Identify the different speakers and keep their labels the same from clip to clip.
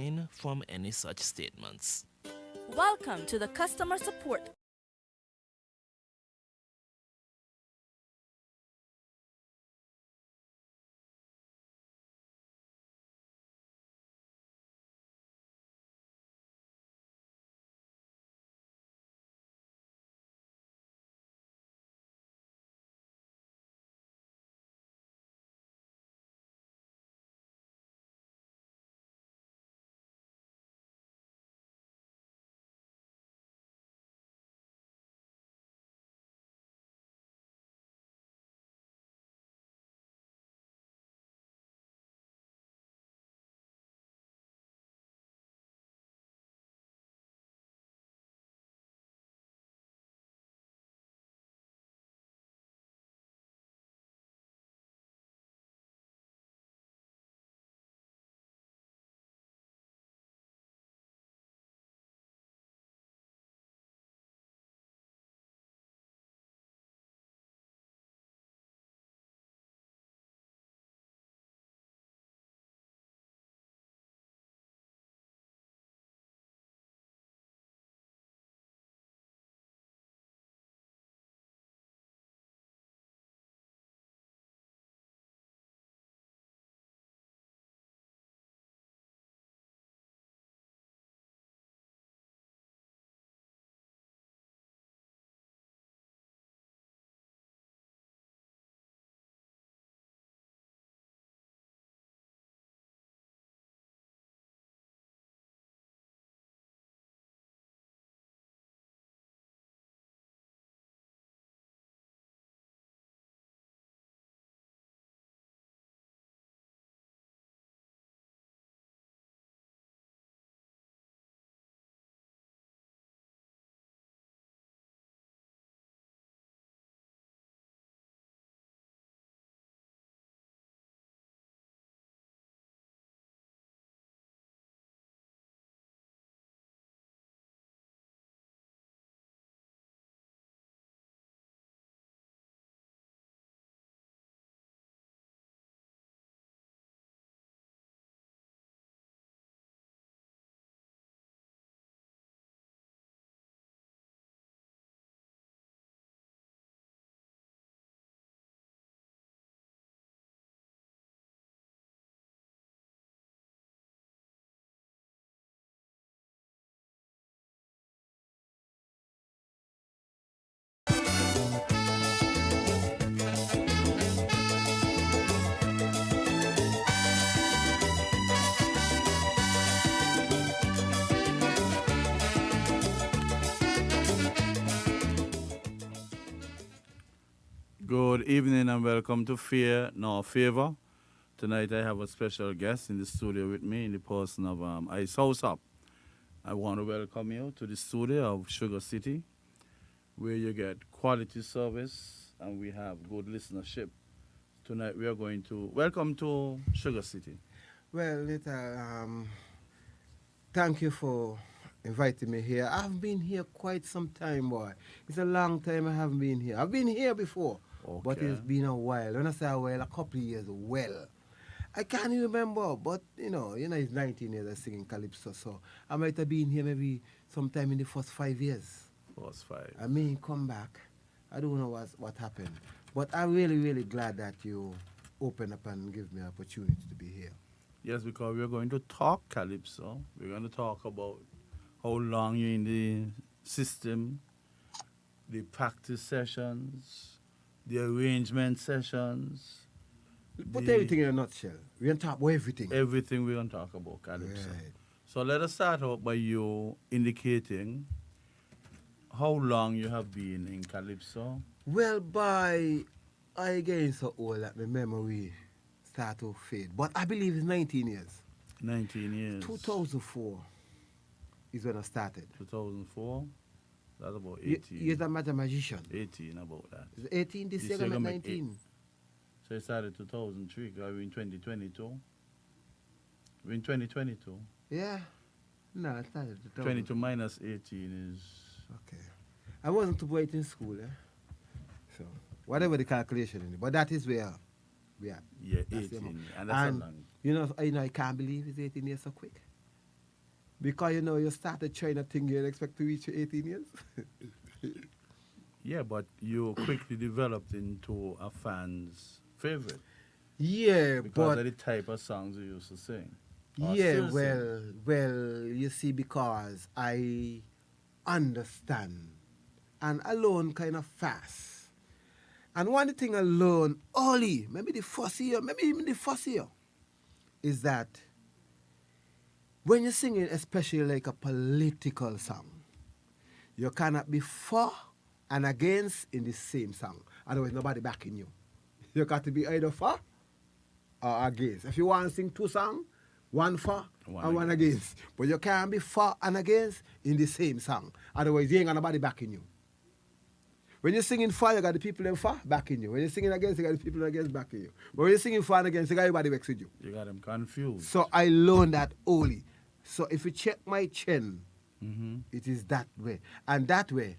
Speaker 1: refrain from any such statements.
Speaker 2: Welcome to the customer support.
Speaker 3: Good evening and welcome to Fear No Favor. Tonight I have a special guest in the studio with me in the person of Ice House Up. I want to welcome you to the studio of Sugar City, where you get quality service and we have good listenership. Tonight we are going to welcome to Sugar City.
Speaker 4: Well, Nital, thank you for inviting me here. I've been here quite some time, boy. It's a long time I haven't been here. I've been here before, but
Speaker 3: Okay.
Speaker 4: it's been a while. When I say a while, a couple of years. Well, I can't even remember, but it's 19 years I singing calypso, so I might have been here maybe sometime in the first 5 years.
Speaker 3: Plus five.
Speaker 4: I may come back. I don't know what happened, but I'm really, really glad that you open up and give me an opportunity to be here.
Speaker 3: Yes, because we're going to talk Calypso. We're going to talk about how long you're in the system, the practice sessions, the arrangement sessions,
Speaker 4: Put
Speaker 3: the-
Speaker 4: everything in a nutshell. We can talk about everything.
Speaker 3: everything we're going to talk about Calypso.
Speaker 4: Right.
Speaker 3: So let us start out by you indicating how long you have been in Calypso.
Speaker 4: Well, by I getting so old that my memory start to fade. But I believe it's 19 years.
Speaker 3: 19 years.
Speaker 4: 2004 is when I started.
Speaker 3: 2004. That's about
Speaker 4: You,
Speaker 3: 18.
Speaker 4: you're a mathematician.
Speaker 3: 18 about that.
Speaker 4: It's 18 this
Speaker 3: This
Speaker 4: year,
Speaker 3: year
Speaker 4: I'm
Speaker 3: gonna
Speaker 4: at
Speaker 3: make
Speaker 4: 19.
Speaker 3: So it started 2003, because we're in 2022. We're in 2022.
Speaker 4: Yeah. No, I started
Speaker 3: 22 minus 18 is...
Speaker 4: Okay. I wasn't too bright in school, eh? So, whatever the calculation is. But that is where we are.
Speaker 3: Yeah,
Speaker 4: That's the
Speaker 3: 18.
Speaker 4: amount.
Speaker 3: And that's
Speaker 4: And
Speaker 3: a long...
Speaker 4: I can't believe it's 18 years so quick. Because you know you started trying a thing you expect to reach your 18 years.
Speaker 3: Yeah, but you quickly developed into a fan's favorite
Speaker 4: Yeah,
Speaker 3: because
Speaker 4: but
Speaker 3: of the type of songs you used to sing or
Speaker 4: yeah,
Speaker 3: still sing.
Speaker 4: you see, because I understand and I learn kind of fast. And one thing I learned early, maybe the first year, maybe even the first year, is that when you're singing, especially like a political song, you cannot be for and against in the same song. Otherwise, nobody backing you. You got to be either for or against. If you want to sing two songs, one for
Speaker 3: One
Speaker 4: and one
Speaker 3: against.
Speaker 4: against. But you can't be for and against in the same song. Otherwise, you ain't got nobody backing you. When you're singing for, you got the people in for backing you. When you're singing against, you got the people against backing you. But when you're singing for and against, you got everybody vexed with you.
Speaker 3: You got them confused.
Speaker 4: So I learned that early. So if you check my chin,
Speaker 3: Mm-hmm.
Speaker 4: it is that way. And that way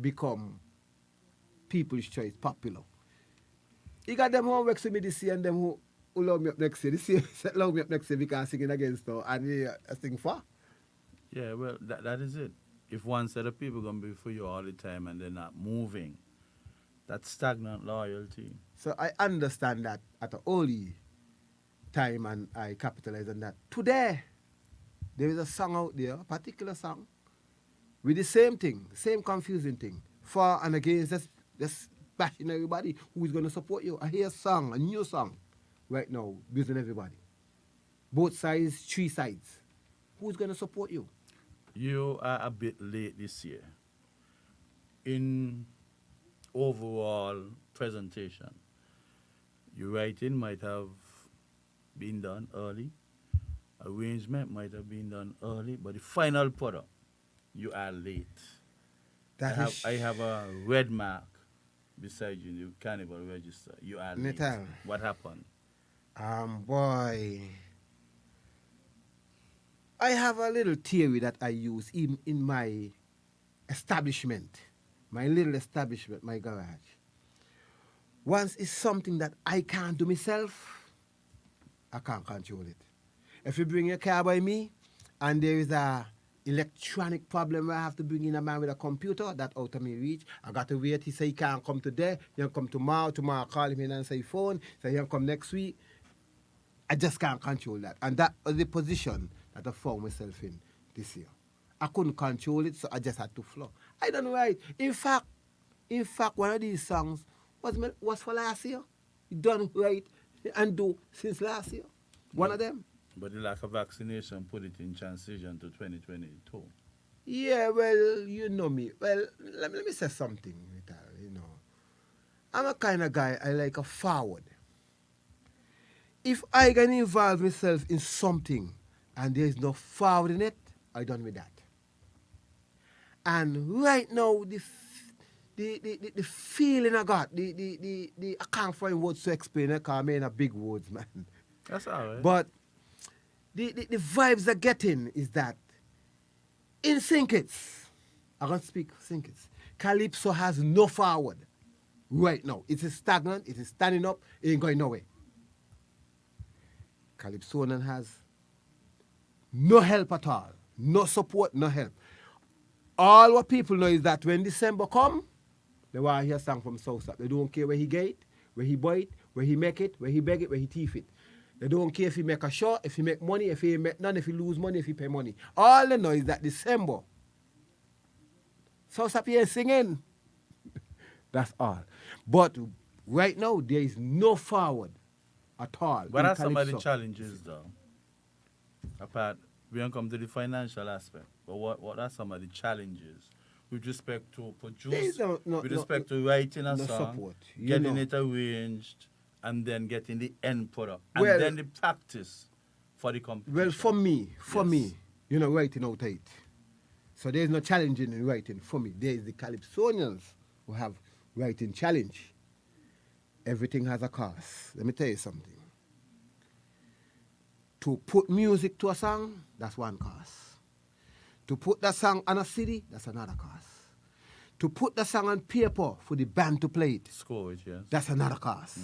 Speaker 4: become people's choice popular. You got them who vexed with me this year and them who love me up next year. This year love me up next year because I'm singing against her and I sing for.
Speaker 3: Yeah, well, that is it. If one set of people gonna be for you all the time and they're not moving, that's stagnant loyalty.
Speaker 4: So I understand that at an early time and I capitalize on that. Today, there is a song out there, a particular song, with the same thing, same confusing thing. For and against, just bashing everybody who is going to support you. I hear a song, a new song, right now, using everybody. Both sides, three sides. Who's going to support you?
Speaker 3: You are a bit late this year in overall presentation. Your writing might have been done early, arrangement might have been done early, but the final product, you are late. I have a red mark beside you in the carnival register. You are late.
Speaker 4: Nital.
Speaker 3: What happened?
Speaker 4: Boy. I have a little theory that I use in my establishment, my little establishment, my garage. Once it's something that I can't do myself, I can't control it. If you bring your car by me and there is a electronic problem where I have to bring in a man with a computer that out of me reach, I got to wait. He say he can't come today, he'll come tomorrow. Tomorrow I call him in and say phone, say he'll come next week. I just can't control that. And that was the position that I found myself in this year. I couldn't control it, so I just had to flow. I don't write. In fact, one of these songs was for last year. Done right and do since last year. One of them.
Speaker 3: But the lack of vaccination put it in transition to 2022.
Speaker 4: Yeah, well, you know me. Well, let me say something, Nital, you know. I'm a kind of guy, I like a forward. If I can involve myself in something and there is no forward in it, I done with that. And right now, the feeling I got, I can't find words to explain it because I'm in a big words, man.
Speaker 3: That's all right.
Speaker 4: But the vibes I'm getting is that in Sinkits, I'm going to speak Sinkits, Calypso has no forward right now. It is stagnant, it is standing up, it ain't going nowhere. Calypsonian has no help at all, no support, no help. All what people know is that when December come, they want to hear a song from South. They don't care where he get it, where he buy it, where he make it, where he beg it, where he thief it. They don't care if he make a show, if he make money, if he make none, if he lose money, if he pay money. All they know is that December, South here singing. That's all. But right now, there is no forward at all.
Speaker 3: What
Speaker 4: in
Speaker 3: are some of the
Speaker 4: Calypso.
Speaker 3: challenges, though? Apart, we don't come to the financial aspect, but what are some of the challenges with respect to
Speaker 4: There's
Speaker 3: produce,
Speaker 4: no-
Speaker 3: with
Speaker 4: no-
Speaker 3: respect to writing a
Speaker 4: no
Speaker 3: song,
Speaker 4: support, you
Speaker 3: getting
Speaker 4: know.
Speaker 3: it arranged, and then getting the end product, and
Speaker 4: Well-
Speaker 3: then the practice for the competition?
Speaker 4: Well, for
Speaker 3: Yes.
Speaker 4: me, you know, writing out it. So there's no challenge in writing for me. There's the Calypsonians who have writing challenge. Everything has a cost. Let me tell you something. To put music to a song, that's one cost. To put that song on a CD, that's another cost. To put the song on paper for the band to play it,
Speaker 3: Score it, yes.
Speaker 4: that's another cost.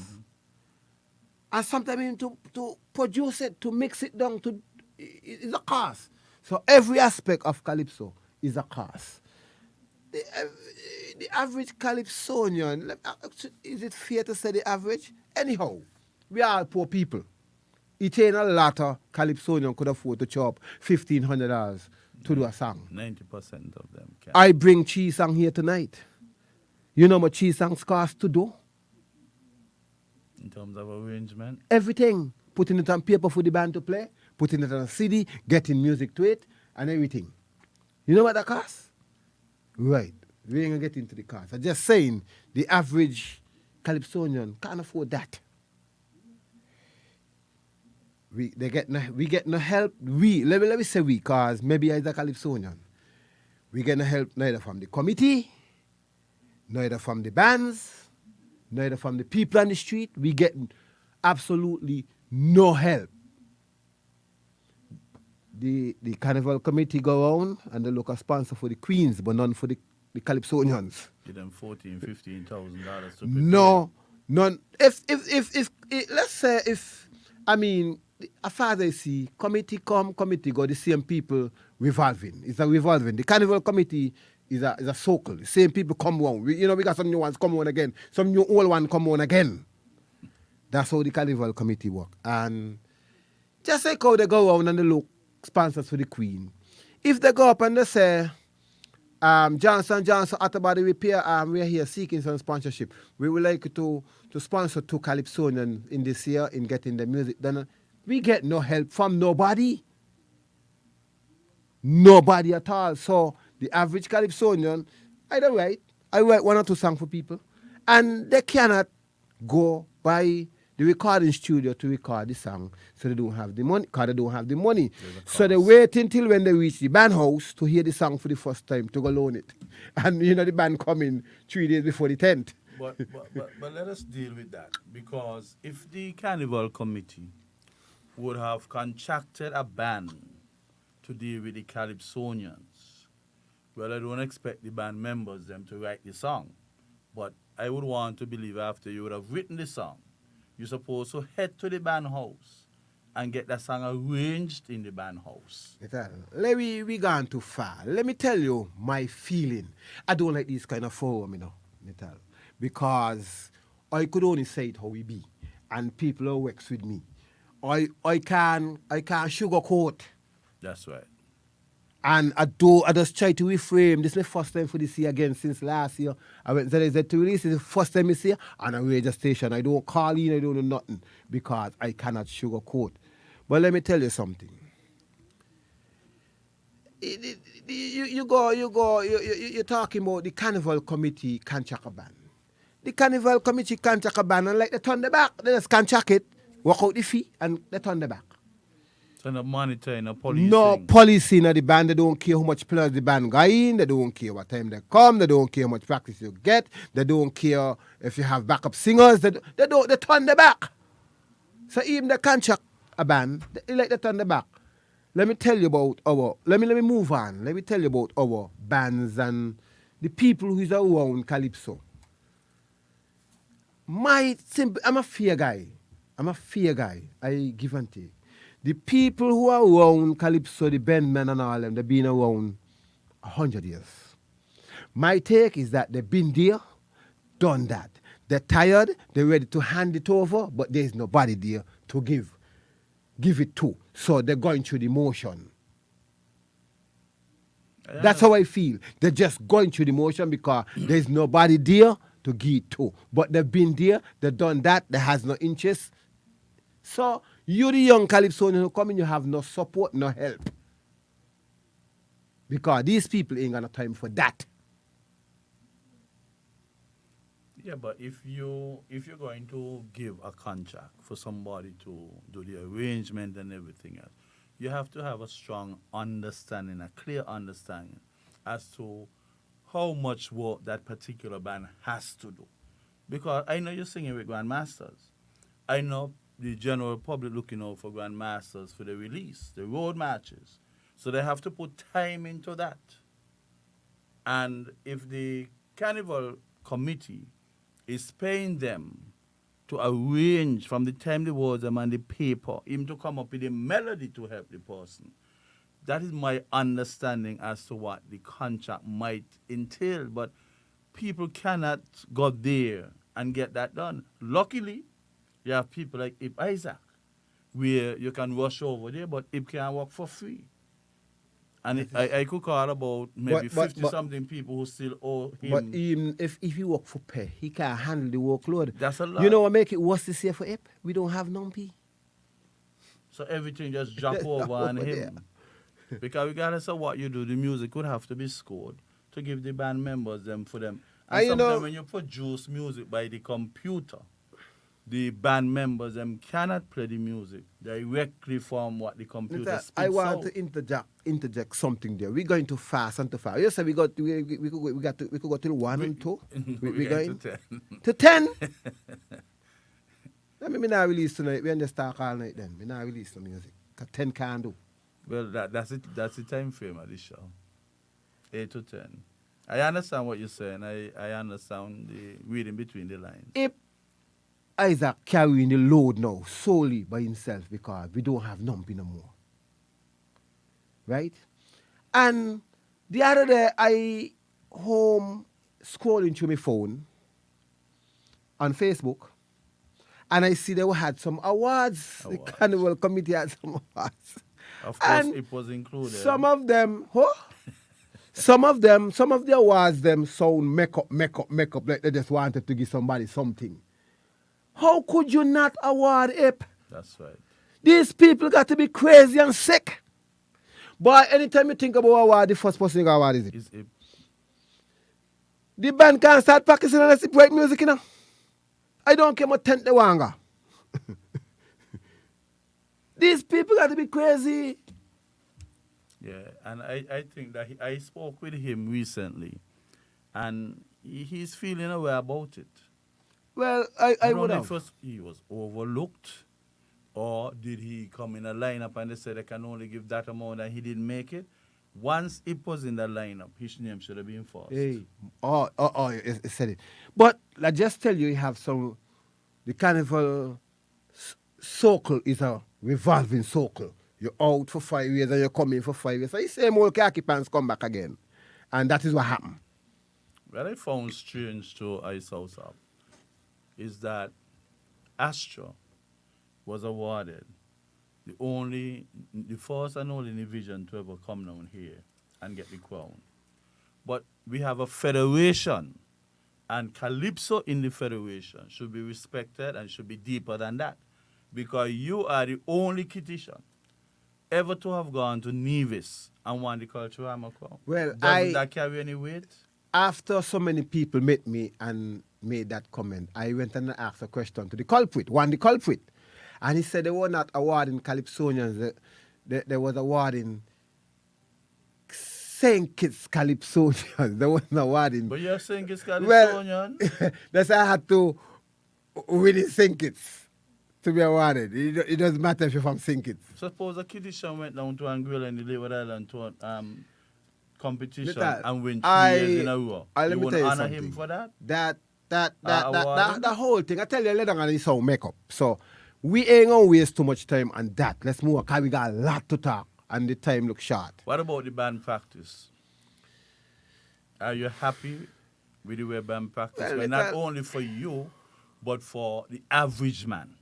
Speaker 4: And sometimes even to produce it, to mix it down, is a cost. So every aspect of calypso is a cost. The average calypsonian, is it fair to say the average? Anyhow, we are all poor people. It ain't a lot of calypsonian could afford to chop $1,500 to do a song.
Speaker 3: 90% of them can.
Speaker 4: I bring cheese song here tonight. You know what cheese songs cost to do?
Speaker 3: In terms of arrangement,
Speaker 4: Everything. Putting it on paper for the band to play, putting it on a CD, getting music to it, and everything. You know what that costs? Right. We ain't gonna get into the cost. I'm just saying the average calypsonian can't afford that. We get no help. Let me say we, cause maybe as a calypsonian, we get no help neither from the committee, neither from the bands, neither from the people on the street. We get absolutely no help. The carnival committee go on and they look a sponsor for the queens, but none for the calypsonians.
Speaker 3: give them $14,000-$15,000 to prepare.
Speaker 4: No, none. If let's say if I mean as far as I see, committee come, committee go, the same people revolving. It's a revolving. The carnival committee is a circle. The same people come on. We got some new ones come on again. Some new old one come on again. That's how the carnival committee work. And just like how they go on and they look sponsors for the Queen. If they go up and they say, Johnson Auto Body Repair, we're here seeking some sponsorship. We would like to sponsor two Calypsonians in this year in getting the music done. We get no help from nobody. Nobody at all. So the average Calypsonian, I write one or two songs for people. And they cannot go by the recording studio to record the song, so they don't have the money, because they don't have the money. So they wait until when they reach the band house to hear the song for the first time, to go loan it. And the band coming 3 days before the 10th.
Speaker 3: But let us deal with that, because if the carnival committee would have contracted a band to deal with the Calypsonians, well, I don't expect the band members them to write the song, but I would want to believe after you would have written the song, you're supposed to head to the band house and get that song arranged in the band house.
Speaker 4: We gone too far. Let me tell you my feeling. I don't like this kind of forum, Nital, because I could only say it how we be, and people who works with me. I can't sugarcoat.
Speaker 3: That's right.
Speaker 4: And I just try to reframe. This is my first time for this year again since last year. I went to release. It's the first time this year on a radio station. I don't call in, I don't do nothing because I cannot sugarcoat. But let me tell you something. You're talking about the carnival committee can't check a ban. The carnival committee can't check a ban, and like they turn the back, they just can't check it, work out the fee, and they turn the back.
Speaker 3: So no monitoring, no policing.
Speaker 4: No policing at the band. They don't care how much players the band got in. They don't care what time they come. They don't care how much practice you get. They don't care if you have backup singers. They turn the back. So even they can't check a band, they turn the back. Let me tell you about let me move on. Let me tell you about our bands and the people who's around Calypso. I'm a fear guy. I give and take. The people who are around Calypso, the Bendmen and all them, they've been around 100 years. My take is that they've been there, done that. They're tired, they're ready to hand it over, but there's nobody there to give it to. So they're going through the motion. That's how I feel. They're just going through the motion because there's nobody there to give it to. But they've been there, they've done that, they has no interest. So you the young Calypsonian who come in, you have no support, no help. Because these people ain't got no time for that.
Speaker 3: Yeah, but if you're going to give a contract for somebody to do the arrangement and everything else, you have to have a strong understanding, a clear understanding as to how much work that particular band has to do. Because I know you're singing with grandmasters. I know the general public looking out for grandmasters for the release, the road matches. So they have to put time into that. And if the carnival committee is paying them to arrange from the time they was them on the paper, him to come up with a melody to help the person, that is my understanding as to what the contract might entail. But people cannot go there and get that done. Luckily, you have people like Ip Isaac, where you can rush over there, but Ip can work for free. And I could call about maybe 50-something people who still owe him.
Speaker 4: But even if he work for pay, he can't handle the workload.
Speaker 3: That's a lot.
Speaker 4: You know what make it worse this year for Ip? We don't have none P.
Speaker 3: So everything just drop over on him. Because regardless of what you do, the music would have to be scored to give the band members them for them. And sometimes when you produce music by the computer, the band members them cannot play the music directly from what the computer spits
Speaker 4: I want
Speaker 3: out.
Speaker 4: to interject something there. We're going too fast and too far. You said we could go till 1 and 2. We're going
Speaker 3: to 10.
Speaker 4: to 10. I mean, we not release tonight. We just talk all night then. We not release the music. 'Cause 10 can't do.
Speaker 3: Well, that's it. That's the time frame of this show. 8 to 10. I understand what you're saying. I understand the reading between the lines.
Speaker 4: If Isaac carrying the load now solely by himself because we don't have Numpy no more. Right? And the other day, I home scrolling through my phone on Facebook, and I see they had some awards. The Carnival Committee had some awards.
Speaker 3: Of course,
Speaker 4: And
Speaker 3: it was included.
Speaker 4: some of them, some of the awards them sound make up, like they just wanted to give somebody something. How could you not award Ip?
Speaker 3: That's right.
Speaker 4: These people got to be crazy and sick. But anytime you think about award, the first person you got award is it?
Speaker 3: Is Ip.
Speaker 4: The band can't start practicing unless they write music, you know. I don't care what tent they want. These people got to be crazy.
Speaker 3: Yeah, and I think that I spoke with him recently, and he's feeling a way about it.
Speaker 4: Well, I
Speaker 3: don't
Speaker 4: would
Speaker 3: know
Speaker 4: have.
Speaker 3: if he was overlooked, or did he come in a lineup and they said they can only give that amount and he didn't make it? Once it was in the lineup, his name should have been first.
Speaker 4: Hey, it said it. But I just tell you, have some. The carnival circle is a revolving circle. You're out for 5 years and you're coming for 5 years. So you same old khaki pants come back again, and that is what happened.
Speaker 3: What I found strange to Ice House Up is that Astro was awarded the first and only division to ever come down here and get the crown. But we have a federation, and Calypso in the federation should be respected and should be deeper than that, because you are the only Kitishan ever to have gone to Nevis and won the Culturama crown.
Speaker 4: Well,
Speaker 3: Doesn't that carry any weight?
Speaker 4: After so many people met me and made that comment, I went and asked a question to the culprit, the culprit. And he said they were not awarding Calypsonians, they was awarding St. Kitts Calypsonians. They wasn't awarding.
Speaker 3: But you're saying it's Calypsonian?
Speaker 4: Well, that's why I had to win in St. Kitts to be awarded. It doesn't matter if you're from St. Kitts.
Speaker 3: Suppose a Kitishan went down to Anguilla in the Leeward Island to competition
Speaker 4: Nital,
Speaker 3: and win 3 years in a row.
Speaker 4: Let
Speaker 3: You
Speaker 4: me
Speaker 3: won't
Speaker 4: tell you
Speaker 3: honor
Speaker 4: something.
Speaker 3: him for that?
Speaker 4: The whole thing, I tell you, later on, it's all makeup. So we ain't gonna waste too much time on that. Let's move on, because we got a lot to talk, and the time looks short.
Speaker 3: What about the band practice? Are you happy with the way band practice?
Speaker 4: Well,
Speaker 3: Not only for you, but for the average man.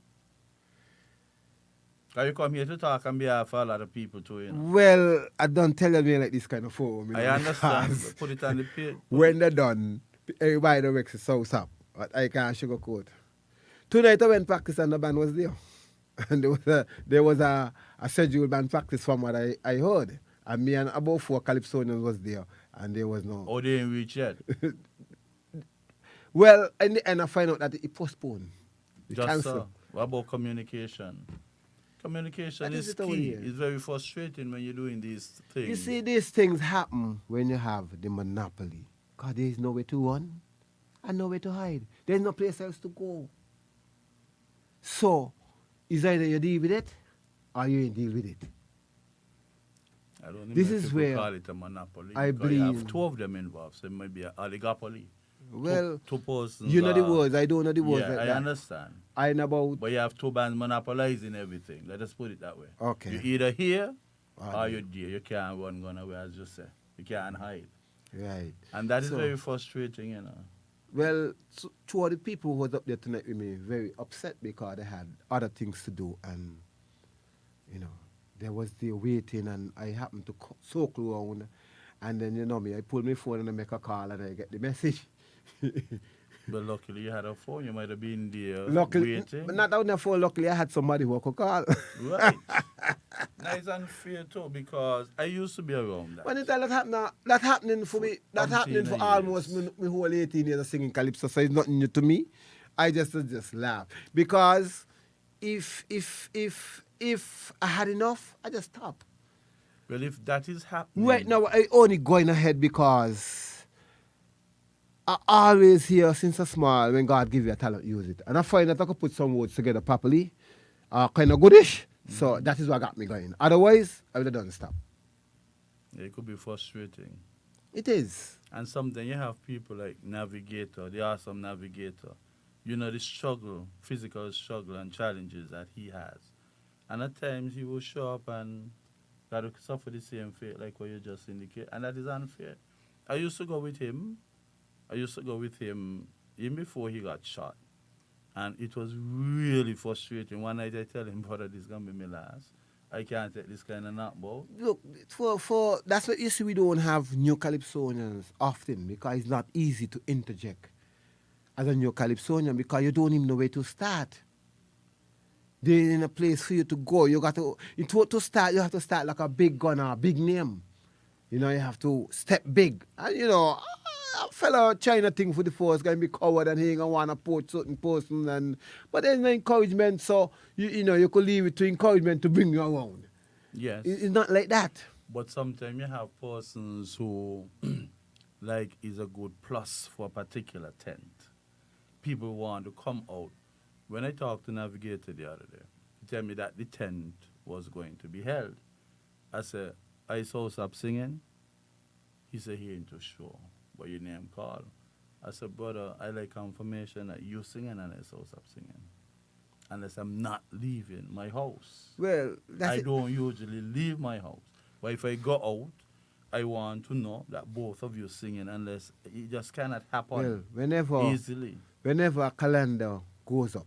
Speaker 3: Because you come here to talk on behalf of a lot of people too, you know.
Speaker 4: Well, I don't tell me like this kind of forum. You know,
Speaker 3: I understand.
Speaker 4: because
Speaker 3: Put it on the page.
Speaker 4: when they're done, everybody that works is so up. But I can't sugarcoat. Tonight I went practice and the band was there. And there was a scheduled band practice from what I heard. And me and about 4 Calypsonians was there. And there was no...
Speaker 3: Oh, they ain't reached yet.
Speaker 4: Well, in the end I find out that it postponed. It
Speaker 3: Just
Speaker 4: canceled.
Speaker 3: so. What about communication? Communication
Speaker 4: That
Speaker 3: is
Speaker 4: is it over
Speaker 3: key.
Speaker 4: here.
Speaker 3: It's very frustrating when you're doing these things.
Speaker 4: You see, these things happen when you have the monopoly. Because there is nowhere to run and nowhere to hide. There's no place else to go. So, it's either you deal with it or you ain't deal with it.
Speaker 3: I don't know
Speaker 4: This
Speaker 3: if
Speaker 4: is
Speaker 3: people
Speaker 4: where
Speaker 3: call it a monopoly.
Speaker 4: I
Speaker 3: because you have
Speaker 4: believe-
Speaker 3: 2 of them involved, so it might be an oligopoly.
Speaker 4: Well,
Speaker 3: two persons.
Speaker 4: you know the words. I don't know the words
Speaker 3: Yeah,
Speaker 4: like
Speaker 3: I
Speaker 4: that.
Speaker 3: understand.
Speaker 4: I know about...
Speaker 3: But you have 2 bands monopolizing everything. Let us put it that way.
Speaker 4: Okay.
Speaker 3: You're either here Are you there? You can't run gun away, as you say. You can't hide.
Speaker 4: Right.
Speaker 3: And that is
Speaker 4: So,
Speaker 3: very frustrating, you know.
Speaker 4: well, two of the people who was up there tonight with me very upset because they had other things to do, and you know, there was the waiting, and I happened to circle around, and then you know me, I pull my phone and I make a call, and I get the message.
Speaker 3: But luckily you had a phone. You might have been there
Speaker 4: Luckily,
Speaker 3: waiting.
Speaker 4: but not on the phone. Luckily, I had somebody who could call.
Speaker 3: Right. That's unfair too, because I used to be around that.
Speaker 4: When it that happening, that happening for me, that happening for
Speaker 3: Umpteen
Speaker 4: almost
Speaker 3: years.
Speaker 4: my whole 18 years of singing calypso, so it's nothing new to me. I just laugh because if I had enough, I just stop.
Speaker 3: Well, if that is happening,
Speaker 4: Right now, I only going ahead because I always hear since a small when God give you a talent, use it, and I find that I could put some words together properly, kind of goodish. So that is what got me going. Otherwise, I would have done stop.
Speaker 3: it could be frustrating.
Speaker 4: It is.
Speaker 3: And sometimes you have people like Navigator, the awesome Navigator. You know the struggle, physical struggle and challenges that he has. And at times he will show up and got to suffer the same fate like what you just indicate. And that is unfair. I used to go with him even before he got shot. And it was really frustrating. One night I tell him, brother, this is going to be my last. I can't take this kind of knockball.
Speaker 4: Look, for that's what you see. We don't have new calypsonians often because it's not easy to interject as a new calypsonian because you don't even know where to start. There ain't a place for you to go. You got to start. You have to start like a big gun or a big name. You know, you have to step big. And you know, a fellow China thing for the force going to be coward and he ain't gonna want to poach certain person. And but there's no encouragement, so you know you could leave it to encouragement to bring you around.
Speaker 3: Yes.
Speaker 4: It's not like that.
Speaker 3: But sometimes you have persons who, like, is a good plus for a particular tent. People want to come out. When I talked to Navigator the other day, he told me that the tent was going to be held. I said, I saw stop singing. He said, he ain't too sure. What your name called? I said, brother, I like confirmation that you singing and I saw stop singing. Unless I'm not leaving my house.
Speaker 4: Well, that's
Speaker 3: I
Speaker 4: it.
Speaker 3: don't usually leave my house. But if I go out, I want to know that both of you singing unless it just cannot happen
Speaker 4: Well,
Speaker 3: easily.
Speaker 4: whenever a calendar goes up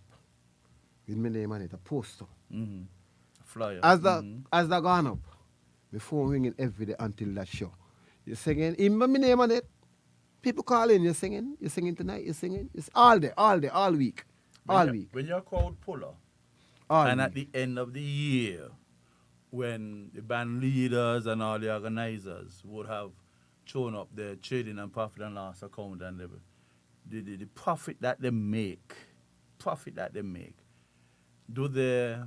Speaker 4: with my name on it, a poster,
Speaker 3: Mm-hmm. Flyer.
Speaker 4: as that gone up, my phone ringing every day until that show. You're singing, even my name on it. People call in, you're singing tonight, you're singing. It's all day, all week.
Speaker 3: When you're a crowd puller,
Speaker 4: All
Speaker 3: and
Speaker 4: week.
Speaker 3: at the end of the year, when the band leaders and all the organizers would have shown up their trading and profit and loss account and the profit that they make, do they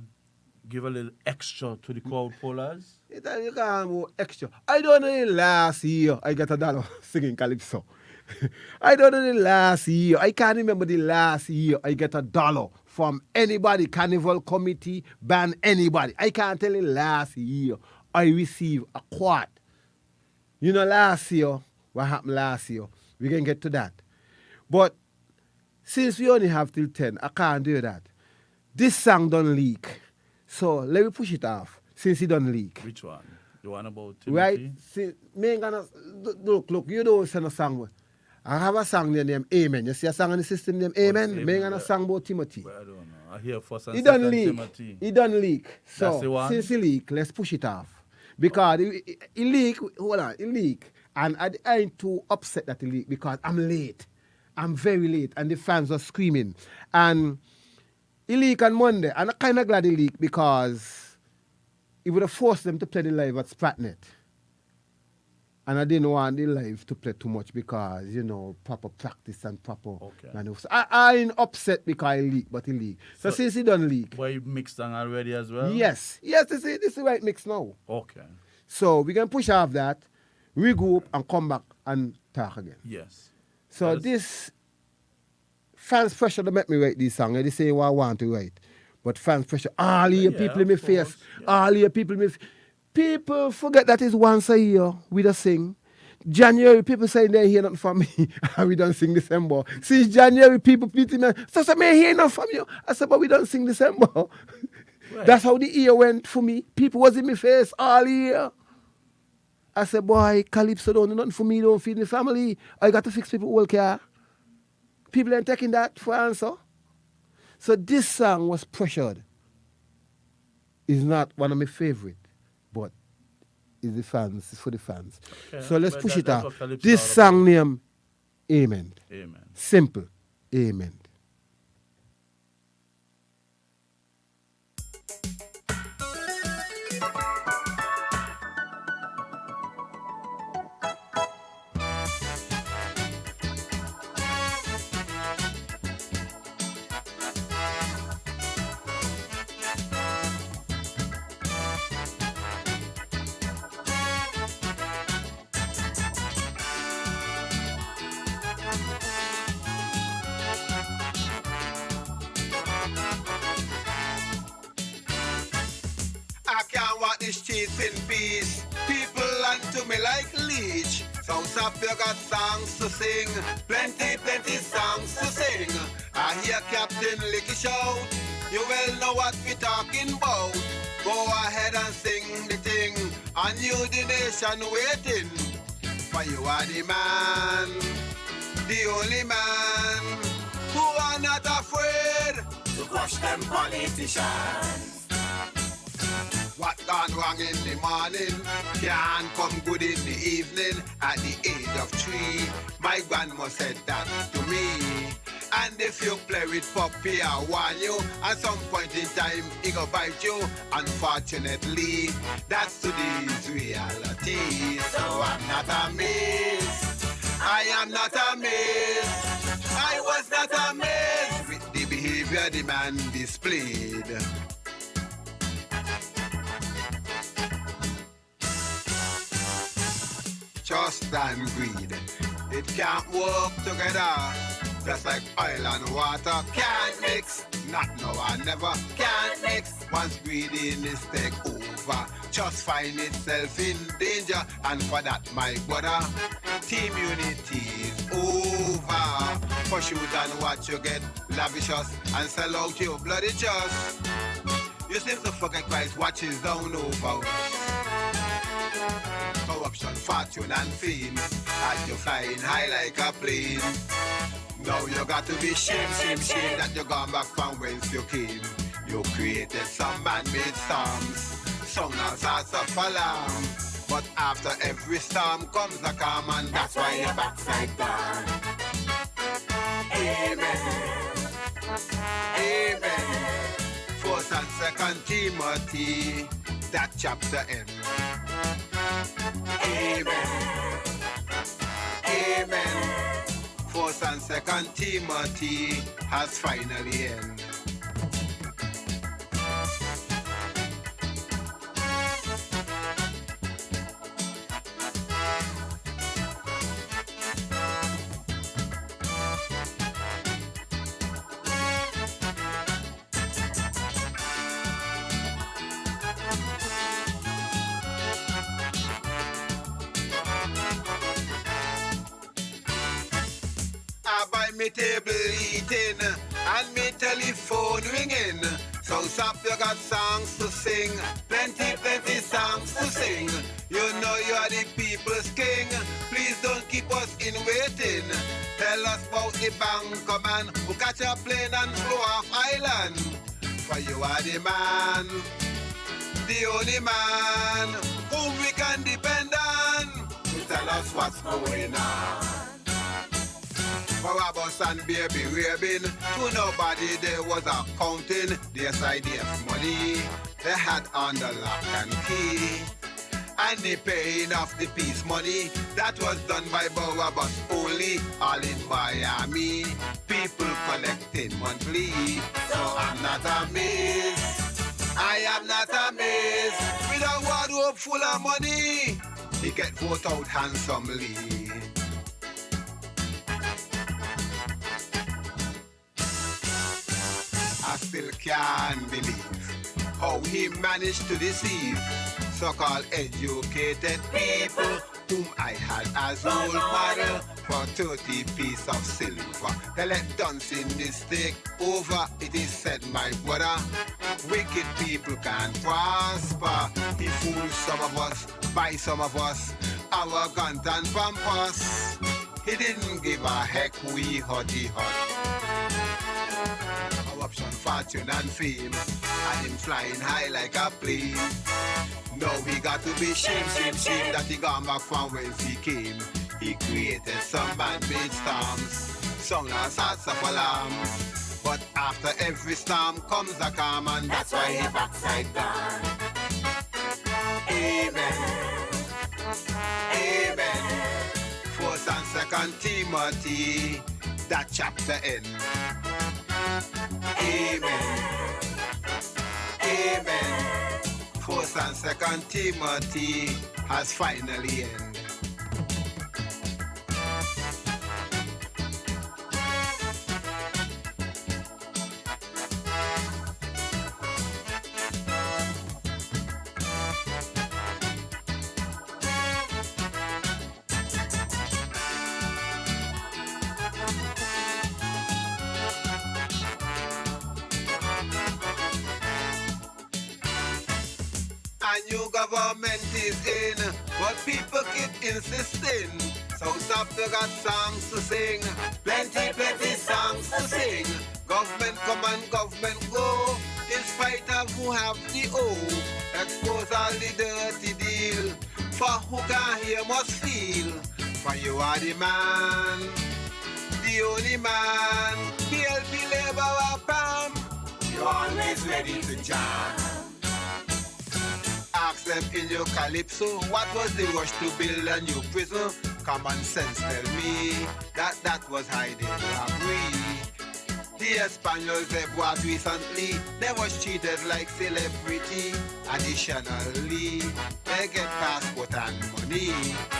Speaker 3: give a little extra to the crowd pullers?
Speaker 4: You can't go extra. I don't know the last year I got $1 singing calypso. I don't know the last year. I can't remember the last year I get $1 from anybody, carnival committee, band, anybody. I can't tell you last year I received a quart. You know last year, what happened last year? We can get to that. But since we only have till 10, I can't do that. This song don't leak. So let me push it off since it don't leak.
Speaker 3: Which one? The one about Timothy?
Speaker 4: Right? See, me ain't gonna look, you don't send a song. I have a song named Amen. You see a song in the system named Amen?
Speaker 3: Amen?
Speaker 4: Me ain't gonna song about Timothy.
Speaker 3: Well, I don't know. I hear first and
Speaker 4: It
Speaker 3: second
Speaker 4: don't leak.
Speaker 3: Timothy.
Speaker 4: It don't leak. So
Speaker 3: That's the one?
Speaker 4: since it leak, let's push it off. Because it leak, hold on, it leak. And I ain't too upset that it leak because I'm late. I'm very late. And the fans are screaming. And it leak on Monday. And I'm kind of glad it leak because it would have forced them to play the live at Spratnet. And I didn't want the live to play too much because, you know, proper practice and proper maneuver. I ain't upset because it leak, but it leak. So since it don't leak.
Speaker 3: Were you mixed on already as well?
Speaker 4: Yes, this is the right mix now.
Speaker 3: Okay.
Speaker 4: So we can push off that, regroup, and come back and talk again.
Speaker 3: Yes.
Speaker 4: So this fans pressure to make me write this song. They say what I want to write. But fans pressure, all your people in my face, all your people in my face. People forget that it's once a year we just sing. January, people saying they hear nothing from me. And we don't sing December. Since January, people pity me. So say, me hear nothing from you. I said, but we don't sing December.
Speaker 1: Right.
Speaker 4: That's how the year went for me. People was in my face all year. I said, boy, Calypso don't do nothing for me, don't feed my family. I got to fix people whole car. People ain't taking that for answer. So this song was pressured. It's not one of my favorite, but it's for the fans.
Speaker 3: Okay,
Speaker 4: So let's
Speaker 3: but
Speaker 4: push it
Speaker 3: that's
Speaker 4: out.
Speaker 3: what Calypso
Speaker 4: This
Speaker 3: all about.
Speaker 4: song name, Amen.
Speaker 3: Amen.
Speaker 4: Simple. Amen.
Speaker 5: I can't walk the streets in peace. People unto me like leech. South Africa got songs to sing. Plenty, plenty songs to sing. I hear Captain Licky shout. You well know what we talking about. Go ahead and sing the thing. And you the nation waiting. For you are the man. The only man. Who are not afraid to crush them politicians. What gone wrong in the morning can come good in the evening. At the age of 3, my grandma said that to me. And if you play with puppy, I warn you. At some point in time, he go bite you. Unfortunately, that's today's reality. So I'm not amazed. I am not amazed. I was not amazed with the behavior the man displayed. Trust and greed, it can't work together. Just like oil and water can't mix. Not now and never can't mix. Once greeding is take over, just find itself in danger. And for that, my brother, team unity is over. For shoot and watch you get lavicious and sell out your bloody chest. You seem to forget Christ watches down over. Corruption, fortune and fame, as you're flying high like a plane. Now you got to be shame that you gone back from whence you came. You created some man-made storms, sound all sorts of alarm. But after every storm comes a calm, and that's why you're backside down. Amen. Amen. 1st and 2nd Timothy, that chapter ends. Amen. Amen. 1st and 2nd Timothy has finally ended. I buy me table eating and me telephone ringing. South Africa got songs to sing, plenty, plenty songs to sing. You know you are the people's king. Please don't keep us in waiting. Tell us about the banker man who catch a plane and flew off island. For you are the man, the only man whom we can depend on to tell us what's going on. Barabbas and baby raving, to nobody there was accounting their IDF money. They had on the lock and key. And the paying of the peace money, that was done by Barabbas only, all in Miami. People collecting monthly, so I'm not amazed. I am not amazed. With a wardrobe full of money, he get voted out handsomely. I still can't believe how he managed to deceive so-called educated people whom I had as role model for 30 pieces of silver. They let dancing this take over. It is said, my brother, wicked people can prosper. He fools some of us, by some of us, arrogant and pompous. He didn't give a heck, we hotty hot. Corruption, fortune and fame, and him flying high like a plane. Now he got to be shame that he gone back from whence he came. He created some man-made storms, some lost hearts of alarm. But after every storm comes a calm, and that's why he backside gone. Amen. Amen. First and Second Timothy, that chapter end. Amen. Amen. First and Second Timothy has finally ended. A new government is in, but people keep insisting. South Africa got songs to sing, plenty songs to sing. Government come and government go, in spite of who have the O. Expose all the dirty deal, for who can hear must feel. For you are the man, the only man. PLP labor or palm, you're always ready to jam. Ask them in your calypso, what was the rush to build a new prison? Common sense tell me that was hiding robbery. The Espanols they brought recently, they was treated like celebrity. Additionally, they get passport and money.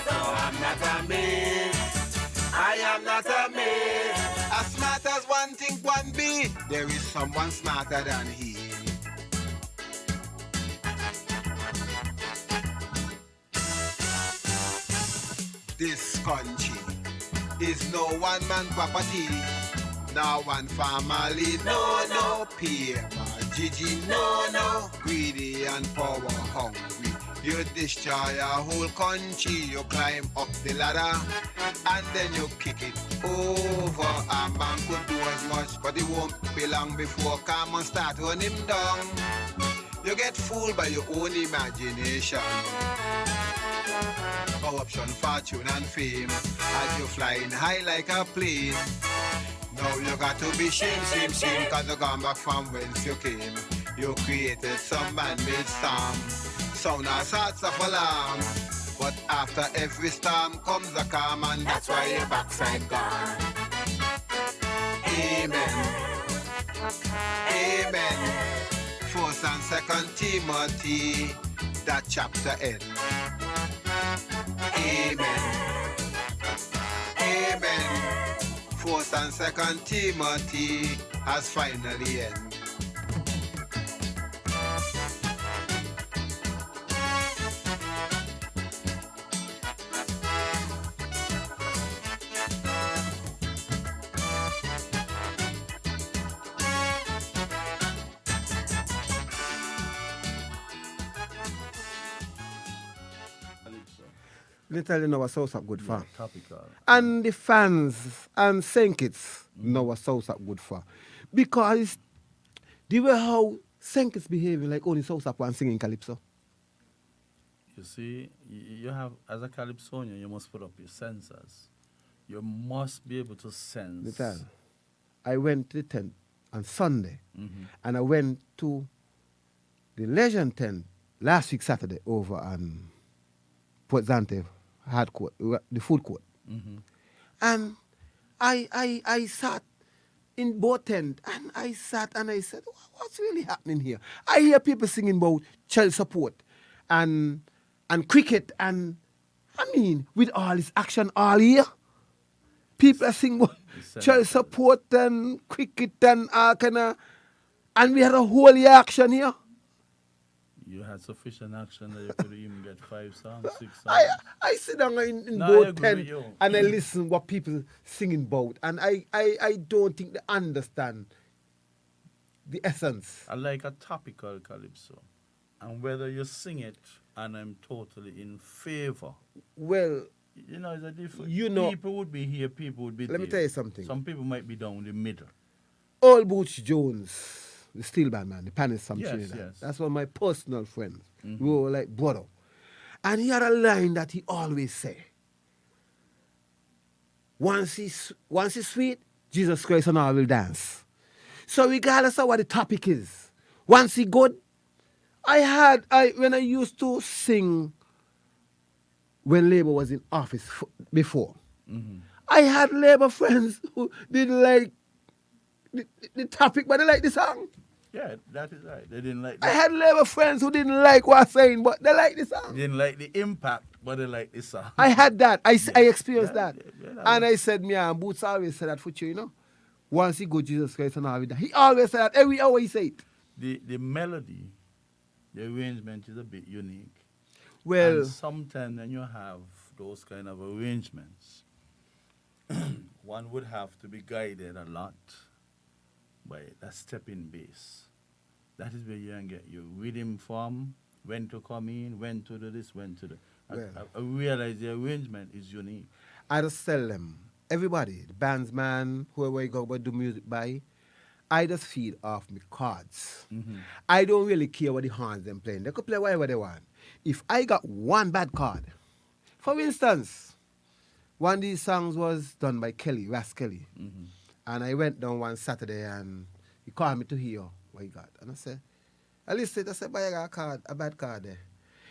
Speaker 5: So I'm not amazed, I am not amazed. As smart as one think one be, there is someone smarter than he. This country is no one man property, no one family, no Pierre, Gigi, no greedy and power hungry. You destroy a whole country, you climb up the ladder and then you kick it over. A man could do as much, but it won't be long before come and start running him down. You get fooled by your own imagination. Corruption, fortune and fame, as you flying high like a plane. Now you got to be shame, cause you gone back from whence you came. You created some man-made storm, sound as hearts of alarm. But after every storm comes a calm, and that's why your backside gone. Amen. Amen. First and Second Timothy, that chapter end. Amen. Amen. First and Second Timothy has finally ended.
Speaker 4: Nital in our South up good for.
Speaker 3: Topical.
Speaker 4: And the fans and Senkits know our South up good for. Because the way how Senkits behaving like only South up and singing Calypso.
Speaker 3: You see, you have, as a Calypsonian, you must put up your sensors. You must be able to sense.
Speaker 4: Nital, I went to the tent on Sunday and I went to the Legend tent last week Saturday over on Port Zante hard court, the food court. And I sat in both tent and I sat and I said, what's really happening here? I hear people singing about child support and cricket and I mean with all this action all year. People are singing about child support and cricket and all kind of, and we had a whole year action here.
Speaker 3: You had sufficient action that you could even get 5 songs, 6
Speaker 4: I
Speaker 3: songs.
Speaker 4: I sit down in
Speaker 3: No, I
Speaker 4: boat
Speaker 3: agree with
Speaker 4: tent
Speaker 3: you.
Speaker 4: and I listen what people singing about, and I don't think they understand the essence.
Speaker 3: I like a topical calypso. And whether you sing it, and I'm totally in favor.
Speaker 4: Well,
Speaker 3: You know, it's a different.
Speaker 4: You know-
Speaker 3: people would be here, people would be
Speaker 4: let me
Speaker 3: there.
Speaker 4: tell you something.
Speaker 3: Some people might be down the middle.
Speaker 4: Old Boots Jones, the steel band man, the panelist from
Speaker 3: Yes,
Speaker 4: Trinidad.
Speaker 3: yes.
Speaker 4: That's one of my personal friends.
Speaker 3: Mhm.
Speaker 4: We were like brother. And he had a line that he always say. Once he's sweet, Jesus Christ and all will dance. So regardless of what the topic is, once he good, when I used to sing when Labour was in office before, I had Labour friends who didn't like the topic, but they like the song.
Speaker 3: Yeah, that is right. They didn't like
Speaker 4: I
Speaker 3: the,
Speaker 4: had Labour friends who didn't like what I'm saying, but they like the song.
Speaker 3: didn't like the impact, but they like the song.
Speaker 4: I had that. I experienced
Speaker 3: Yeah,
Speaker 4: that.
Speaker 3: yeah,
Speaker 4: And I said, me and Boots always said that for you, you know. Once he go Jesus Christ and all with that. He always said that. Every hour he say it.
Speaker 3: The melody, the arrangement is a bit unique.
Speaker 4: Well,
Speaker 3: And sometimes when you have those kind of arrangements, one would have to be guided a lot by that stepping bass. That is where you can get your rhythm from, when to come in, when to do this, when to do. I realize the arrangement is unique.
Speaker 4: I just tell them, everybody, the bandsman, whoever you go but do music by, I just feed off my cards. I don't really care what the horns them playing. They could play whatever they want. If I got one bad card, for instance, one of these songs was done by Kelly, Ras Kelly. And I went down one Saturday and he called me to hear what he got. And I said, I listened, I said, but I got a bad card there.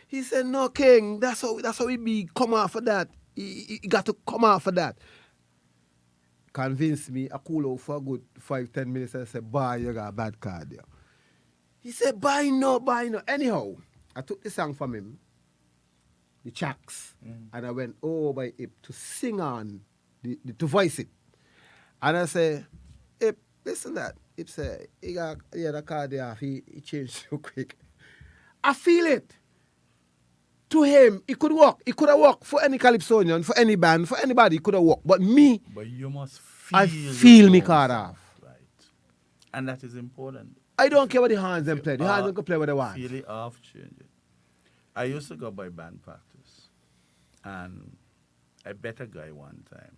Speaker 4: He said, no, King, that's how it be. Come off of that. He got to come off of that. Convinced me, I cool out for a good 5-10 minutes. I said, boy, you got a bad card there. He said, buy no. Anyhow, I took the song from him, the tracks, and I went over it to sing on, to voice it. And I say, Ip, listen that. Ip say, he got the card there, he changed so quick. I feel it. To him, it could work. It could have worked for any Calypsonian, for any band, for anybody, it could have worked. But me,
Speaker 3: But you must feel
Speaker 4: I feel
Speaker 3: your
Speaker 4: me
Speaker 3: own
Speaker 4: card
Speaker 3: sound,
Speaker 4: off.
Speaker 3: Right. And that is important.
Speaker 4: I don't care what the hands them play. The hands them can play what they want.
Speaker 3: Feel it off, change it. I used to go by band practice. And I bet a guy one time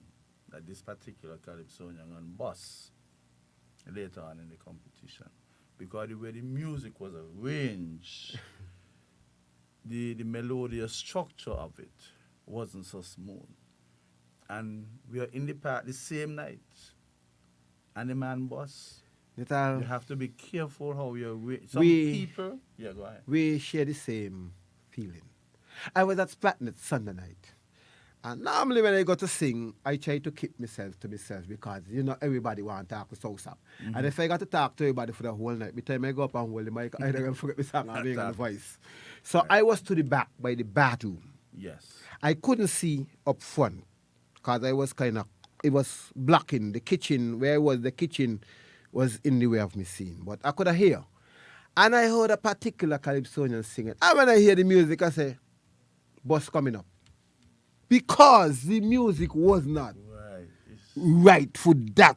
Speaker 3: that this particular Calypsonian on bus later on in the competition. Because the way the music was arranged, the melodious structure of it wasn't so smooth. And we are in the park the same night. And the man bus,
Speaker 4: Nital,
Speaker 3: you have to be careful how you some
Speaker 4: We-
Speaker 3: people. Yeah, go ahead.
Speaker 4: we share the same feeling. I was at Splatnet Sunday night. And normally when I go to sing, I try to keep myself to myself because, you know, everybody want to talk to South Up. And if I got to talk to everybody for the whole night, by the time I go up and hold the mic, I don't forget the song I'm being on the voice. So I was to the back by the bathroom.
Speaker 3: Yes.
Speaker 4: I couldn't see up front because I was it was blocking the kitchen. Where I was, the kitchen was in the way of me seeing. But I could hear. And I heard a particular Calypsonian singing. And when I hear the music, I say, bus coming up. Because the music was not
Speaker 3: Right.
Speaker 4: right for that.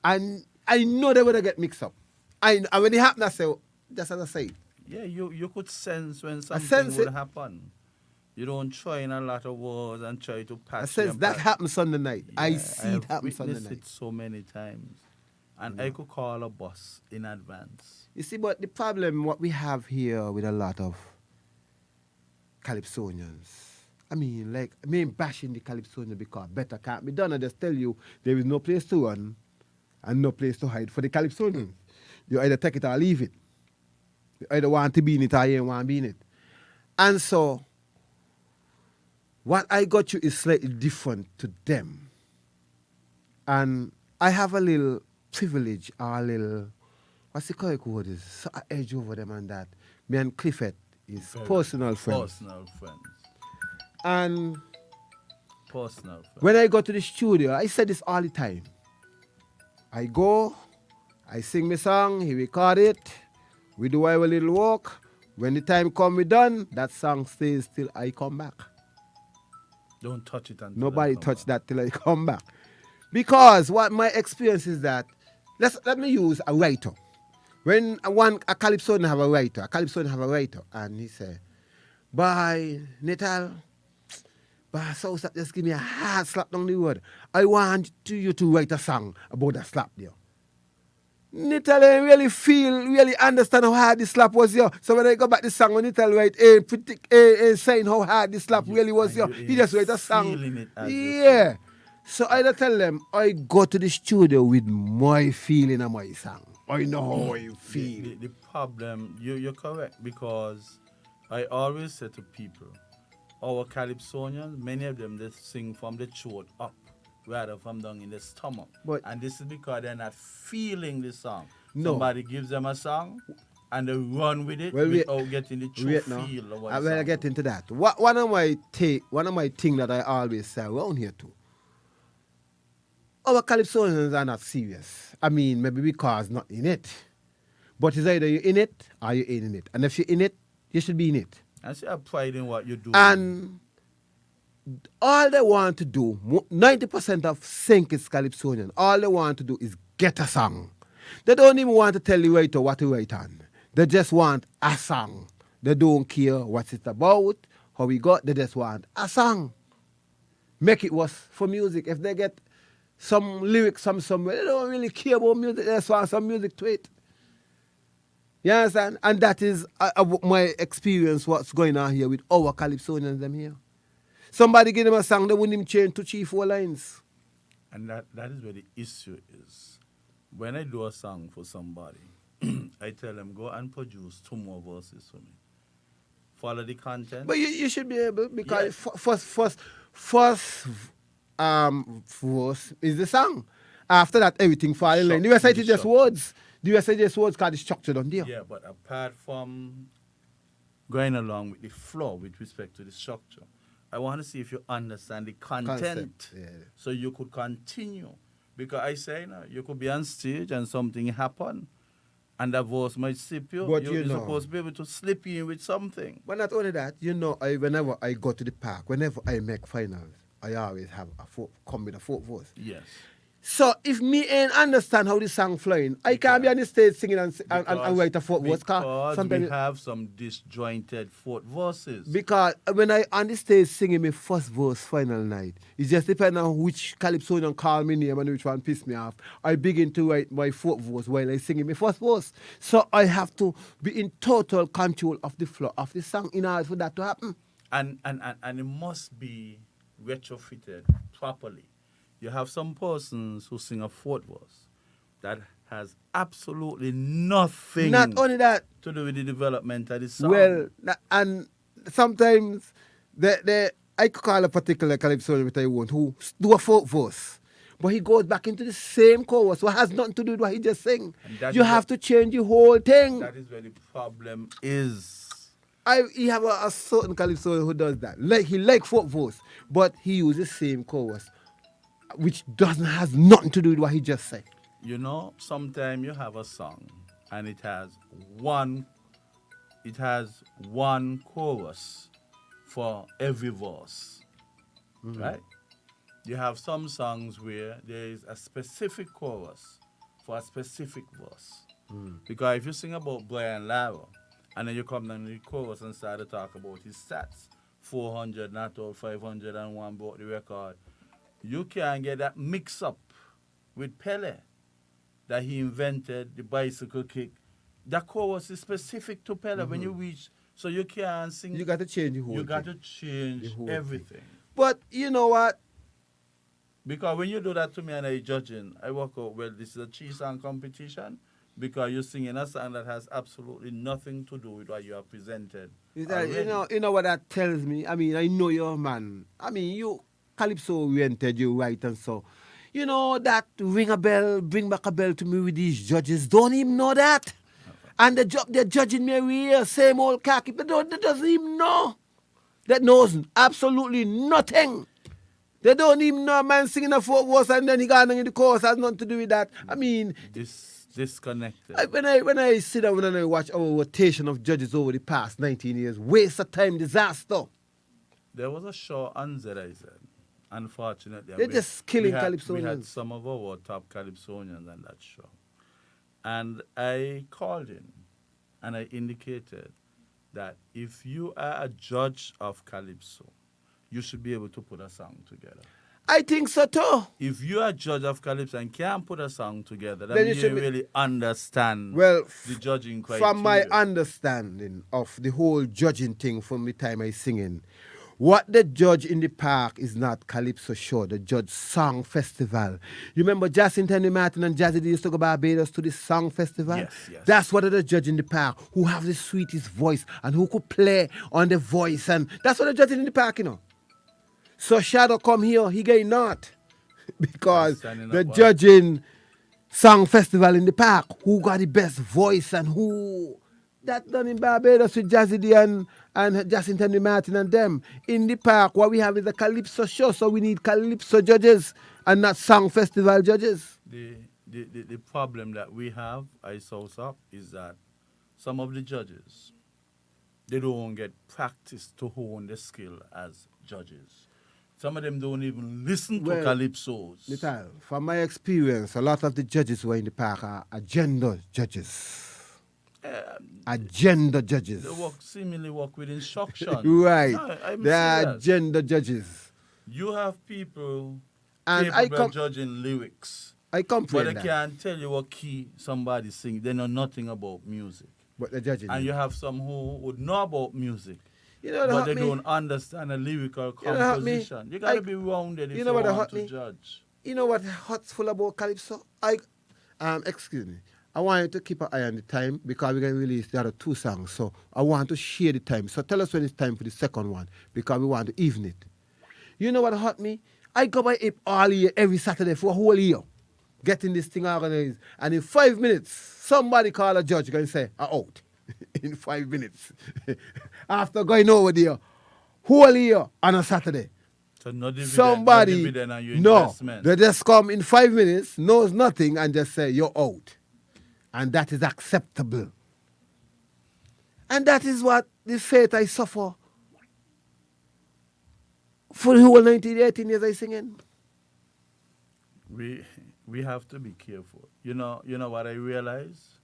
Speaker 4: And I know they would get mixed up. And when it happened, I say, just as I say.
Speaker 3: Yeah, you could sense when something
Speaker 4: sense
Speaker 3: would
Speaker 4: it.
Speaker 3: happen. You don't try in a lot of words and try to patch.
Speaker 4: I says
Speaker 3: them
Speaker 4: that
Speaker 3: back.
Speaker 4: happened Sunday night. I
Speaker 3: Yeah,
Speaker 4: see
Speaker 3: have
Speaker 4: it happen Sunday
Speaker 3: witnessed
Speaker 4: night.
Speaker 3: it so many times. And I could call a bus in advance.
Speaker 4: You see, but the problem what we have here with a lot of Calypsonians, I mean, bashing the Calypsonian because better can't be done. I just tell you, there is no place to run and no place to hide for the Calypsonians. You either take it or leave it. You either want to be in it or you don't want to be in it. And so, what I got you is slightly different to them. And I have a little privilege or a little, what's the correct word is, so I edge over them and that. Me and Clifford is
Speaker 3: Very
Speaker 4: personal friends.
Speaker 3: Personal friends.
Speaker 4: And
Speaker 3: Personal friends.
Speaker 4: when I go to the studio, I say this all the time. I go, I sing my song, he record it, we do our little work, When the time come we done, that song stays till I come back.
Speaker 3: Don't touch it until
Speaker 4: Nobody
Speaker 3: I come
Speaker 4: touch
Speaker 3: back.
Speaker 4: that till I come back. Because what my experience is that, let me use a writer. When a calypso have a writer, and he say, "Bye, Nital, but so just give me a hard slap down the road. I want you to write a song about that slap there." Nital ain't really understand how hard the slap was here. So when I go back the song, when Nital write saying how hard the slap really was here,
Speaker 3: And you
Speaker 4: he just
Speaker 3: ain't
Speaker 4: write a song.
Speaker 3: feeling it as you
Speaker 4: Yeah. So I don't tell them, I go to the studio with my feeling of my song. I know how I feel.
Speaker 3: The problem, you're correct, because I always say to people, our Calypsonians, many of them, they sing from the throat up rather from down in the stomach.
Speaker 4: But-
Speaker 3: and this is because they're not feeling the song.
Speaker 4: No.
Speaker 3: Somebody gives them a song and they run with it
Speaker 4: Well,
Speaker 3: without getting the true
Speaker 4: Wait now.
Speaker 3: feel of what
Speaker 4: I
Speaker 3: the
Speaker 4: will
Speaker 3: song
Speaker 4: get
Speaker 3: do.
Speaker 4: into that. One of my thing that I always say around here too. Our Calypsonians are not serious. I mean, maybe because not in it. But it's either you're in it or you ain't in it. And if you're in it, you should be in it.
Speaker 3: And see, have pride in what you do.
Speaker 4: And all they want to do, 90% of Sinkis Calypsonian, all they want to do is get a song. They don't even want to tell the writer what to write on. They just want a song. They don't care what it's about, how we got, they just want a song. Make it was for music. If they get some lyrics from somewhere, they don't really care about music, they just want some music to it. You understand? And that is my experience, what's going on here with our Calypsonians them here. Somebody give them a song, they wouldn't even change to 3-4 lines.
Speaker 3: And that is where the issue is. When I do a song for somebody, I tell them, go and produce 2 more verses for me. Follow the content.
Speaker 4: But you should be able, because
Speaker 3: Yes.
Speaker 4: first verse is the song. After that, everything fall in line. The rest
Speaker 3: Structure,
Speaker 4: is just
Speaker 3: structure.
Speaker 4: words. The rest is just words because the structure done there.
Speaker 3: Yeah, but apart from going along with the flow with respect to the structure, I want to see if you understand the content,
Speaker 4: Concept, yeah.
Speaker 3: so you could continue. Because I say, you could be on stage and something happen, and the voice might slip you.
Speaker 4: But
Speaker 3: You're
Speaker 4: you know.
Speaker 3: supposed to be able to slip in with something.
Speaker 4: But not only that, whenever I go to the park, whenever I make finals, I always have come with a 4th verse.
Speaker 3: Yes.
Speaker 4: So if me ain't understand how the song flowing, I can't be on the stage singing and write a 4th verse.
Speaker 3: Because
Speaker 4: Sometimes
Speaker 3: we have some disjointed 4th verses.
Speaker 4: Because when I on the stage singing my first verse final night, it just depends on which Calypsonian call me name and which one piss me off. I begin to write my 4th verse while I singing my first verse. So I have to be in total control of the flow of the song in order for that to happen.
Speaker 3: And it must be retrofitted properly. You have some persons who sing a 4th verse that has absolutely nothing
Speaker 4: Not only that,
Speaker 3: to do with the development of the song.
Speaker 4: well, and sometimes I could call a particular Calypsonian which I want who do a 4th verse. But he goes back into the same chorus, what has nothing to do with what he just sang.
Speaker 3: And that
Speaker 4: You
Speaker 3: is
Speaker 4: have
Speaker 3: what-
Speaker 4: to change the whole thing.
Speaker 3: That is where the problem is.
Speaker 4: He have a certain Calypso who does that. He like 4th verse, but he uses the same chorus, which has nothing to do with what he just said.
Speaker 3: Sometimes you have a song and it has one chorus for every verse. Right? You have some songs where there is a specific chorus for a specific verse. Because if you sing about Brian Lara, and then you come down to the chorus and start to talk about his stats, 400, Nital, 501 brought the record, you can get that mix up with Pele, that he invented the bicycle kick. That chorus is specific to Pele when you reach, so you can't sing.
Speaker 4: You got to change the whole
Speaker 3: You
Speaker 4: thing.
Speaker 3: got to change
Speaker 4: The whole thing.
Speaker 3: everything.
Speaker 4: But you know what?
Speaker 3: Because when you do that to me and I judging, I walk out, well, this is a 3-song competition, because you're singing a song that has absolutely nothing to do with what you have presented.
Speaker 4: Is that,
Speaker 3: already.
Speaker 4: you know what that tells me? I mean, I know you're a man. I mean, you Calypso oriented, you right and so. You know that ring a bell, bring back a bell to me with these judges. Don't even know that. And they're judging me every year, same old khaki, but they doesn't even know. That knows absolutely nothing. They don't even know a man singing a 4th verse and then he got in the chorus, has nothing to do with that. I mean,
Speaker 3: This disconnected.
Speaker 4: When I sit down and I watch our rotation of judges over the past 19 years, waste of time, disaster.
Speaker 3: There was a show on Z, I said. Unfortunately,
Speaker 4: They're just killing
Speaker 3: we had
Speaker 4: Calypsonians.
Speaker 3: some of our top Calypsonians on that show. And I called in and I indicated that if you are a judge of Calypso, you should be able to put a song together.
Speaker 4: I think so too.
Speaker 3: If you are a judge of Calypso and can't put a song together, then
Speaker 4: Then
Speaker 3: you
Speaker 4: you should
Speaker 3: don't
Speaker 4: be-
Speaker 3: really understand
Speaker 4: Well,
Speaker 3: the judging criteria.
Speaker 4: from my understanding of the whole judging thing from the time I singing, what the judge in the park is not Calypso show, the judge song festival. You remember Jacinta and Martin and Jazzy they used to go Barbados to the song festival?
Speaker 3: Yes, yes.
Speaker 4: That's what the judge in the park who have the sweetest voice and who could play on the voice, and that's what the judge in the park, you know. So Shadow come here, he get not. Because
Speaker 3: Standing
Speaker 4: the
Speaker 3: up, wow.
Speaker 4: judging song festival in the park, who got the best voice and who that done in Barbados with Jazzy D and Jacinta and Martin and them. In the park, what we have is a Calypso show, so we need Calypso judges and not song festival judges.
Speaker 3: The problem that we have, I saw up, is that some of the judges, they don't get practice to hone the skill as judges. Some of them don't even listen to
Speaker 4: Well,
Speaker 3: calypsos.
Speaker 4: Nital, from my experience, a lot of the judges who are in the park are agenda judges. Agenda judges.
Speaker 3: They seemingly work with instruction.
Speaker 4: Right.
Speaker 3: No, I'm
Speaker 4: They are
Speaker 3: serious.
Speaker 4: agenda judges.
Speaker 3: You have people
Speaker 4: And
Speaker 3: capable of judging lyrics,
Speaker 4: I
Speaker 3: but
Speaker 4: comprehend
Speaker 3: they
Speaker 4: that.
Speaker 3: can't tell you what key somebody sings. They know nothing about music.
Speaker 4: But they're judging.
Speaker 3: And
Speaker 4: you.
Speaker 3: you have some who would know about music,
Speaker 4: You know what
Speaker 3: but
Speaker 4: hurt
Speaker 3: they
Speaker 4: me?
Speaker 3: don't understand a lyrical
Speaker 4: You know what hurt me?
Speaker 3: composition. You got to
Speaker 4: I-
Speaker 3: be rounded if
Speaker 4: you
Speaker 3: you,
Speaker 4: know what
Speaker 3: want
Speaker 4: hurt
Speaker 3: to
Speaker 4: me?
Speaker 3: judge.
Speaker 4: You know what hot's full about Calypso? Excuse me. I want you to keep an eye on the time because we're going to release the other two songs. So I want to share the time. So tell us when it's time for the second one because we want to even it. You know what hurt me? I go by it all year, every Saturday for a whole year, getting this thing organized. And in 5 minutes, somebody call a judge and say, I'm out. In 5 minutes. After going over there, whole year on a Saturday.
Speaker 3: So no dividend,
Speaker 4: Somebody,
Speaker 3: no dividend on your
Speaker 4: no,
Speaker 3: investment.
Speaker 4: they just come in 5 minutes, knows nothing, and just say, you're out. And that is acceptable. And that is what the fate I suffer for the whole 19, 18 years I singing.
Speaker 3: We have to be careful. You know what I realize?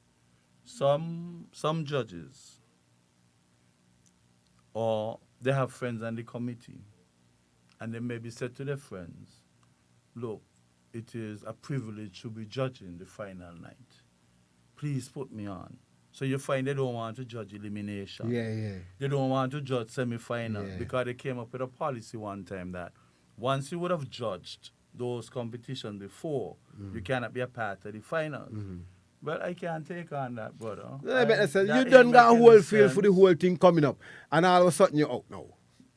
Speaker 3: Some judges, or they have friends on the committee, and they maybe said to their friends, look, it is a privilege to be judging the final night. Please put me on. So you find they don't want to judge elimination.
Speaker 4: Yeah.
Speaker 3: They don't want to judge semi-final
Speaker 4: Yeah.
Speaker 3: because they came up with a policy one time that once you would have judged those competitions before, you cannot be a part of the finals. Well, I can't take on that, brother.
Speaker 4: I better say,
Speaker 3: That
Speaker 4: you
Speaker 3: ain't
Speaker 4: done got a
Speaker 3: making
Speaker 4: whole
Speaker 3: any
Speaker 4: feel for the
Speaker 3: sense.
Speaker 4: whole thing coming up, and all of a sudden you're out now.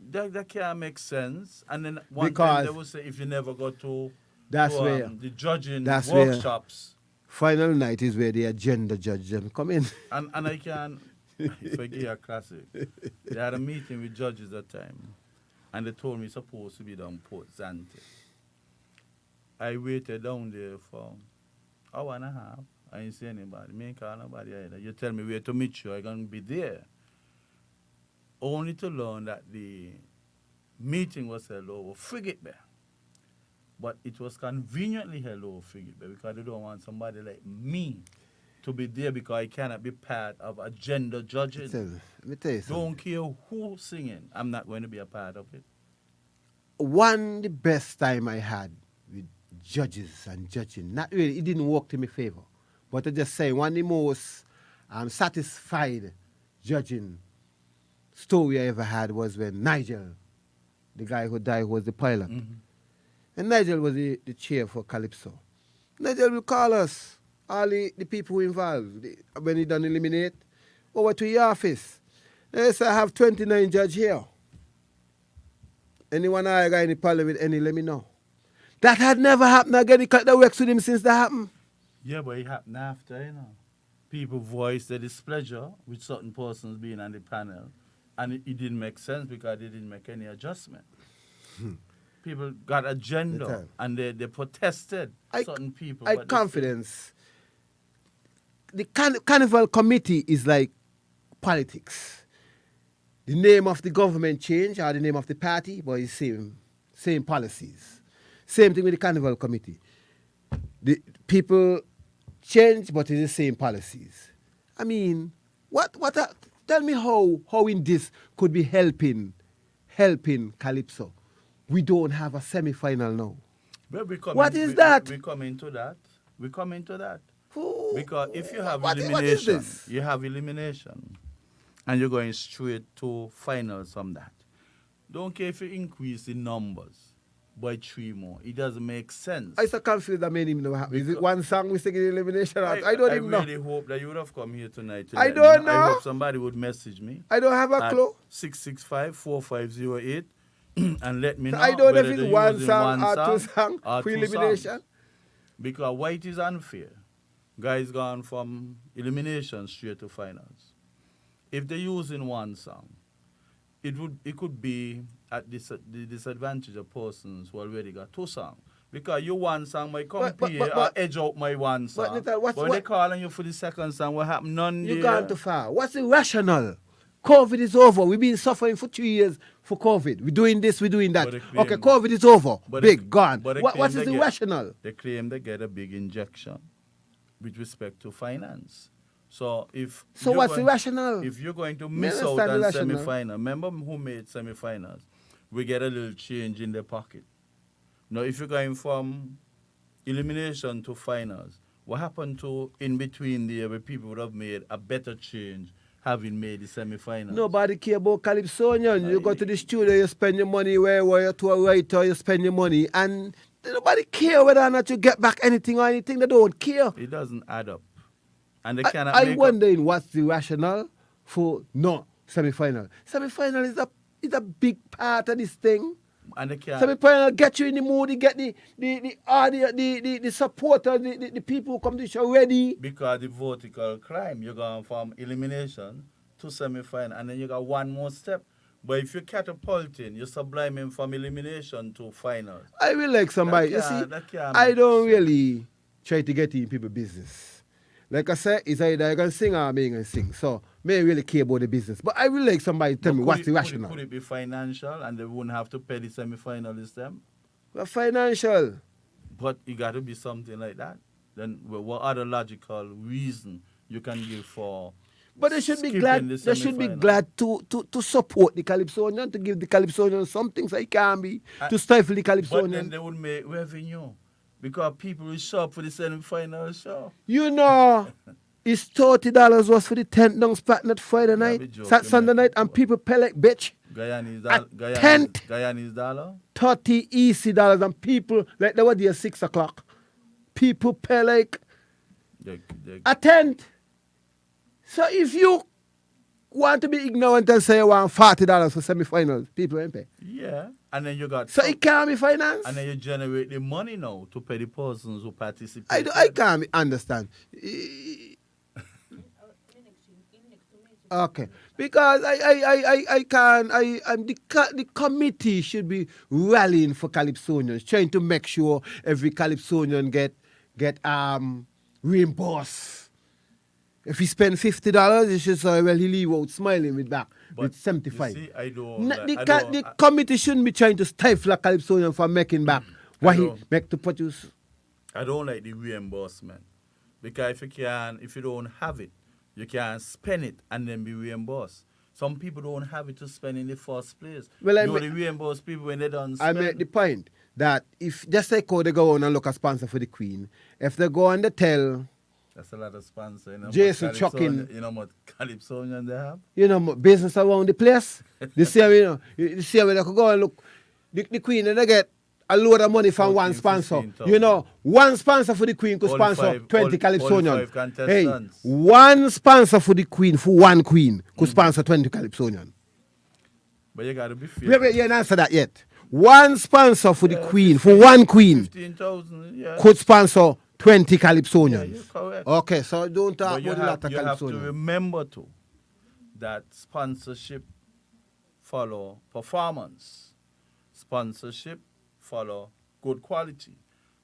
Speaker 3: That can't make sense. And then one
Speaker 4: Because
Speaker 3: time they will say if you never go to
Speaker 4: That's where-
Speaker 3: the judging
Speaker 4: that's where-
Speaker 3: workshops,
Speaker 4: Final night is where the agenda judge them come in.
Speaker 3: and I can, if I give you a classic, they had a meeting with judges that time, and they told me it's supposed to be down Port Zante. I waited down there for an hour and a half. I didn't see anybody. Me ain't call nobody either. You tell me where to meet you, I'm going to be there. Only to learn that the meeting was held over Frigate Bay. But it was conveniently held over Frigate Bay because they don't want somebody like me to be there because I cannot be part of agenda judging.
Speaker 4: Let me tell you something.
Speaker 3: Don't care who's singing. I'm not going to be a part of it.
Speaker 4: The best time I had with judges and judging, not really, it didn't work to my favor. But I just say one of the most satisfied judging story I ever had was when Nigel, the guy who died, was the pilot. And Nigel was the chair for Calypso. Nigel will call us, all the people who involved, when he done eliminate, over to your office. They say, I have 29 judge here. Anyone I got any problem with any, let me know. That had never happened again. He cut the works with him since that happened.
Speaker 3: Yeah, but it happened after, you know. People voiced their displeasure with certain persons being on the panel, and it didn't make sense because they didn't make any adjustment. People got agenda, and they protested certain people.
Speaker 4: I
Speaker 3: but they
Speaker 4: confidence. carnival committee is like politics. The name of the government change or the name of the party, but it's same policies. Same thing with the carnival committee. The people change, but it's the same policies. I mean, tell me how in this could be helping Calypso. We don't have a semi-final now.
Speaker 3: Well,
Speaker 4: What is that?
Speaker 3: We come into that. We come into that.
Speaker 4: Ooh,
Speaker 3: Because if you have
Speaker 4: what is
Speaker 3: elimination,
Speaker 4: this?
Speaker 3: you have elimination, and you're going straight to finals from that. Don't care if you increase the numbers by 3 more. It doesn't make sense.
Speaker 4: I so confused that many know what happened. Is it one song we singing elimination? I don't even know.
Speaker 3: I really hope that you would have come here tonight. To
Speaker 4: I
Speaker 3: let me
Speaker 4: don't
Speaker 3: I
Speaker 4: know.
Speaker 3: hope somebody would message me
Speaker 4: I don't have a
Speaker 3: at
Speaker 4: clue.
Speaker 3: 665-4508 and let me know.
Speaker 4: I don't know if
Speaker 3: whether
Speaker 4: it's
Speaker 3: they're
Speaker 4: one
Speaker 3: using
Speaker 4: song or two
Speaker 3: song
Speaker 4: songs
Speaker 3: or
Speaker 4: for
Speaker 3: two
Speaker 4: elimination.
Speaker 3: songs. Because white is unfair. Guys gone from elimination straight to finals. If they're using one song, it could be at the disadvantage of persons who already got 2 songs. Because your one song might come here or edge out my one song.
Speaker 4: Nital,
Speaker 3: But when they calling you for the second song, what happened? None
Speaker 4: You
Speaker 3: there.
Speaker 4: gone too far. What's the rationale? COVID is over. We've been suffering for 2 years for COVID. We're doing this, we're doing that.
Speaker 3: But they claim-
Speaker 4: Okay, COVID is over.
Speaker 3: but
Speaker 4: Big,
Speaker 3: they-
Speaker 4: gone.
Speaker 3: but they
Speaker 4: What
Speaker 3: claim
Speaker 4: is
Speaker 3: they
Speaker 4: the
Speaker 3: get-
Speaker 4: rationale?
Speaker 3: They claim they get a big injection with respect to finance. So if
Speaker 4: So
Speaker 3: you're
Speaker 4: what's the
Speaker 3: going-
Speaker 4: rationale?
Speaker 3: If you're going to
Speaker 4: Me
Speaker 3: miss out
Speaker 4: understand the
Speaker 3: on
Speaker 4: rationale.
Speaker 3: semi-final, remember who made semi-finals? We get a little change in the pocket. Now, if you're going from elimination to finals, what happened to in between there where people would have made a better change having made the semi-finals?
Speaker 4: Nobody care about Calypsonian. You go to the studio, you spend your money where you're to a writer, you spend your money, and nobody care whether or not you get back anything or anything. They don't care.
Speaker 3: It doesn't add up. And they cannot
Speaker 4: I
Speaker 3: make up.
Speaker 4: wondering what's the rationale for no semi-final. Semi-final is a big part of this thing.
Speaker 3: And they can't.
Speaker 4: Semi-final get you in the mood, you get the audience, the supporters, the people who come to the show ready.
Speaker 3: Because the vertical climb, you're going from elimination to semi-final, and then you got one more step. But if you're catapulting, you're subliming from elimination to finals.
Speaker 4: I will like somebody. You see,
Speaker 3: that can't
Speaker 4: I
Speaker 3: make
Speaker 4: don't
Speaker 3: sense.
Speaker 4: really try to get in people's business. Like I said, it's either I can sing or I can sing. So, me really care about the business. But I will like somebody to tell me
Speaker 3: But
Speaker 4: what's
Speaker 3: could
Speaker 4: the
Speaker 3: it-
Speaker 4: rationale.
Speaker 3: Could it be financial and they wouldn't have to pay the semi-finalists them?
Speaker 4: Well, financial.
Speaker 3: But it got to be something like that. Then what other logical reason you can give for
Speaker 4: But they should be
Speaker 3: skipping
Speaker 4: glad.
Speaker 3: the
Speaker 4: They should be
Speaker 3: semi-final?
Speaker 4: glad to support the Calypsonian, to give the Calypsonian something so it can be, to stifle the
Speaker 3: But then
Speaker 4: Calypsonian.
Speaker 3: they would make revenue because people will show up for the semi-final show.
Speaker 4: You know, it's $30 was for the tent down spot not Friday
Speaker 3: be
Speaker 4: night,
Speaker 3: joking,
Speaker 4: Sunday
Speaker 3: man.
Speaker 4: night, and people pay like bitch.
Speaker 3: Guyanese
Speaker 4: tent.
Speaker 3: dollar.
Speaker 4: 30 easy dollars, and people like they were there 6 o'clock. People pay like
Speaker 3: They,
Speaker 4: a tent. So if you want to be ignorant and say you want $40 for semi-finals, people ain't pay.
Speaker 3: yeah, and then you got
Speaker 4: So it can't be finance.
Speaker 3: and then you generate the money now to pay the persons who participate.
Speaker 4: I can't understand. Okay, because the committee should be rallying for Calypsonians, trying to make sure every Calypsonian get reimbursed. If he spend $50, he should say, well, he leave out smiling with back with 75.
Speaker 3: You see, I don't.
Speaker 4: The committee shouldn't be trying to stifle a Calypsonian from making back what he
Speaker 3: don't.
Speaker 4: make to produce.
Speaker 3: I don't like the reimbursement because if you don't have it, you can spend it and then be reimbursed. Some people don't have it to spend in the first place.
Speaker 4: Well,
Speaker 3: you only reimburse people when they don't
Speaker 4: I
Speaker 3: spend.
Speaker 4: make the point that if just like how they go on and look a sponsor for the Queen, if they go on the tell,
Speaker 3: That's a lot of sponsor. You know,
Speaker 4: Jason
Speaker 3: what
Speaker 4: Chucking.
Speaker 3: You know what Calypsonian they have?
Speaker 4: you know, business around the place, the same, you know, the same way they could go and look, the Queen, and they get a load of money from one
Speaker 3: 14,
Speaker 4: sponsor.
Speaker 3: 15,000.
Speaker 4: You know, one sponsor for the Queen could
Speaker 3: All
Speaker 4: sponsor
Speaker 3: five-
Speaker 4: 20
Speaker 3: all
Speaker 4: Calypsonians.
Speaker 3: 5
Speaker 4: Hey,
Speaker 3: contestants.
Speaker 4: one sponsor for the Queen, for one Queen, could sponsor 20 Calypsonians.
Speaker 3: But you got to be fair.
Speaker 4: Wait, you ain't answer that yet. One sponsor for the Queen, for one Queen,
Speaker 3: 15,000, yeah.
Speaker 4: could sponsor 20
Speaker 3: Yeah,
Speaker 4: Calypsonians.
Speaker 3: you're correct.
Speaker 4: Okay, so don't talk
Speaker 3: But you
Speaker 4: about a lot of
Speaker 3: you have to
Speaker 4: Calypsonians.
Speaker 3: remember too that sponsorship follow performance. Sponsorship follow good quality.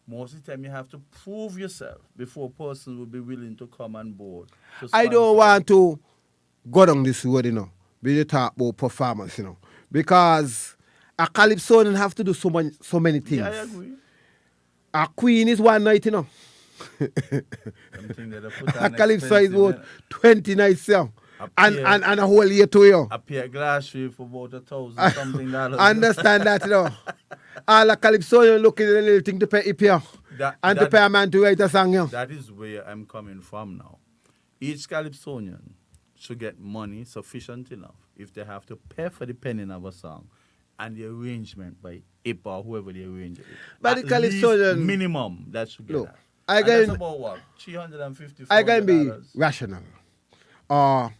Speaker 3: most of the time you have to prove yourself before a person will be willing to come on board. to
Speaker 4: I don't
Speaker 3: sponsor.
Speaker 4: want to go down this road, when you talk about performance, because a calypsonian have to do so many things.
Speaker 3: Yeah, I agree.
Speaker 4: A queen is one night,
Speaker 3: Something that I put
Speaker 4: A
Speaker 3: on
Speaker 4: calypso is
Speaker 3: expensive,
Speaker 4: about 20 nights,
Speaker 3: A
Speaker 4: and,
Speaker 3: pair.
Speaker 4: and a whole year to you.
Speaker 3: A pair of glass for about $1,000 something dollars.
Speaker 4: Understand that, All a calypsonian looking at a little thing to pay hip here. And to pay a man to write a song,
Speaker 3: That is where I'm coming from now. Each calypsonian should get money sufficient enough if they have to pay for the penning of a song and the arrangement by Ip or whoever they arrange it with.
Speaker 4: But
Speaker 3: At
Speaker 4: the calypsonian-
Speaker 3: least minimum that should get
Speaker 4: Look,
Speaker 3: that.
Speaker 4: I
Speaker 3: And that's
Speaker 4: can-
Speaker 3: about what? $350.
Speaker 4: I can be rational. Or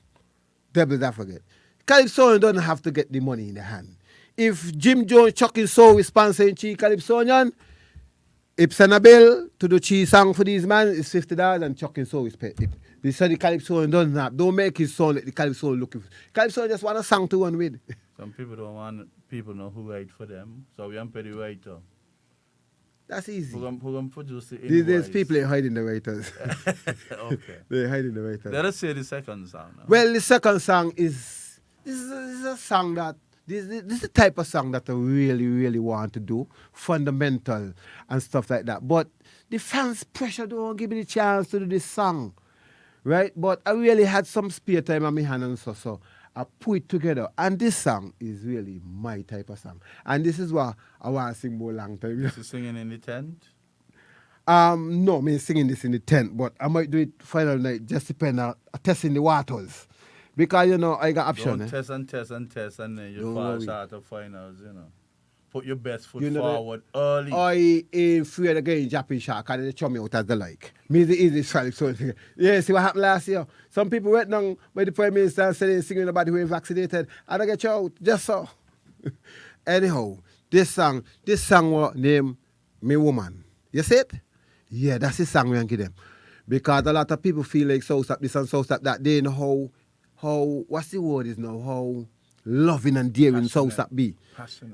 Speaker 4: devil's advocate. Calypsonian don't have to get the money in the hand. If Jim Jones chucking soul is sponsoring Chi Calypsonian, if send a bill to do Chi song for these men, it's $50 and chucking soul is paid. This is the Calypsonian don't make his sound like the Calypsonian looking for. Calypsonian just want a song to run with.
Speaker 3: Some people don't want people know who write for them, so we don't pay the writer.
Speaker 4: That's easy.
Speaker 3: Who gonna produce the
Speaker 4: These days
Speaker 3: invoice?
Speaker 4: people are hiding the writers.
Speaker 3: Okay.
Speaker 4: They're hiding the writers.
Speaker 3: Let us say the second song now.
Speaker 4: Well, the second song is this is a song that this is the type of song that I really, really want to do, fundamental and stuff like that. But the fans' pressure don't give me the chance to do this song, right? But I really had some spare time on my hand and so I put it together. And this song is really my type of song. And this is what I want to sing more long time.
Speaker 3: This is singing in the tent.
Speaker 4: No, me singing this in the tent, but I might do it final night, just depend on testing the waters. Because, I got option.
Speaker 3: Don't test and test and test and then you
Speaker 4: Don't
Speaker 3: fall
Speaker 4: worry.
Speaker 3: short of finals, Put your best foot
Speaker 4: You know that-
Speaker 3: forward early.
Speaker 4: I ain't afraid of getting Japping shot because they throw me out as they like. Me is the easiest Calypso. Yeah, see what happened last year? Some people went down by the Prime Minister and said they're singing about who ain't vaccinated. And I get you out, just so. Anyhow, this song was named Me Woman. You see it? Yeah, that's the song we can give them. Because a lot of people feel like so stop this and so stop that. They know how what's the word is now? How loving and daring so stop be.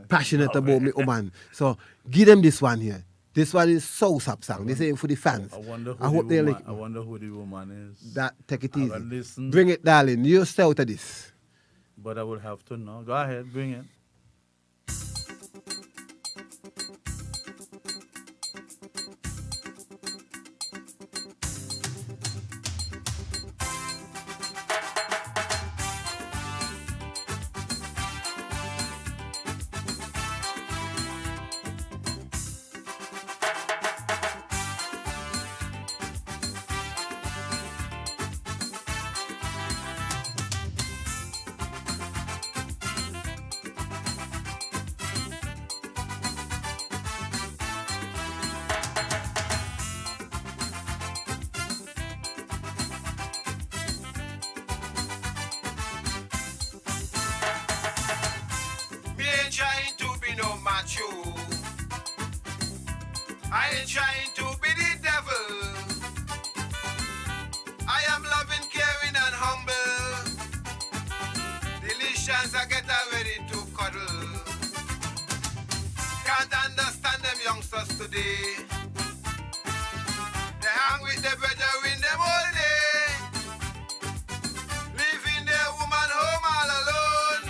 Speaker 4: Passionate about me woman. So give them this one here. This one is Soul Sap song. This ain't for the fans.
Speaker 3: I wonder who,
Speaker 4: I hope they like
Speaker 3: I wonder who the woman is.
Speaker 4: that. Take it
Speaker 3: I
Speaker 4: easy.
Speaker 3: will listen.
Speaker 4: Bring it, darling. You stay out of this.
Speaker 3: But I would have to know. Go ahead, bring it.
Speaker 5: Me ain't trying to be no macho. I ain't trying to be the devil. I am loving, caring, and humble. Delicious, I get ready to cuddle. Can't understand them youngsters today. They hang with their brethren them all day. Leaving their woman home all alone.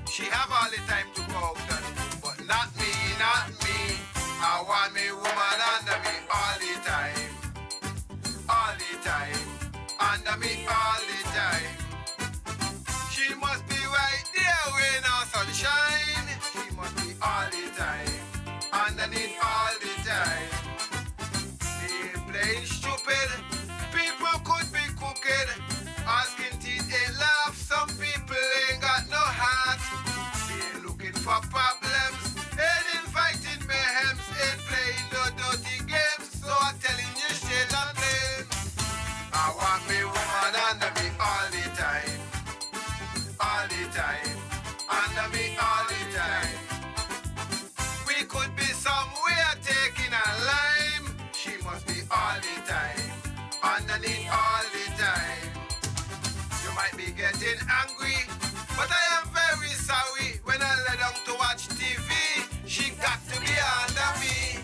Speaker 5: She have all the time to go out and do, but not me, not me. I want me woman under me all the time. All the time. Under me all the time. She must be right there when our sunshine. She must be all the time. Underneath all the time. They playing stupid. People could be crooked. Asking teeth ain't laugh. Some people ain't got no heart. They looking for problems. Ain't inviting mayhems. Ain't playing no dirty games. So I'm telling you straight and plain. I want me woman under me all the time. All the time. Under me all the time. We could be somewhere taking a lime. She must be all the time. Underneath all the time. You might be getting angry, but I am very sorry. When I lay down to watch TV, she got to be under me.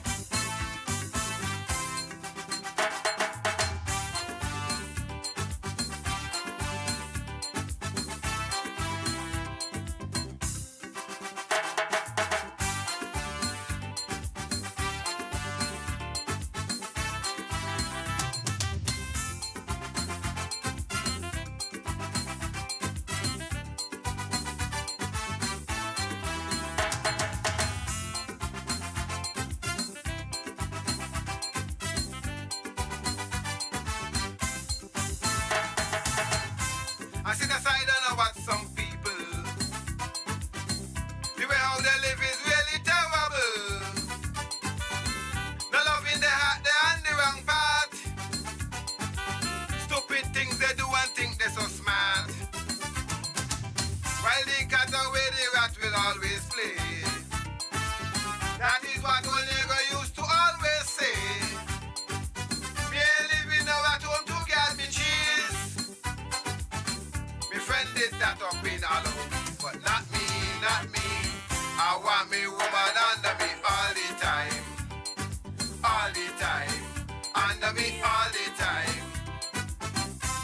Speaker 5: did that up in alone. But not me, not me. I want me woman under me all the time. All the time. Under me all the time.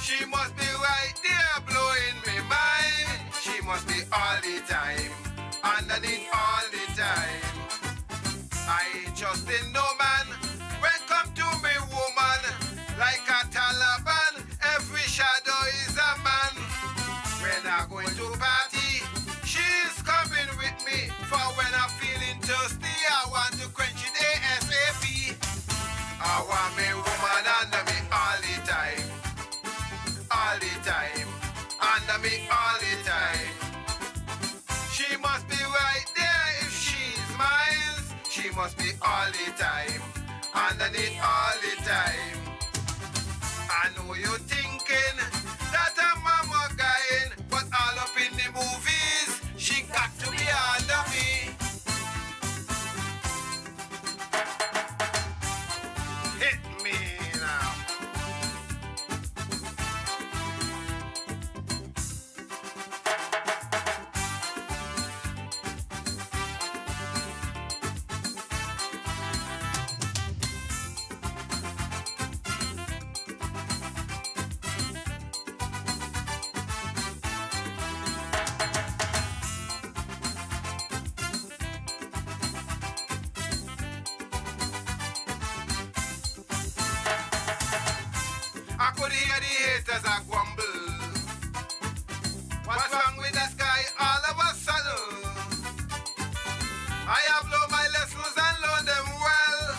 Speaker 5: She must be right there blowing me mind. She must be all the time. Underneath all the time. I ain't trusting no man. When come to me woman, like a Taliban, every shadow is a man. When I go into party, she's coming with me. For when I'm feeling thirsty, I want to quench it ASAP. I want me woman under me all the time. All the time. Under me all the time. She must be right there if she's mine. She must be all the time. Underneath all the time. I know you're thinking that I'm a muggain, but all up in the movies, she got to be under me. Hit me now. I could hear the haters a grumble. What's wrong with this guy all of a sudden? I have learned my lessons and learned them well.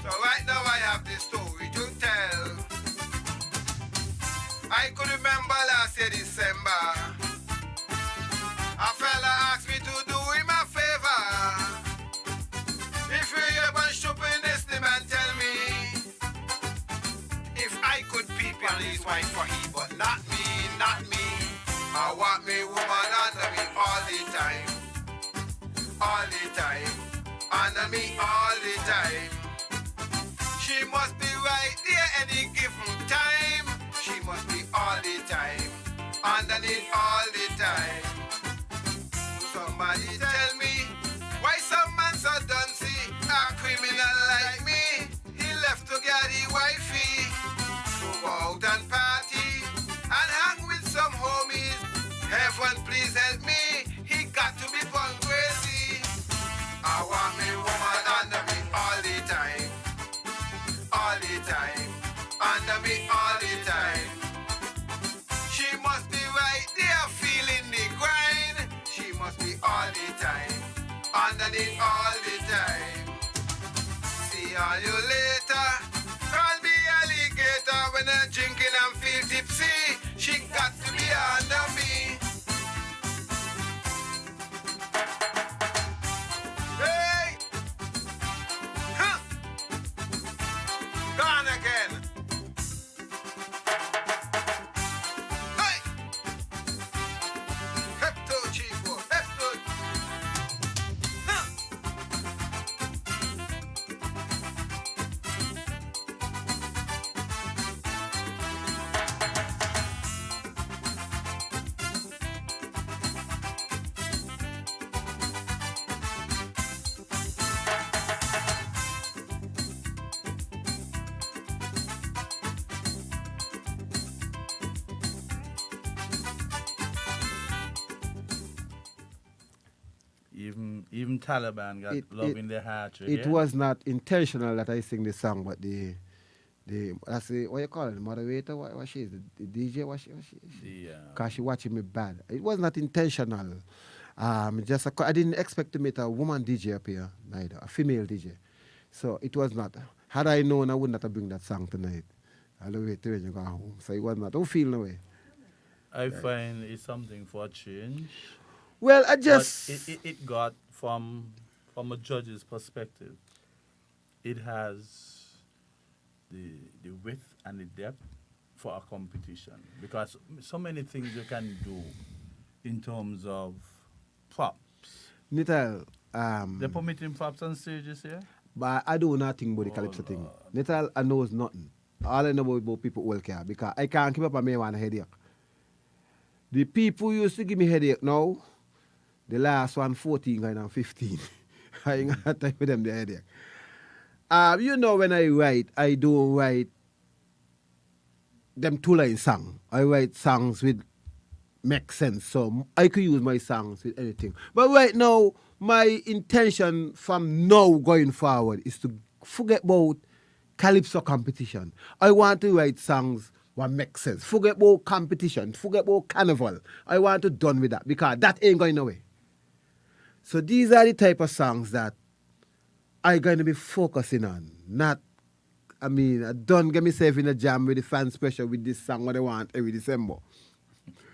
Speaker 5: So right now I have this story to tell. I could remember last year December, a fella asked me to do him a favor. If you hear about stupidness, the man tell me if I could peep on his wife for he, but not me, not me. I want me woman under me all the time. All the time. Under me all the time. She must be right there any given time. She must be all the time. Underneath all the time. Somebody tell me why some man so duncy, a criminal like me. He left to get the wifey, to go out and party and hang with some homies. Heaven please help me, he got to be born crazy. I want me woman under me all the time. All the time. Under me all the time. She must be right there feeling the grind. She must be all the time. Underneath all the time. See all you later. Call me alligator when I'm drinking and feel tipsy. She got to be under me. Hey! Huh! Gone again. Hey! Hepto, Chico. Hepto. Huh!
Speaker 3: Even Taliban got love in their heart.
Speaker 4: It was not intentional that I sing this song, but the that's the what you call it, the moderator, what she is, the DJ, what she is. Cause she watching me bad. It was not intentional. Just I didn't expect to meet a woman DJ up here, neither a female DJ. So it was not. Had I known, I would not have bring that song tonight. I'll wait till you go home. So it was not. Don't feel no way.
Speaker 3: I find it's something for a change.
Speaker 4: Well, I just
Speaker 3: But it got from a judge's perspective. It has the width and the depth for a competition because so many things you can do in terms of props.
Speaker 4: Nital.
Speaker 3: They're permitting props on stages here.
Speaker 4: But I do nothing about the calypso thing. Nital, I knows nothing. All I know about people who care because I can't keep up on me one headache. The people who used to give me headache now, the last one 14 going on 15. I ain't got time for them the headache. You know when I write, I don't write them two-line song. I write songs with make sense. So I could use my songs with anything. But right now, my intention from now going forward is to forget about calypso competition. I want to write songs what make sense. Forget about competition. Forget about carnival. I want to done with that because that ain't going away. So these are the type of songs that I'm going to be focusing on. Not, I don't get myself in a jam with the fans pressure with this song what I want every December.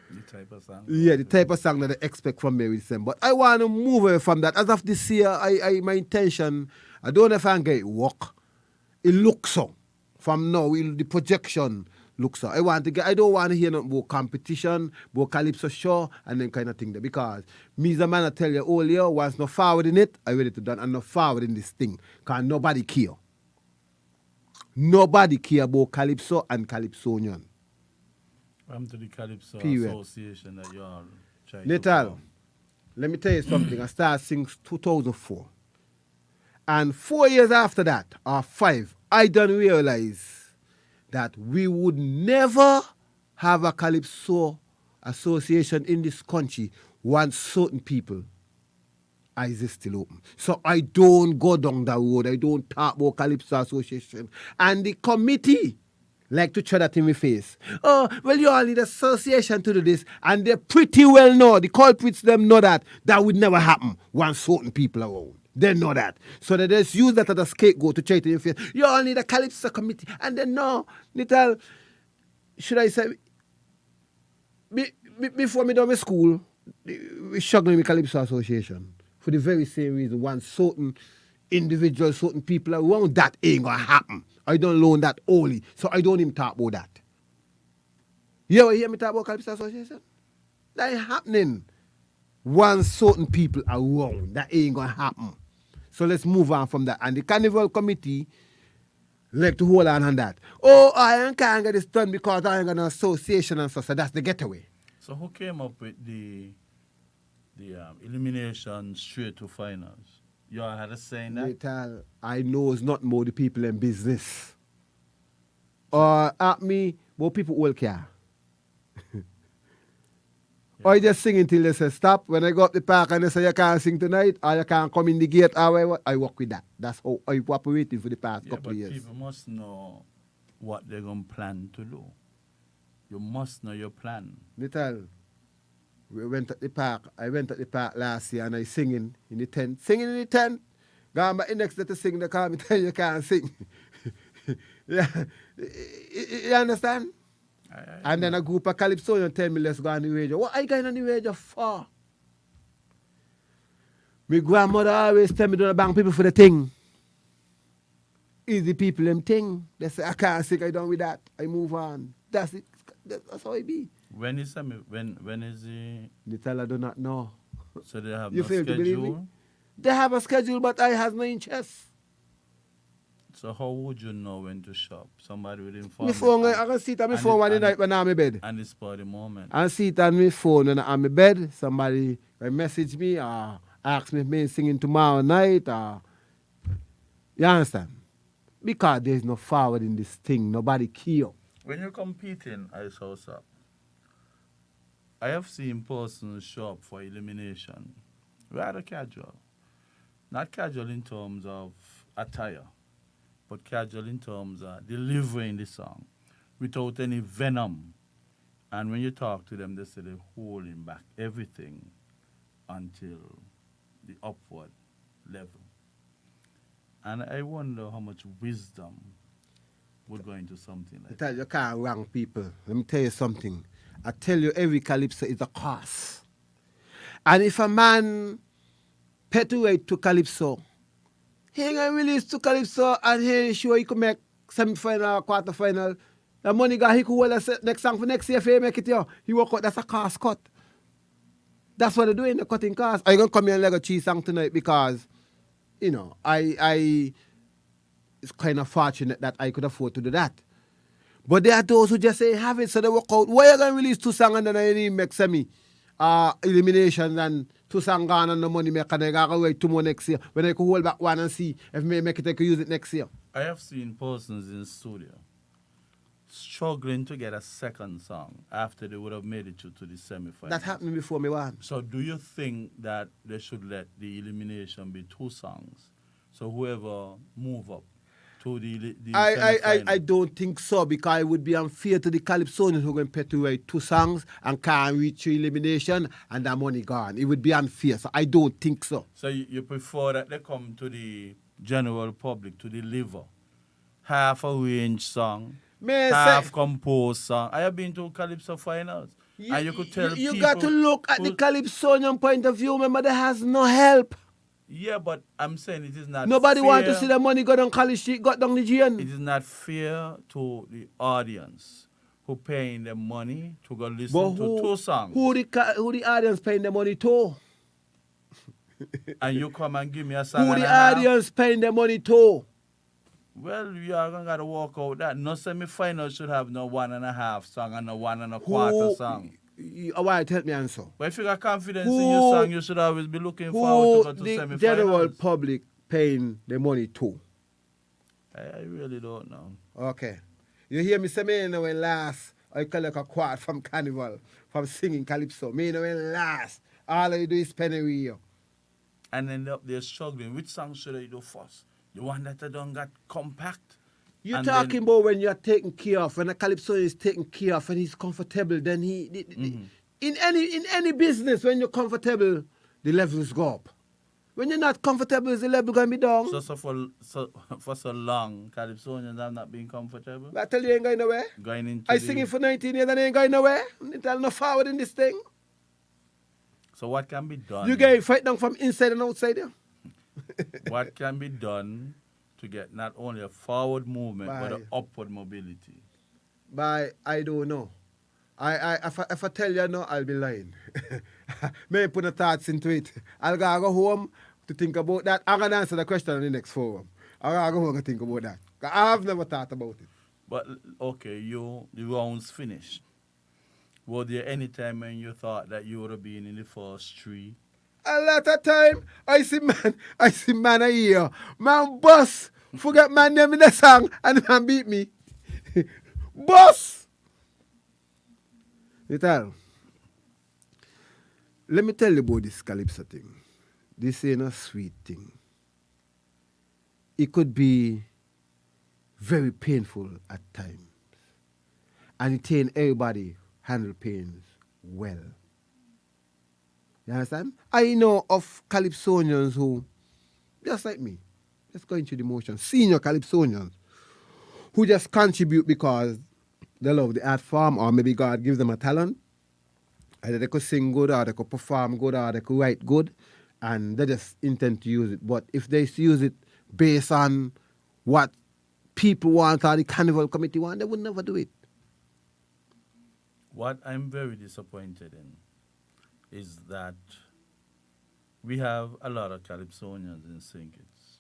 Speaker 3: The type of song.
Speaker 4: Yeah, the type of song that I expect from me every December. But I want to move away from that. As of this year, my intention, I don't know if I can get it work. It looks so. From now, the projection looks so. I don't want to hear nothing about competition, about calypso show, and then kind of thing there. Because me as a man, I tell you all year, once no forward in it, I ready to done, and no forward in this thing. Because nobody care. Nobody care about calypso and calypsonian.
Speaker 3: I'm to the Calypso
Speaker 4: Period.
Speaker 3: Association that you are trying
Speaker 4: Nital,
Speaker 3: to form.
Speaker 4: let me tell you something. I started since 2004. And 4 years after that, or 5, I done realize that we would never have a Calypso association in this country once certain people eyes is still open. So I don't go down that road. I don't talk about Calypso association. And the committee like to throw that in my face. Oh, well, you all need association to do this. And they pretty well know, the culprits them know that would never happen once certain people are around. They know that. So they just use that as a scapegoat to try to your face. You all need a Calypso committee. And then no, Nital, should I say, before me done my school, we struggling with Calypso association. For the very same reason, one certain individual, certain people around, that ain't gonna happen. I don't learn that only, so I don't even talk about that. You ever hear me talk about Calypso association? That ain't happening. One certain people around, that ain't gonna happen. So let's move on from that. And the carnival committee like to hold on that. Oh, I can't get this done because I ain't got an association and so that's the getaway.
Speaker 3: So who came up with the elimination straight to finals? You all had a say in that?
Speaker 4: Nital, I know it's not more the people in business. Or at me, more people will care. Or I just sing until they say stop. When I go up the park and they say you can't sing tonight or you can't come in the gate, I work with that. That's how I've operated for the past couple of years.
Speaker 3: People must know what they're going to plan to do. You must know your plan.
Speaker 4: Nital, we went at the park. I went at the park last year and I singing in the tent. Singing in the tent. Gone back the next day to sing, they call me tell you can't sing. Yeah. You understand? And then a group of Calypsonians tell me let's go on the radio. What are you going on the radio for? My grandmother always tell me don't bang people for the thing. Is the people them thing. They say I can't sing, I done with that. I move on. That's it. That's how it be.
Speaker 3: When is the
Speaker 4: Nital, I do not know.
Speaker 3: so they have
Speaker 4: You
Speaker 3: no
Speaker 4: fail to believe me?
Speaker 3: schedule?
Speaker 4: They have a schedule, but I has no interest.
Speaker 3: So how would you know when to shop? Somebody will inform
Speaker 4: My phone,
Speaker 3: you.
Speaker 4: I can sit on my
Speaker 3: and
Speaker 4: phone
Speaker 3: it-
Speaker 4: one
Speaker 3: and
Speaker 4: night
Speaker 3: it-
Speaker 4: when I'm in bed.
Speaker 3: And it's for the moment.
Speaker 4: I sit on my phone when I'm in bed. Somebody will message me or ask me if I'm singing tomorrow night. Or, you understand? Because there's no forward in this thing. Nobody care.
Speaker 3: When you're competing, Ice House Up, I have seen persons show up for elimination. Rather casual. Not casual in terms of attire, but casual in terms of delivering the song without any venom. And when you talk to them, they say they're holding back everything until the upward level. And I wonder how much wisdom would go into something like that.
Speaker 4: You can't wrong people. Let me tell you something. I tell you, every Calypso is a cost. And if a man pay to wait to Calypso, he ain't gonna release to Calypso and he ain't sure he could make semi-final or quarter-final. The money guy, he could hold a next song for next year if he make it, yo. He work out, that's a cost cut. That's what they're doing, they're cutting costs. I'm gonna come here and like a cheese song tonight because, you know, I it's kind of fortunate that I could afford to do that. But there are those who just say have it, so they work out. Why you gonna release 2 songs and then you make semi eliminations and 2 songs gone and the money make and they gotta wait 2 more next year. When they could hold back 1 and see if may make it they could use it next year.
Speaker 3: I have seen persons in the studio struggling to get a second song after they would have made it to the semi-final.
Speaker 4: That happened before me one.
Speaker 3: So do you think that they should let the elimination be 2 songs? So whoever move up to the
Speaker 4: I don't think so, because it would be unfair to the Calypsonians who are going to pay to write 2 songs and can't reach elimination and that money gone. It would be unfair, so I don't think so.
Speaker 3: So you prefer that they come to the general public to deliver half a range song, half composed song. I have been to Calypso finals. And you could tell
Speaker 4: you
Speaker 3: people
Speaker 4: got to look at the Calypsonian point of view. Remember, there has no help.
Speaker 3: Yeah, but I'm saying it is not
Speaker 4: Nobody
Speaker 3: fair.
Speaker 4: want to see the money go down college street, got down the GN.
Speaker 3: It is not fair to the audience who paying the money to go listen
Speaker 4: But
Speaker 3: to 2 songs.
Speaker 4: Who the audience paying the money to?
Speaker 3: And you come and give me a song
Speaker 4: Who
Speaker 3: and
Speaker 4: the
Speaker 3: a half.
Speaker 4: audience paying the money to?
Speaker 3: Well, you are going to walk out that. No semi-final should have no 1.5 song and no 1 1/4 song.
Speaker 4: Why tell me answer?
Speaker 3: But if you got confidence in your song, you should always be looking forward
Speaker 4: Who
Speaker 3: to go to
Speaker 4: the
Speaker 3: semi-finals.
Speaker 4: general public paying the money to?
Speaker 3: I really don't know.
Speaker 4: Okay. You hear me say, me know when last I collect a quart from Carnival, from singing Calypso. Me know when last. All I do is spend a year.
Speaker 3: And end up there struggling. Which song should I do first? The one that I don't got compact?
Speaker 4: You're
Speaker 3: And
Speaker 4: talking about when you're taken care of, when a Calypso is taken care of and he's comfortable, then in any business, when you're comfortable, the levels go up. When you're not comfortable, is the level going to be down?
Speaker 3: For so long, Calypsonians have not been comfortable.
Speaker 4: I tell you, ain't going nowhere.
Speaker 3: Going into
Speaker 4: I sing it for 19 years and I ain't going nowhere. Nital no forward in this thing.
Speaker 3: So what can be done?
Speaker 4: You get fight down from inside and outside here.
Speaker 3: What can be done to get not only a forward movement but an upward mobility?
Speaker 4: I don't know. If I tell you no, I'll be lying. May put the thoughts into it. I'll go home to think about that. I'm going to answer the question on the next forum. I'll go home and think about that. I have never thought about it.
Speaker 3: But, okay, the round's finished. Was there any time when you thought that you would have been in the first 3?
Speaker 4: A lot of time, I see man a year. Man boss, forget my name in the song and man beat me. Boss! Nital, let me tell you about this Calypso thing. This ain't a sweet thing. It could be very painful at times. And it ain't everybody handle pains well. You understand? I know of Calypsonians who, just like me, just going through the motion, senior Calypsonians, who just contribute because they love the art form, or maybe God gives them a talent. Either they could sing good, or they could perform good, or they could write good, and they just intend to use it. But if they use it based on what people want or the carnival committee want, they would never do it.
Speaker 3: What I'm very disappointed in is that we have a lot of Calypsonians in St. Kitts.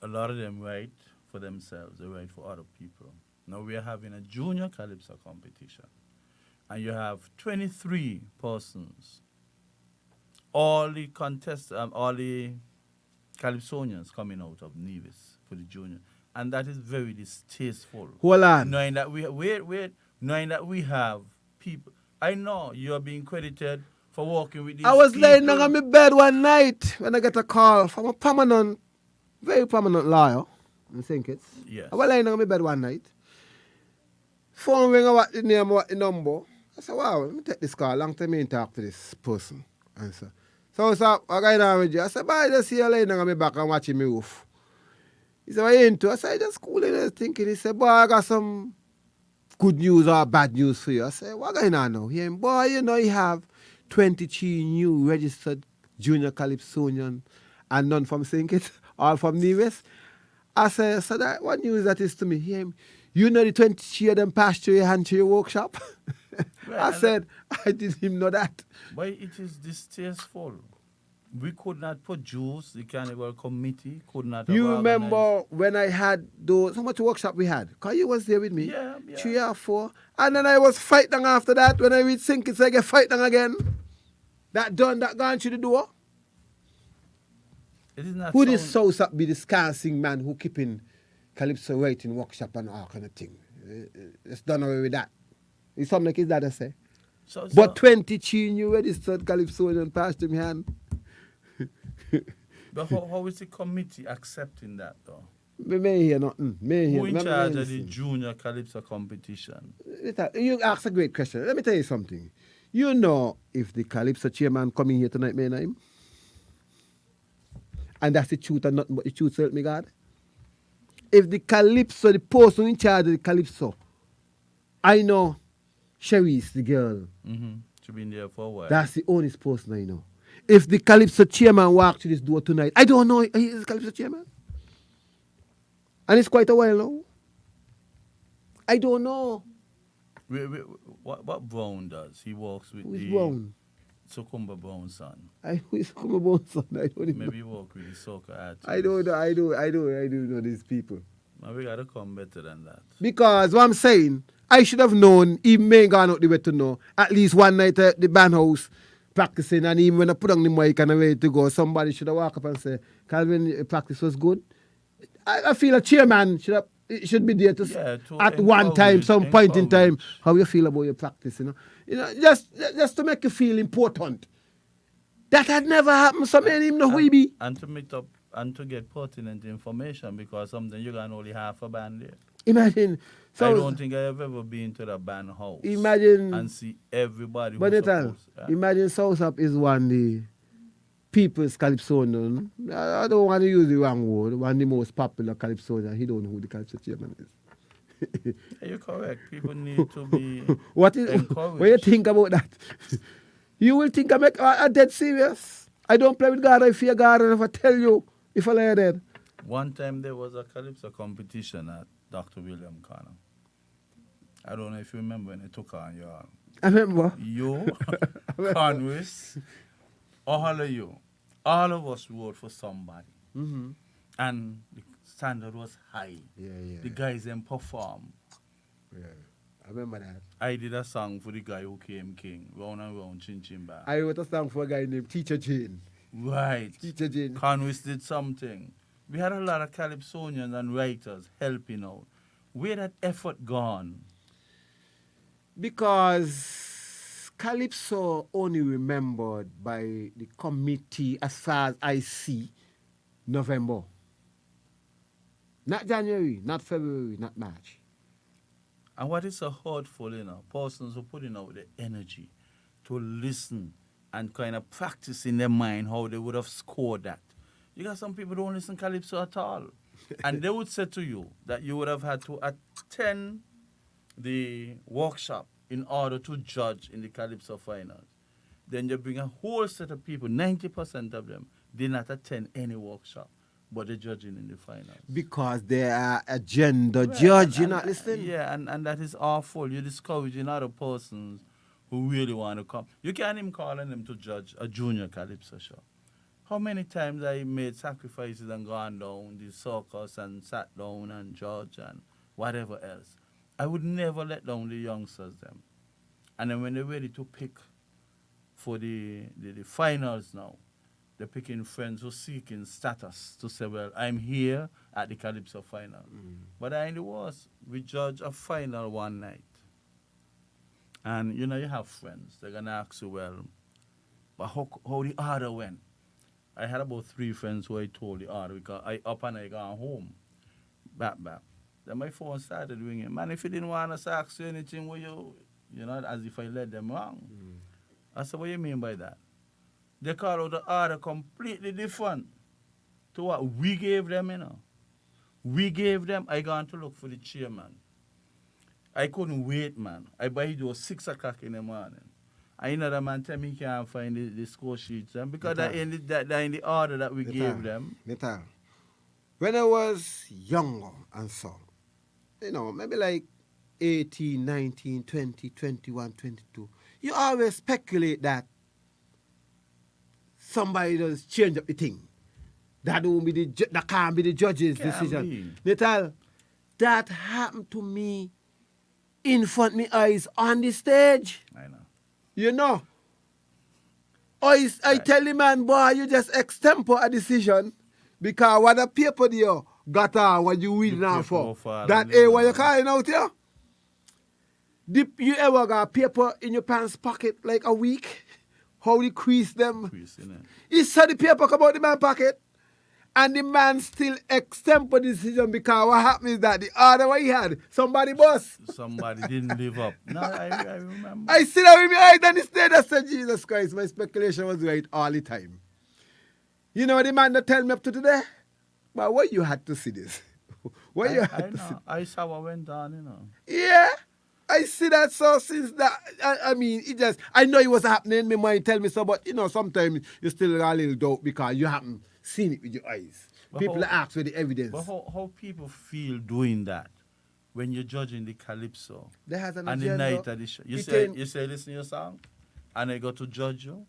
Speaker 3: A lot of them write for themselves, they write for other people. Now we are having a junior Calypso competition, and you have 23 persons. All the all the Calypsonians coming out of NewRish for the junior, and that is very distasteful.
Speaker 4: Hold on.
Speaker 3: Knowing that knowing that we have people. I know you are being credited for working with these
Speaker 4: I was
Speaker 3: people.
Speaker 4: laying down on my bed one night when I got a call from a very prominent lawyer in St. Kitts.
Speaker 3: Yes.
Speaker 4: I was laying down on my bed one night. Phone ring, what the name, what the number. I said, wow, let me take this call. Long time I ain't talk to this person. Answer. So I said, what going on with you? I said, bye, just see you laying down on my back and watching me roof. He said, what are you into? I said, just cool and thinking. He said, boy, I got some good news or bad news for you. I said, what going on now? He said, boy, you know you have 23 new registered junior Calypsonian and none from St. Kitts, all from NewRish. I said, so that, what news that is to me? He said, you know the 23 of them passed through your hand to your workshop?
Speaker 3: Right,
Speaker 4: I said, I didn't even know that.
Speaker 3: But it is distasteful. We could not produce, the Carnival Committee could not have
Speaker 4: You
Speaker 3: organized.
Speaker 4: remember when I had those, how much workshop we had? Because you was there with me.
Speaker 3: Yeah, yeah.
Speaker 4: 3 or 4. And then I was fighting after that. When I reach Sinkins, I get fighting again. That done, that gone through the door.
Speaker 3: It is not
Speaker 4: Who this
Speaker 3: sound-
Speaker 4: South up be the scancing man who keeping Calypso writing workshop and all kind of thing. It's done away with that. It's something like his dad say.
Speaker 3: so-
Speaker 4: But 23 new registered Calypso and passed him hand.
Speaker 3: But how is the committee accepting that though?
Speaker 4: Me may hear nothing. May hear.
Speaker 3: Who in
Speaker 4: me
Speaker 3: charge
Speaker 4: may
Speaker 3: of the
Speaker 4: listen.
Speaker 3: junior calypso competition?
Speaker 4: You ask a great question. Let me tell you something. You know if the Calypso chairman coming here tonight, may I know him? And that's the truth and nothing but the truth, so help me God. If the Calypso, the person in charge of the Calypso, I know Cherise, the girl,
Speaker 3: Mm-hmm. Should be in there for a while.
Speaker 4: that's the only person I know. If the Calypso chairman walked through this door tonight, I don't know, he is the Calypso chairman. And it's quite a while now. I don't know
Speaker 3: What Brown does? He works with
Speaker 4: who's
Speaker 3: the
Speaker 4: Brown.
Speaker 3: Sukumba Brown son.
Speaker 4: Who is come about son? I don't even know.
Speaker 3: Maybe he work with the soccer artist.
Speaker 4: I don't know. I do know these people.
Speaker 3: Man, we gotta come better than that.
Speaker 4: Because what I'm saying, I should have known, even me ain't gone out the way to know, at least one night at the band house practicing, and even when I put on the mic and I'm ready to go, somebody should have walked up and say, Calvin, your practice was good. I feel a chairman should be there to,
Speaker 3: Yeah, to
Speaker 4: at one time,
Speaker 3: encourage-
Speaker 4: some point in time,
Speaker 3: encourage.
Speaker 4: how you feel about your practice, just to make you feel important. That had never happened. Some men even know who he be.
Speaker 3: And to meet up and to get pertinent information because something you got only half a band there.
Speaker 4: Imagine.
Speaker 3: I don't think I have ever been to the band house.
Speaker 4: Imagine.
Speaker 3: And see everybody.
Speaker 4: But
Speaker 3: who's
Speaker 4: Nital,
Speaker 3: supposed- yeah.
Speaker 4: imagine South Up is one the people's calypsonian. I don't want to use the wrong word. One of the most popular calypsonian. He don't know who the calypso chairman is.
Speaker 3: Yeah, you're correct. People need to be
Speaker 4: What
Speaker 3: encouraged.
Speaker 4: you think about that? You will think I'm dead serious. I don't play with God. I fear God. And if I tell you, if I lay dead.
Speaker 3: One time there was a calypso competition at Dr. William Connor. I don't know if you remember when they took on your
Speaker 4: I remember.
Speaker 3: you, Conwis, all of you, all of us wrote for somebody.
Speaker 4: Mm-hmm.
Speaker 3: And the standard was high.
Speaker 4: Yeah.
Speaker 3: The guys then perform.
Speaker 4: Yeah. I remember that.
Speaker 3: I did a song for the guy who came king, round and round, chin chin back.
Speaker 4: I wrote a song for a guy named Teacher Jane.
Speaker 3: Right.
Speaker 4: Teacher Jane.
Speaker 3: Conwis did something. We had a lot of calypsonians and writers helping out. Where that effort gone?
Speaker 4: Because Calypso only remembered by the committee as far as I see November. Not January, not February, not March.
Speaker 3: And what is so hurtful, persons who putting out the energy to listen and kind of practice in their mind how they would have scored that. You got some people who don't listen calypso at all. And they would say to you that you would have had to attend the workshop in order to judge in the calypso finals. Then you bring a whole set of people, 90% of them did not attend any workshop, but they're judging in the finals.
Speaker 4: Because they are a gender
Speaker 3: Right,
Speaker 4: judge, you're
Speaker 3: and-
Speaker 4: not listening?
Speaker 3: Yeah, and that is awful. You're discouraging other persons who really want to come. You can't even call on them to judge a junior calypso show. How many times I made sacrifices and gone down the circus and sat down and judged and whatever else. I would never let down the youngsters them. And then when they're ready to pick for the finals now, they're picking friends who seeking status to say, well, I'm here at the Calypso final. But I in the worst, we judge a final one night. And you have friends. They're going to ask you, well, but how the order went? I had about 3 friends who I told the order because I up and I gone home. Back. Then my phone started ringing. Man, if you didn't want us to ask you anything, will you know, as if I led them wrong. I said, what do you mean by that? They call out the order completely different to what we gave them, We gave them, I gone to look for the chairman. I couldn't wait, man. I buy it was 6 o'clock in the morning. I know the man tell me he can't find the score sheets. And because they're in the order that we gave them.
Speaker 4: Nital, when I was younger and so, maybe like 18, 19, 20, 21, 22, you always speculate that somebody does change up the thing. That won't be that can't be the judge's
Speaker 3: Can't
Speaker 4: decision.
Speaker 3: be.
Speaker 4: Nital, that happened to me in front of my eyes on the stage.
Speaker 3: I know.
Speaker 4: You know. I tell the man, boy, you just extempo a decision because what the paper there got on what you reading
Speaker 3: The
Speaker 4: now
Speaker 3: paper
Speaker 4: for.
Speaker 3: will fall
Speaker 4: That
Speaker 3: on
Speaker 4: A
Speaker 3: the
Speaker 4: what you
Speaker 3: ground.
Speaker 4: calling out here? You ever got paper in your pants pocket like a week? How you crease them?
Speaker 3: Chris, innit?
Speaker 4: He saw the paper come out the man pocket. And the man still extempo decision because what happened is that the order what he had, somebody boss.
Speaker 3: Somebody didn't live up. No, I remember.
Speaker 4: I sit there with my eyes on the stage and said, Jesus Christ, my speculation was right all the time. You know the man that tell me up to today? But why you had to see this? Why you
Speaker 3: I
Speaker 4: had to see
Speaker 3: know. I saw what went on, you know.
Speaker 4: Yeah. I see that so since that, I mean, I know it was happening in my mind, tell me so, but you know, sometimes you still got a little doubt because you haven't seen it with your eyes.
Speaker 3: But
Speaker 4: People
Speaker 3: how-
Speaker 4: ask for the evidence.
Speaker 3: But how people feel doing that when you're judging the calypso
Speaker 4: They has an
Speaker 3: and the
Speaker 4: agenda.
Speaker 3: night of the show? You
Speaker 4: It
Speaker 3: say
Speaker 4: ain't-
Speaker 3: listen to your song and I go to judge you.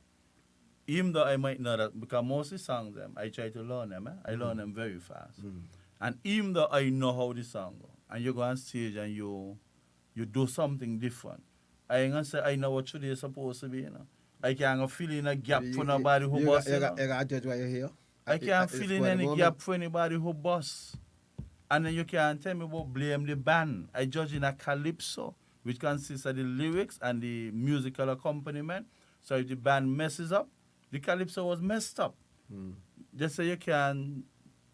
Speaker 3: Even though I might know that because most of the songs them I try to learn them. I learn them very fast. And even though I know how the song go and you go on stage and you do something different, I ain't gonna say I know what today is supposed to be, you know. I can't fill in a gap for nobody who bust.
Speaker 4: You got to judge why you're here.
Speaker 3: I can't fill in any gap for anybody who bust. And then you can't tell me about blame the band. I judge in a calypso, which consists of the lyrics and the musical accompaniment. So if the band messes up, the calypso was messed up. Just so you can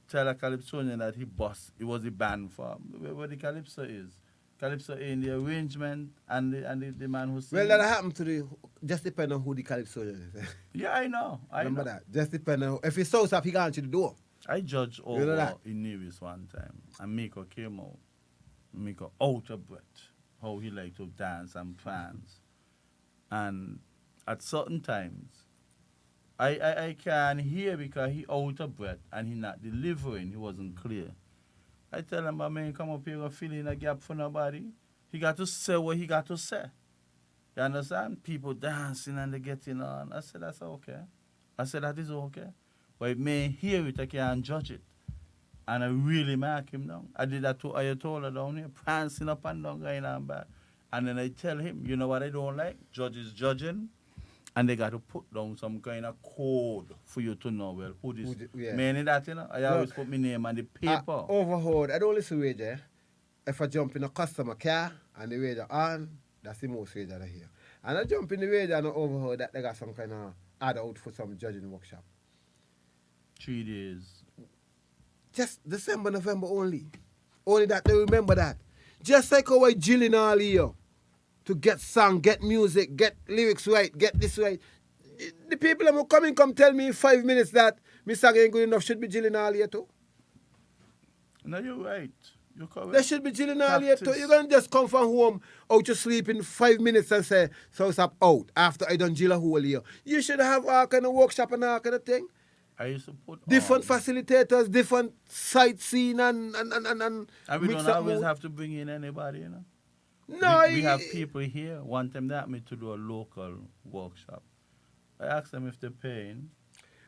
Speaker 3: tell a calypsonian that he bust. It was the band for where the calypso is. Calypso in the arrangement and the man who sings.
Speaker 4: Well, that happened to just depend on who the calypso is.
Speaker 3: Yeah, I know.
Speaker 4: Remember that? Just depend on, if he shows up, he got to the door.
Speaker 3: I judged
Speaker 4: You know
Speaker 3: over
Speaker 4: that?
Speaker 3: in NewRish one time, and Miko came out. Miko out of breath, how he liked to dance and prance. And at certain times, I can hear because he out of breath and he not delivering, he wasn't clear. I tell him, man, come up here and fill in a gap for nobody. He got to say what he got to say. You understand? People dancing and they getting on. I said, that's okay. I said, that is okay. But if me hear it, I can't judge it. And I really mark him down. I did that to Ayatollah down here, prancing up and down, going on bad. And then I tell him, you know what I don't like? Judges judging. And they got to put down some kind of code for you to know, well, who this.
Speaker 4: Yeah.
Speaker 3: Meaning that, you know, I always put my name on the paper.
Speaker 4: Overheard, I don't listen to radio. If I jump in a customer car and the radio on, that's the most radio I hear. And I jump in the radio and I overheard that they got some kind of ad out for some judging workshop.
Speaker 3: 3 days.
Speaker 4: Just December, November only. Only that they remember that. Just like how I drilling all year to get song, get music, get lyrics right, get this right. The people that will come tell me in 5 minutes that my song ain't good enough should be drilling all year too.
Speaker 3: No, you're right. You're correct.
Speaker 4: They should be drilling all year too.
Speaker 3: Practice.
Speaker 4: You're going to just come from home out to sleep in 5 minutes and say, so it's up out after I done drill a whole year. You should have all kind of workshop and all kind of thing.
Speaker 3: I used to put
Speaker 4: Different
Speaker 3: on.
Speaker 4: facilitators, different sightseeing and
Speaker 3: And we
Speaker 4: mix
Speaker 3: don't
Speaker 4: up
Speaker 3: always
Speaker 4: mood.
Speaker 3: have to bring in anybody, you know.
Speaker 4: No,
Speaker 3: we have people here. One time they asked me to do a local workshop. I asked them if they're paying.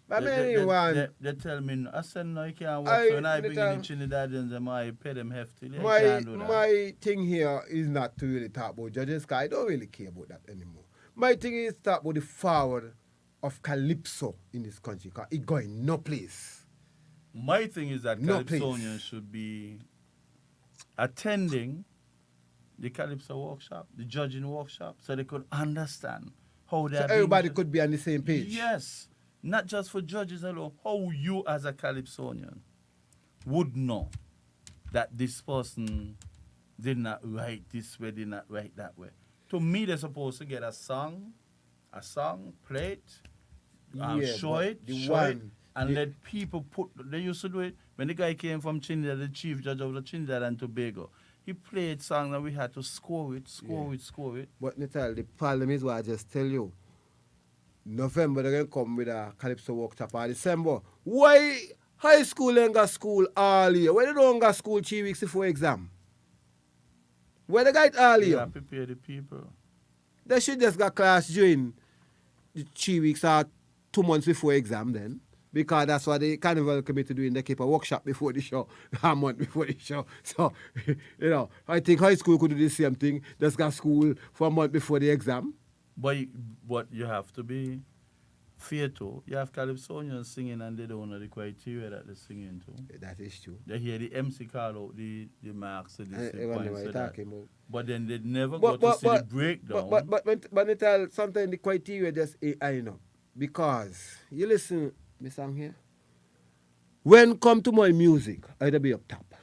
Speaker 4: But anyone,
Speaker 3: They tell me, no. I said, no, you can't work.
Speaker 4: I-
Speaker 3: So when I bring in the
Speaker 4: Nital-
Speaker 3: Trinidadians, I pay them heftily. I
Speaker 4: my
Speaker 3: can't do that.
Speaker 4: my thing here is not to really talk about judges, because I don't really care about that anymore. My thing is to talk about the forward of Calypso in this country, because it going no place.
Speaker 3: My thing is that
Speaker 4: No
Speaker 3: Calypsonians should be attending the Calypso workshop, the judging workshop, so they could understand how they
Speaker 4: So
Speaker 3: are being
Speaker 4: everybody
Speaker 3: judged.
Speaker 4: could be on the same page.
Speaker 3: Yes. Not just for judges alone. How you as a Calypsonian would know that this person did not write this way, did not write that way. To me, they're supposed to get a song, play it,
Speaker 4: Yeah,
Speaker 3: show
Speaker 4: but
Speaker 3: it,
Speaker 4: the
Speaker 3: show it,
Speaker 4: one-
Speaker 3: and let people put. They used to do it when the guy came from Trinidad, the chief judge of the Trinidad and Tobago. He played songs and we had to score it.
Speaker 4: But Nital, the problem is what I just tell you. November they're going to come with a Calypso workshop, or December. Why high school ain't got school all year? Why they don't got school 3 weeks before exam? Where they got it all
Speaker 3: We
Speaker 4: year?
Speaker 3: have to prepare the people.
Speaker 4: They should just got class during the 3 weeks or 2 months before exam then. Because that's what the carnival committee do. They keep a workshop before the show, a month before the show. So, I think high school could do the same thing. Just got school for a month before the exam.
Speaker 3: But you have to be fair too. You have Calypsonians singing and they don't know the criteria that they're singing to.
Speaker 4: That is true.
Speaker 3: They hear the MC call out the marks and the points.
Speaker 4: About.
Speaker 3: But then they never go to see the breakdown.
Speaker 4: But Nital, sometimes the criteria just ain't up. Because, you listen, me song here. When come to my music, I'd be up top.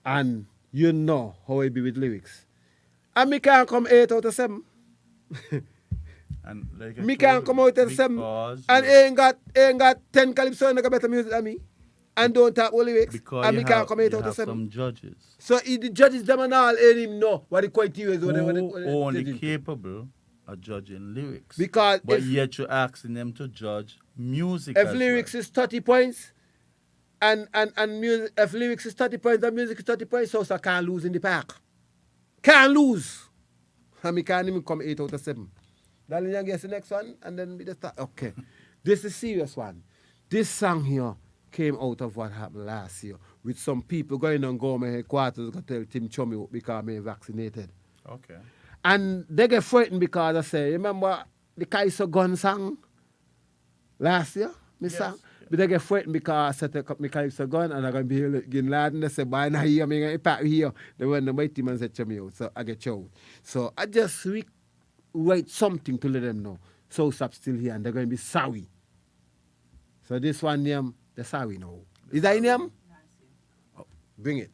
Speaker 4: And you know how I be with lyrics. And me can't come 8 out of 7.
Speaker 3: And like
Speaker 4: Me can't come out of 7. And ain't got 10 calypso and got better music than me. And don't talk all lyrics.
Speaker 3: Because
Speaker 4: and me can't come 8 out of 7.
Speaker 3: Some judges.
Speaker 4: So the judges them and all ain't even know what the criteria is.
Speaker 3: Only capable of judging lyrics.
Speaker 4: Because
Speaker 3: but yet you're asking them to judge music.
Speaker 4: If lyrics is 30 points, and music, if lyrics is 30 points and music is 30 points, so I can't lose in the park. Can't lose. And me can't even come 8 out of 7. Darling, you guess the next one, and then we just start. Okay. This is a serious one. This song here came out of what happened last year with some people going on government headquarters to tell Tim Chummy because I'm vaccinated.
Speaker 3: Okay.
Speaker 4: And they get frightened because I say, remember the Kaiser gun song last year? Yes. Song? But they get frightened because I set up my Kaiser gun and I'm going to be here again lad and they say, "Boy, now here, I'm going to pack here." They went to my team and said, "Chummy out." So I get out. So I just write something to let them know. So stop still here and they're going to be sorry. So this one name, they're sorry now. Is that in name? Oh, bring it.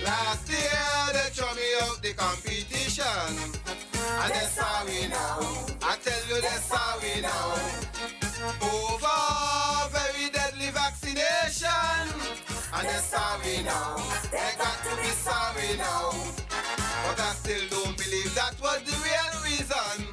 Speaker 5: Last year they throw me out the competition, and they're sorry now. I tell you they're sorry now. Over very deadly vaccination, and they're sorry now. They got to be sorry now. But I still don't believe that was the real reason.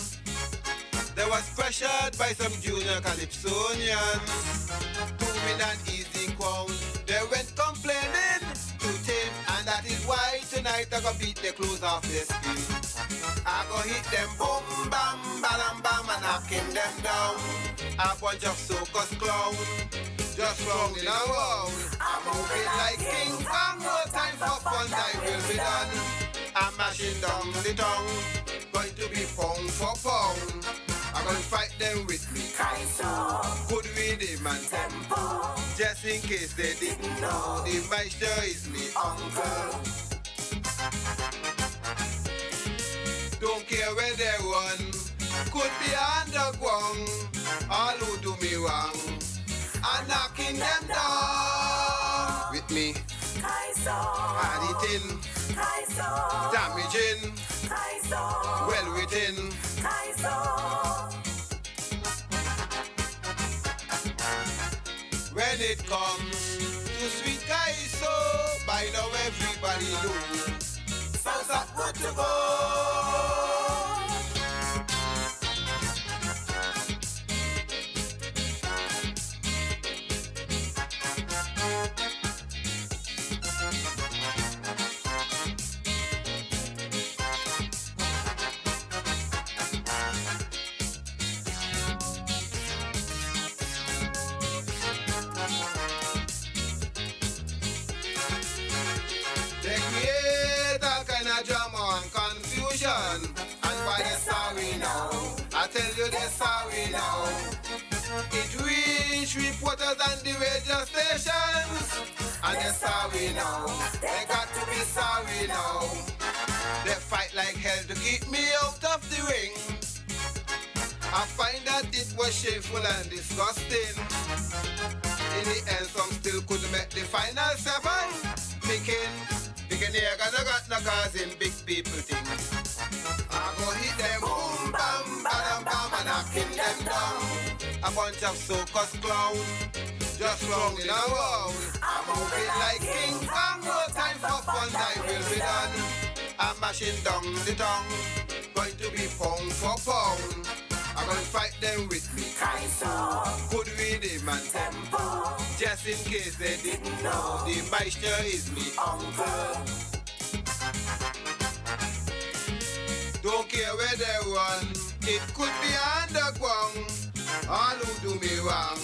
Speaker 5: They was pressured by some junior Calypsonians to win an easy crown. They went complaining to Tim, and that is why tonight I go beat the clothes off their skin. I go hit them boom, bam, bam, bam, and knocking them down. A bunch of circus clown, just rounding around. I'm moving like King Kong, no time for fun, I will be done. I'm mashing down the tongue, going to be pound for pound. I'm gonna fight them with me Kaiso, good rhythm and tempo. Just in case they didn't know, the maestro is me uncle. Don't care where they run, could be underground. All who do me wrong, I'm knocking them down. With me Kaiso, hard eating Kaiso, damaging Kaiso, well written Kaiso. When it comes to sweet Kaiso, by now everybody knows. Sounds like good to go. And why they're sorry now, I tell you they're sorry now. It reached reporters and the radio stations, and they're sorry now. They got to be sorry now. They fight like hell to keep me out of the ring. I find that it was shameful and disgusting. In the end, some still couldn't make the final 7. Picking here, gonna got no causing big people things. I go hit them boom, bam, bam, bam, and knocking them down. A a bunch of circus clowns, just rounding around. I'm moving like King Kong, no time for fun, I will be done. I'm mashing down the tongue, going to be pound for pound. I'm gonna fight them with me Kaiso, good rhythm and tempo. Just in case they didn't know, the maestro is me uncle. Don't care where they run, it could be underground. All who do me wrong,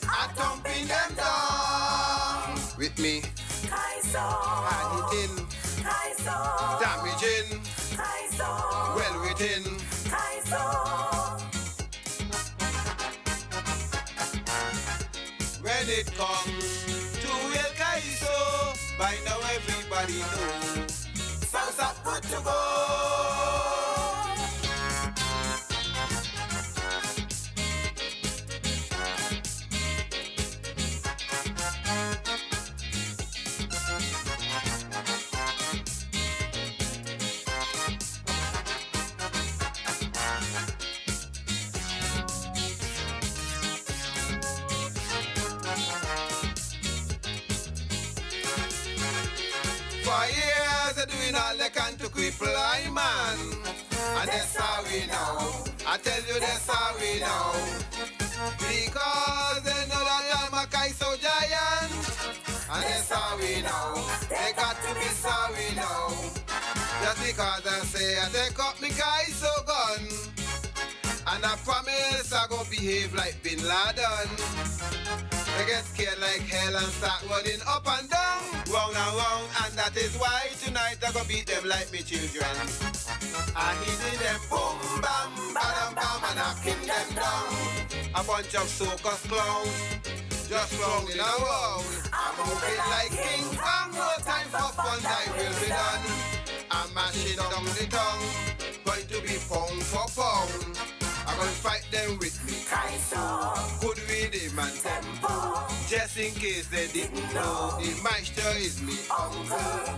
Speaker 5: I thumping them down. With me, Kaiso, hard hitting, Kaiso, damaging, Kaiso, well written, Kaiso. When it comes to El Kaiso, by now everybody knows. Sounds up good to go. For years they're doing all they can to cripple I man. And they're sorry now. I tell you they're sorry now. Because they know that I'm a Kaiso giant. And they're sorry now. They got to be sorry now. Just because I say I take up me Kaiso gun. And I promise I go behave like Bin Laden. They get scared like hell and start running up and down, round and round, and that is why tonight I go beat them like me children. I hitting them boom bam, badam bam, and knocking them down. A bunch of circus clowns, just rounding around. I'm moving like King Kong, no time for fun, I will be done. I'm mashing down the tongue, going to be pound for pound. I'm gonna fight them with me Kaiso, good rhythm and tempo. Just in case they didn't know, the maestro is me uncle.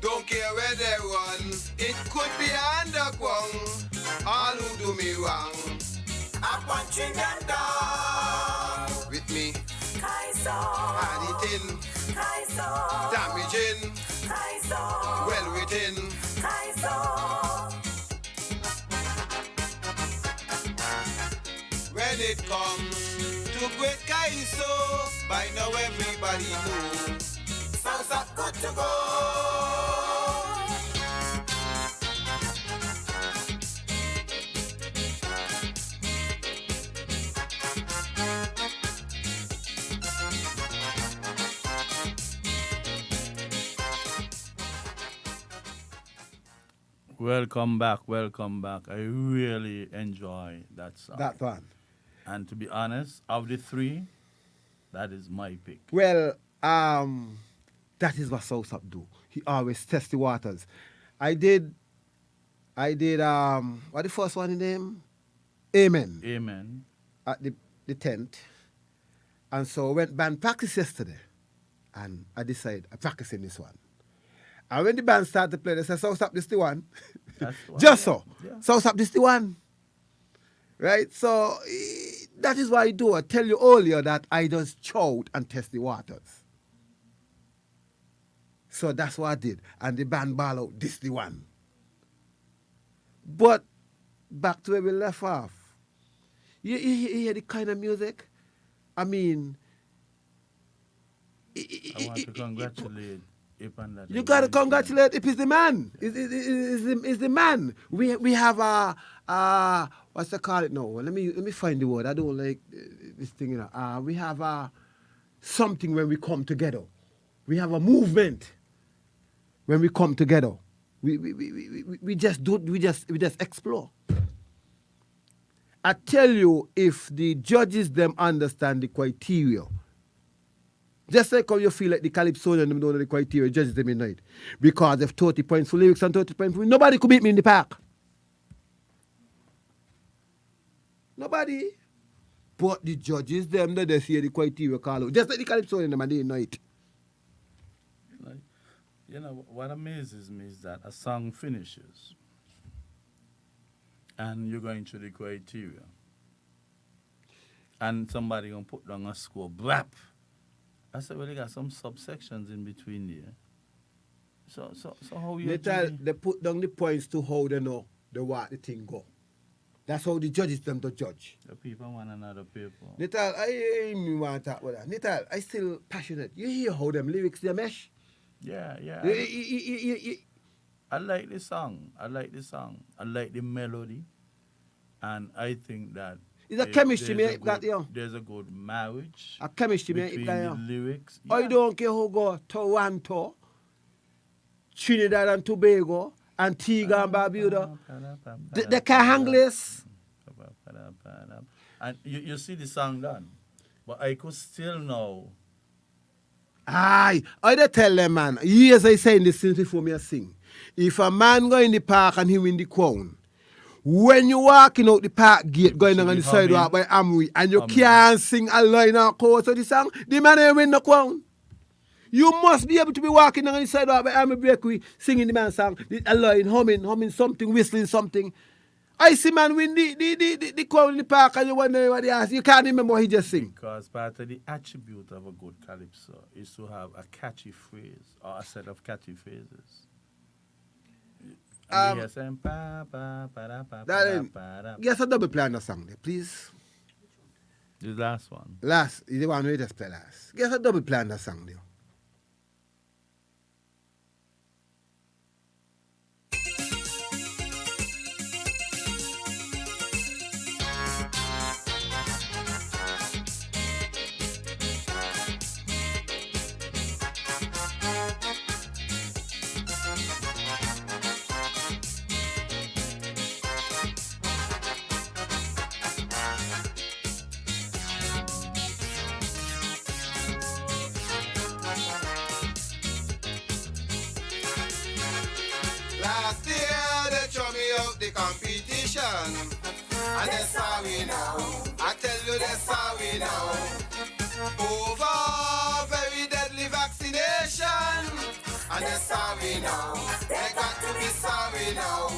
Speaker 5: Don't care where they run, it could be underground. All who do me wrong, I'm punching them down. With me Kaiso, hard hitting, Kaiso, damaging, Kaiso, well written, Kaiso. When it comes to great Kaiso, by now everybody knows. Sounds are good to go.
Speaker 3: Welcome back, welcome back. I really enjoy that song.
Speaker 4: That one.
Speaker 3: And to be honest, of the three, that is my pick.
Speaker 4: Well, that is what Southside do. He always tests the waters. I did what the first one in name? Amen.
Speaker 3: Amen.
Speaker 4: At the tent. And so I went band practice yesterday. And I decided I'm practicing this one. And when the band started to play, they said, Southside, this the one.
Speaker 3: That's the one.
Speaker 4: Just so.
Speaker 3: Yeah.
Speaker 4: Southside, this the one. Right? So that is why I do. I tell you earlier that I just shout and test the waters. So that's what I did. And the band ball out, this the one. But back to where we left off. You hear the kind of music? I mean...
Speaker 3: I want to congratulate Ip and that.
Speaker 4: You got to congratulate Ip is the man. Is the man. We have a what's they call it now? Let me find the word. I don't like this thing. You know. We have something when we come together. We have a movement when we come together. We just explore. I tell you, if the judges them understand the criteria. Just like how you feel like the Calypsonian them don't know the criteria, judges them in night. Because if 30 points for lyrics and 30 points for me, nobody could beat me in the park. Nobody. But the judges them that they see the criteria call out. Just like the Calypsonian them and they night.
Speaker 3: You know, what amazes me is that a song finishes and you're going through the criteria, and somebody gonna put down a score, blap. I said, well, they got some subsections in between there. So how you
Speaker 4: They put down the points to how they know the thing go. That's how the judges them to judge.
Speaker 3: the people want another paper?
Speaker 4: Nital, I want to talk about that. Nital, I still passionate. You hear how them lyrics they mesh?
Speaker 3: Yeah.
Speaker 4: You-
Speaker 3: I like the song. I like the melody, and I think that
Speaker 4: It's a chemistry,
Speaker 3: there's
Speaker 4: man. It got you.
Speaker 3: There's a good marriage
Speaker 4: A chemistry, man.
Speaker 3: between
Speaker 4: It got
Speaker 3: the
Speaker 4: you.
Speaker 3: lyrics.
Speaker 4: I don't care who go Toronto, Trinidad and Tobago, Antigua and Barbuda. They can't handle this.
Speaker 3: And you see the song done, but I could still know.
Speaker 4: Aye, I dey tell them, man. Years I saying this since before me I sing. If a man go in the park and he win the crown, when you walking out the park gate going down on the sidewalk by Amway and you can't sing a line or chorus of the song, the man ain't win the crown. You must be able to be walking down on the sidewalk by Amway Breakaway singing the man's song, a line, humming something, whistling something. I see man win the crown in the park and you wonder what he has. You can't remember what he just sing.
Speaker 3: Because part of the attribute of a good calypso is to have a catchy phrase or a set of catchy phrases. And you saying, pa, pa, pa, da, pa, pa,
Speaker 4: Darling,
Speaker 3: pa, da.
Speaker 4: guess a double play on the song there, please.
Speaker 3: The last one.
Speaker 4: Last, is the one we just play last. Guess a double play on the song there.
Speaker 5: Last year they throw me out the competition, and that's how we know. I tell you that's how we know. Over very deadly vaccination, and that's how we know. They got to be sorry now,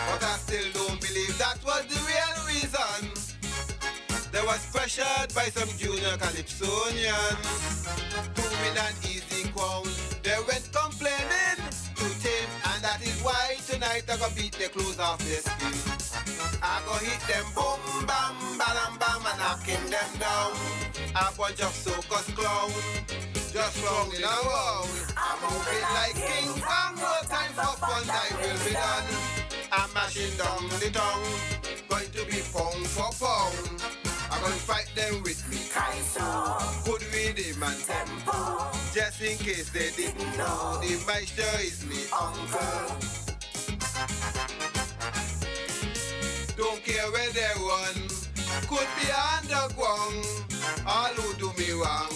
Speaker 5: but I still don't believe that was the real reason. They was pressured by some junior calypsonians to win an easy crown. They went complaining to Tim, and that is why tonight I go beat the clothes off their skin. I go hit them boom, bam, bam, bam, and knocking them down. A bunch of circus clown, just rounding around. I'm moving like King Kong, no time for fun, I will be done. I'm mashing down the tongue, going to be pound for pound. I'm gonna fight them with me Kaiso, good rhythm and tempo. Just in case they didn't know, the maestro is me uncle. Don't care where they run, could be underground. All who do me wrong,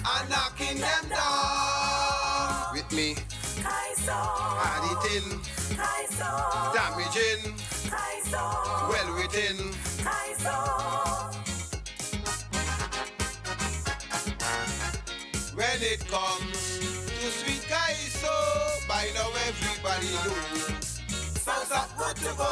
Speaker 5: I'm knocking them down. With me, Kaiso, hard it in, Kaiso, damaging, Kaiso, well written, Kaiso. When it comes to sweet Kaiso, by now everybody knows. Sounds up good to go.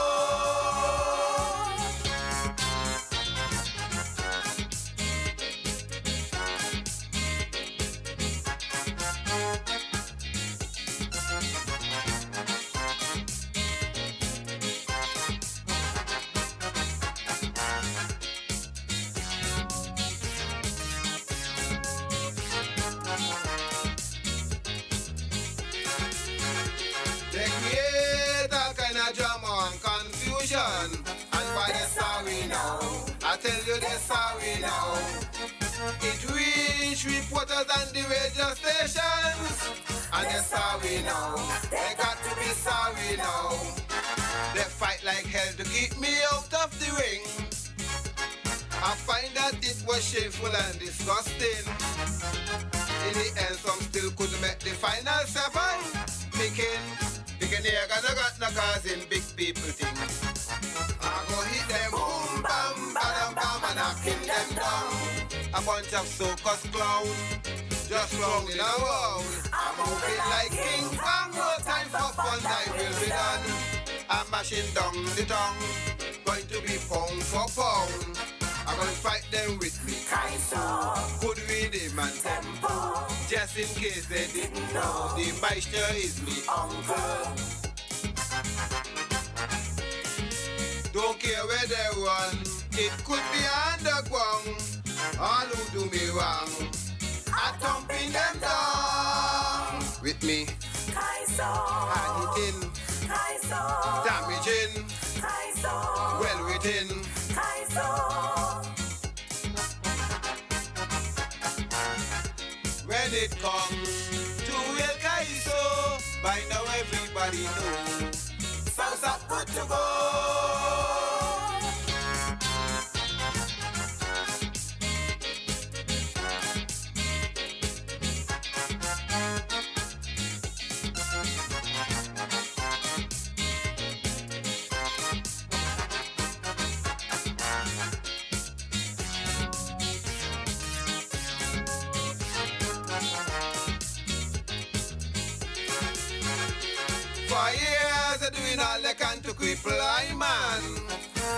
Speaker 5: They create all kind of drama and confusion, and by the sorry now, I tell you they're sorry now. It reach reporters and the radio stations, and they're sorry now. They got to be sorry now. They fight like hell to keep me out of the ring. I find that it was shameful and disgusting. In the end, some still couldn't make the final seven. Picking here, gonna got no causing big people thing. I go hit them boom, bam, bam, bam, and I kill them down. A bunch of circus clown, just rounding around. I'm moving like King Kong, no time for fun, I will be done. I'm I'm mashing down the tongue. Going to be pound for pound. I'm gonna fight them with me. Kaiso. Good rhythm and tempo. Just in case they didn't know, the Meister is me uncle. Don't care where they run, it could be underground. All who do me wrong, I thumping them down. With me, Kaiso. Hand it in, Kaiso. Damaging, Kaiso. Well written, Kaiso. When it comes to El Kaiso, by now everybody knows. Sounds up good to go. For years they're doing all they can to cripple I man.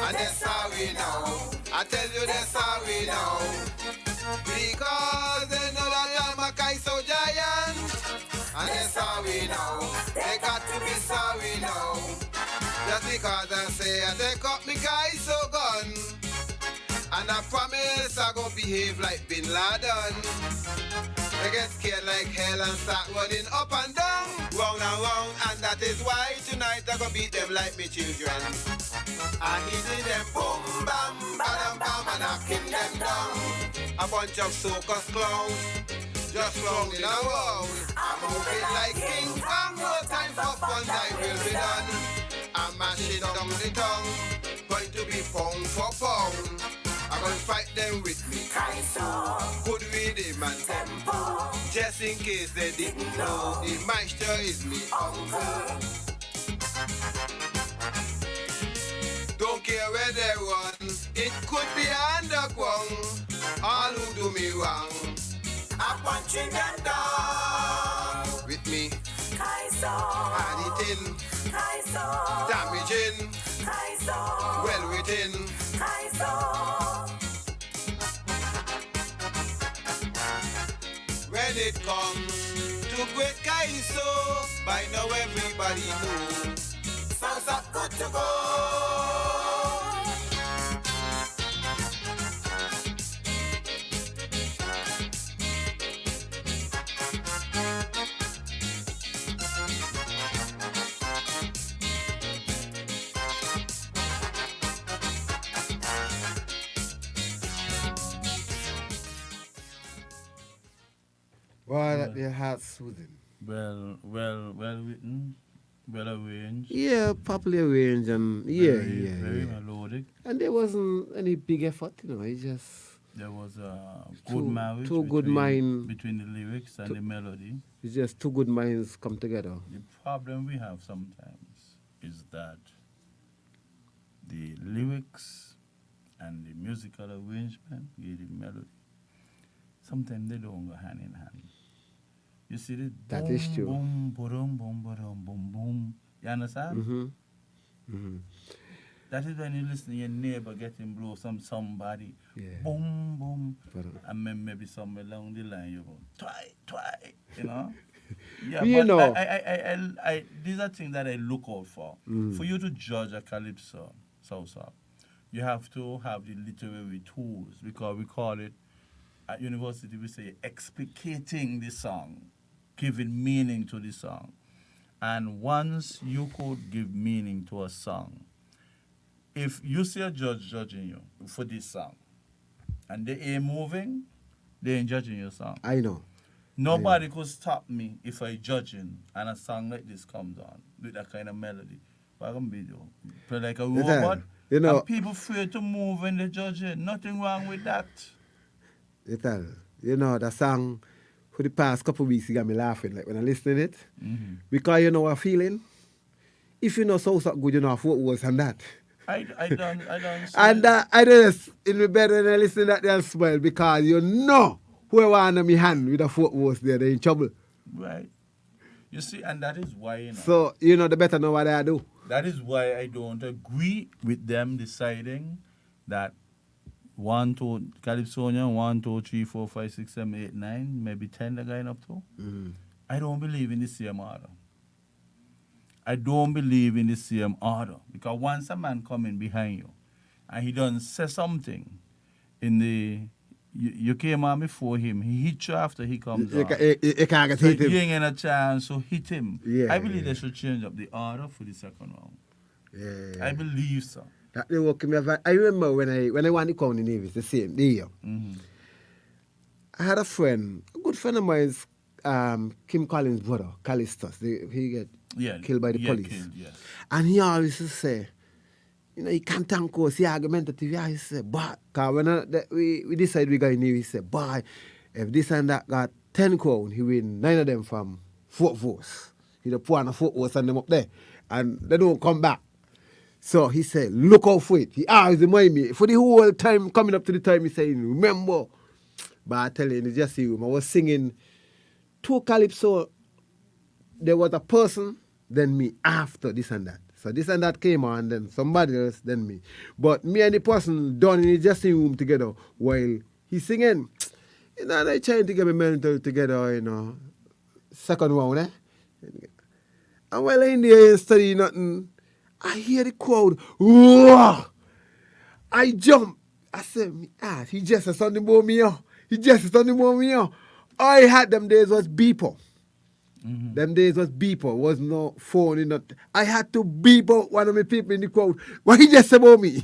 Speaker 5: And that's how we know. I tell you that's how we know. Because they know that I'm a Kaiso giant. And that's how we know. They got to be sorry now. Just because I say I take up me Kaiso gun. And I promise I go behave like Bin Laden. They get scared like hell and start running up and down, round and round, and that is why tonight I go beat them like me children. I hitting them boom, bam, bam, bam, and knocking them down. A bunch of circus clowns, just rounding around. I'm moving like King Kong, no time for fun, I will be done. I'm mashing down the tongue, going to be pound for pound. I'm gonna fight them with me. Kaiso. Good rhythm and tempo. Just in case they didn't know, the Meister is me uncle. Don't care where they run, it could be underground. All who do me wrong, I'm punching them down. With me, Kaiso. Hand it in, Kaiso. Damaging, Kaiso. Well written, Kaiso. When it comes to great Kaiso, by now everybody knows. Sounds up good to go.
Speaker 4: Why that their heart soothing?
Speaker 3: Well written, well arranged.
Speaker 4: Yeah, properly arranged and
Speaker 3: Very melodic.
Speaker 4: And there wasn't any big effort, It's just
Speaker 3: There was a good
Speaker 4: Two-
Speaker 3: marriage
Speaker 4: two good
Speaker 3: between,
Speaker 4: mind-
Speaker 3: between the lyrics and the melody.
Speaker 4: it's just two good minds come together.
Speaker 3: The problem we have sometimes is that the lyrics and the musical arrangement, the melody, sometimes they don't go hand in hand. You see the
Speaker 4: That
Speaker 3: boom,
Speaker 4: is true.
Speaker 3: boom, boom, boom, boom, boom, boom. You understand?
Speaker 4: Mm-hmm.
Speaker 3: That is when you listen to your neighbor getting blow somebody.
Speaker 4: Yeah.
Speaker 3: Boom, boom.
Speaker 4: But,
Speaker 3: And then maybe somewhere along the line you go, twy, you know? Yeah,
Speaker 4: You
Speaker 3: but
Speaker 4: know.
Speaker 3: I these are things that I look out for. For you to judge a calypso, salsa, you have to have the literary tools, because we call it, at university we say, explicating the song, giving meaning to the song. And once you could give meaning to a song, if you see a judge judging you for this song, and they ain't moving, they ain't judging your song.
Speaker 4: I know.
Speaker 3: Nobody could stop me if I judging and a song like this comes on with that kind of melody. What I'm gonna do? Play like a robot.
Speaker 4: You know-
Speaker 3: And people afraid to move when they're judging. Nothing wrong with that.
Speaker 4: Nital, the song for the past couple of weeks, you got me laughing, like when I listen to it.
Speaker 3: Mm-hmm.
Speaker 4: Because you know what feeling? If you know so good, you know what was and that.
Speaker 3: I don't see
Speaker 4: And
Speaker 3: it.
Speaker 4: I just, it'll be better when I listen to that than smile, because you know whoever under me hand with a foot was there, they're in trouble.
Speaker 3: Right. You see, and that is why,
Speaker 4: So, the better know what I do.
Speaker 3: That is why I don't agree with them deciding that 1, 2, Calypsonian, 1, 2, 3, 4, 5, 6, 7, 8, 9, maybe 10 they're going up to. I don't believe in the same order. I don't believe in the same order. Because once a man coming behind you and he done say something in the you came on before him, he hit you after he comes on.
Speaker 4: You can't get
Speaker 3: So
Speaker 4: hit him.
Speaker 3: you ain't get a chance to hit him.
Speaker 4: Yeah,
Speaker 3: I believe
Speaker 4: yeah.
Speaker 3: they should change up the order for the second round.
Speaker 4: Yeah.
Speaker 3: I believe so.
Speaker 4: That they work me. I remember when I won the county Nevis, the same day. I had a friend, a good friend of mine is Kim Collins' brother, Callistus. He get killed by the police.
Speaker 3: Killed, yes.
Speaker 4: And he always used to say, you know, he can't thank us, he argumentative. He say, but, because when we decided we got in here, he said, boy, if this and that got 10 crown, he win 9 of them from Fort Voss. He the put on a Fort Voss and them up there. And they don't come back. So he said, look out for it. He always remind me. For the whole time, coming up to the time, he saying, remember. But I tell you, in the Jesse room, I was singing 2 calypso. There was a person, then me after this and that. So this and that came on, then somebody else, then me. But me and the person done in the dressing room together while he's singing. You know, they trying to get me mental together, you know. Second round, eh? And while in there studying nothing, I hear the crowd. Whoa! I jump. I said, me ass, he just a something about me, yo. He just a something about me, yo. All I had them days was beeper. Them days was beeper, was no phone. Not. I had to beep out one of my people in the crowd. What he just said about me?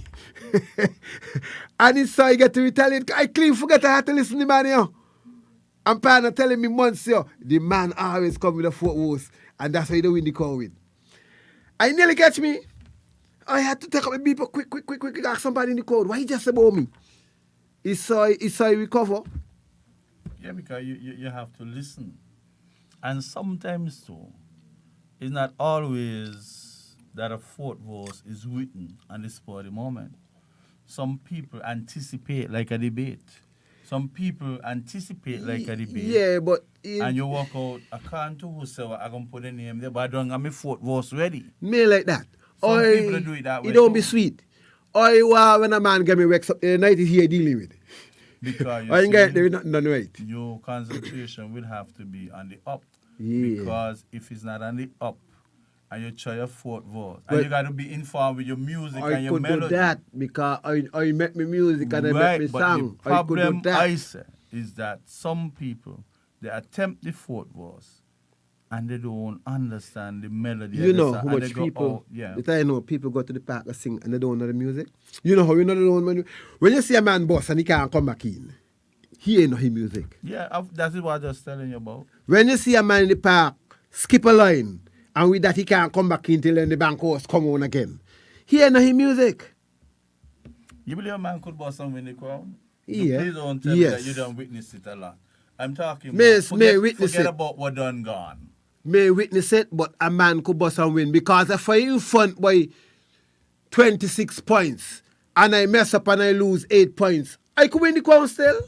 Speaker 4: And he saw he get to retaliate. I clean forget I had to listen to the man, yo. And partner telling me months, yo, the man always come with a Fort Worth. And that's why he don't win the crowd with. I nearly catch me. I had to take up my beeper quick, ask somebody in the crowd. What he just said about me? He saw he recover.
Speaker 3: Yeah, because you have to listen. And sometimes, too, it's not always that a Fort Voss is written on the spur of the moment. Some people anticipate like a debate. Some people anticipate like a debate.
Speaker 4: Yeah, but...
Speaker 3: And you walk out, I can't do whosoever, I'm going to put the name there, but I don't have my Fort Voss ready.
Speaker 4: Me like that.
Speaker 3: Some people do it that way.
Speaker 4: It don't
Speaker 3: too.
Speaker 4: be sweet. Or when a man get me wakes up the night, is here dealing with it.
Speaker 3: Because
Speaker 4: I ain't get there nothing done right.
Speaker 3: your concentration will have to be on the up.
Speaker 4: Yeah.
Speaker 3: Because if it's not on the up, and you try your Fort Voss,
Speaker 4: But
Speaker 3: and you got to be informed with your music
Speaker 4: I
Speaker 3: and your
Speaker 4: could
Speaker 3: melody.
Speaker 4: do that because I make me music and I
Speaker 3: Right,
Speaker 4: make me
Speaker 3: but
Speaker 4: song.
Speaker 3: the
Speaker 4: I could do
Speaker 3: problem
Speaker 4: that.
Speaker 3: I say is that some people, they attempt the Fort Voss, and they don't understand the melody.
Speaker 4: You
Speaker 3: of the
Speaker 4: know
Speaker 3: song,
Speaker 4: how
Speaker 3: and
Speaker 4: much
Speaker 3: they go
Speaker 4: people,
Speaker 3: out, yeah.
Speaker 4: that I know people go to the park and sing and they don't know the music. You know how you know they don't know. When you see a man boss and he can't come back in, he ain't know his music.
Speaker 3: Yeah, that is what I was telling you about.
Speaker 4: When you see a man in the park skip a line and with that he can't come back in till then the bank host come on again, he ain't know his music.
Speaker 3: You believe a man could bust some in the crowd?
Speaker 4: Yeah.
Speaker 3: Please don't tell me
Speaker 4: Yes.
Speaker 3: that you don't witness it a lot. I'm talking
Speaker 4: May
Speaker 3: about forget
Speaker 4: witness it.
Speaker 3: about what done gone.
Speaker 4: May witness it, but a man could bust and win because if I in front by 26 points and I mess up and I lose 8 points, I could win the crown still.